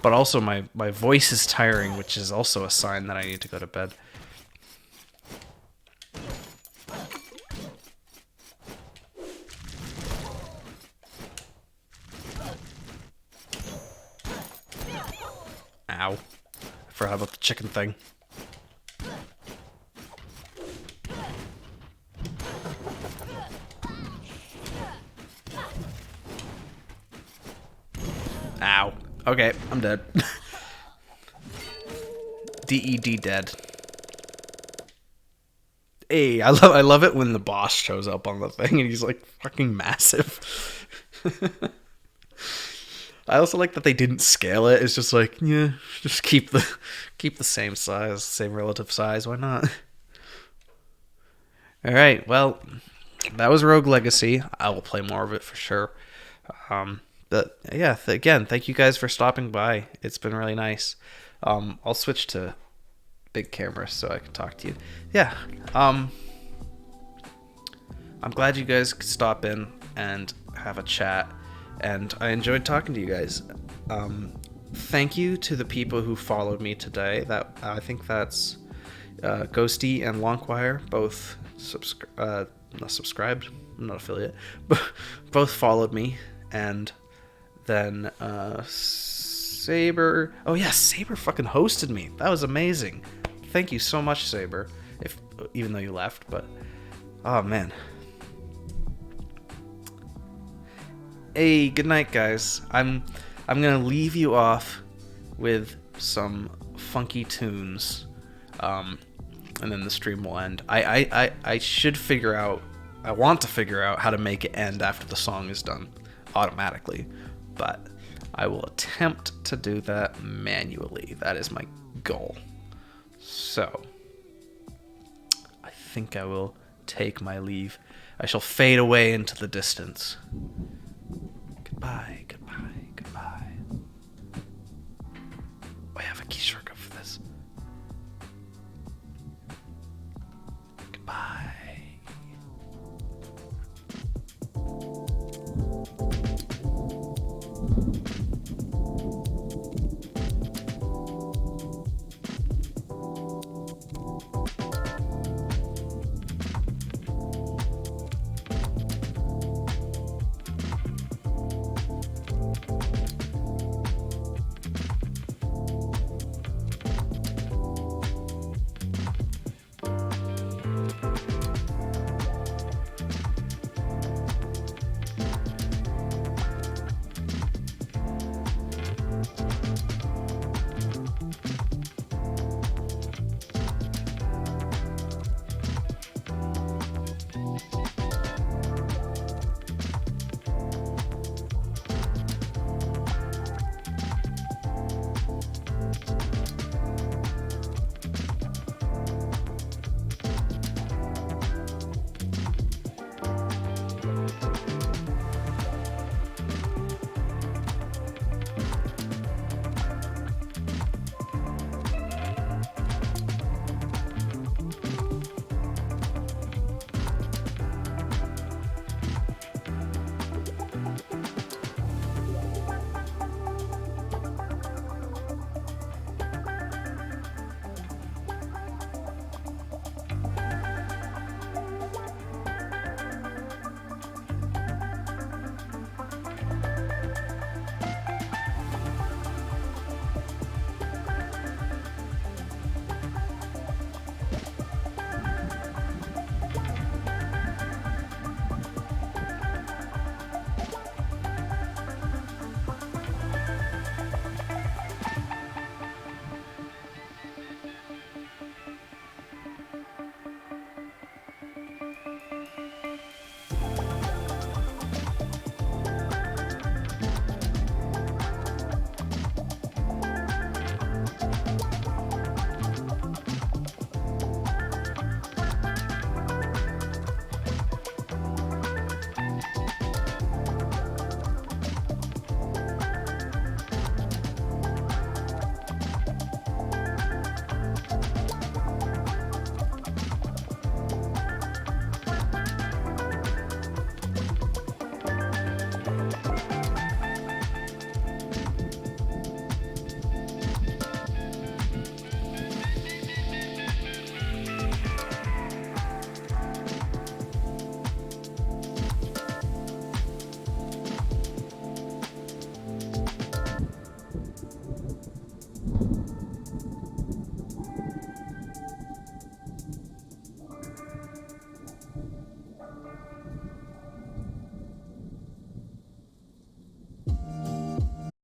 But also my voice is tiring, which is also a sign that I need to go to bed. Ow. I forgot about the chicken thing. Ow. Okay, I'm dead. DED dead. Hey, I love it when the boss shows up on the thing and he's like fucking massive. I also like that they didn't scale it. It's just like, yeah, just keep the same size, same relative size. Why not? All right, well, that was Rogue Legacy. I will play more of it for sure. But yeah, again, thank you guys for stopping by. It's been really nice. I'll switch to big camera so I can talk to you. Yeah. I'm glad you guys could stop in and have a chat, and I enjoyed talking to you guys. Thank you to the people who followed me today. That I think that's Ghosty and Longwire, both not subscribed. I'm not affiliate, but both followed me, and then Saber. Oh yeah, Saber fucking hosted me. That was amazing. Thank you so much, Saber. Even though you left, but oh man. Hey, good night, guys. I'm gonna leave you off with some funky tunes, and then the stream will end. I should figure out. I want to figure out how to make it end after the song is done automatically, but I will attempt to do that manually. That is my goal. So I think I will take my leave. I shall fade away into the distance. Goodbye, goodbye, goodbye. I have a key shortcut for this.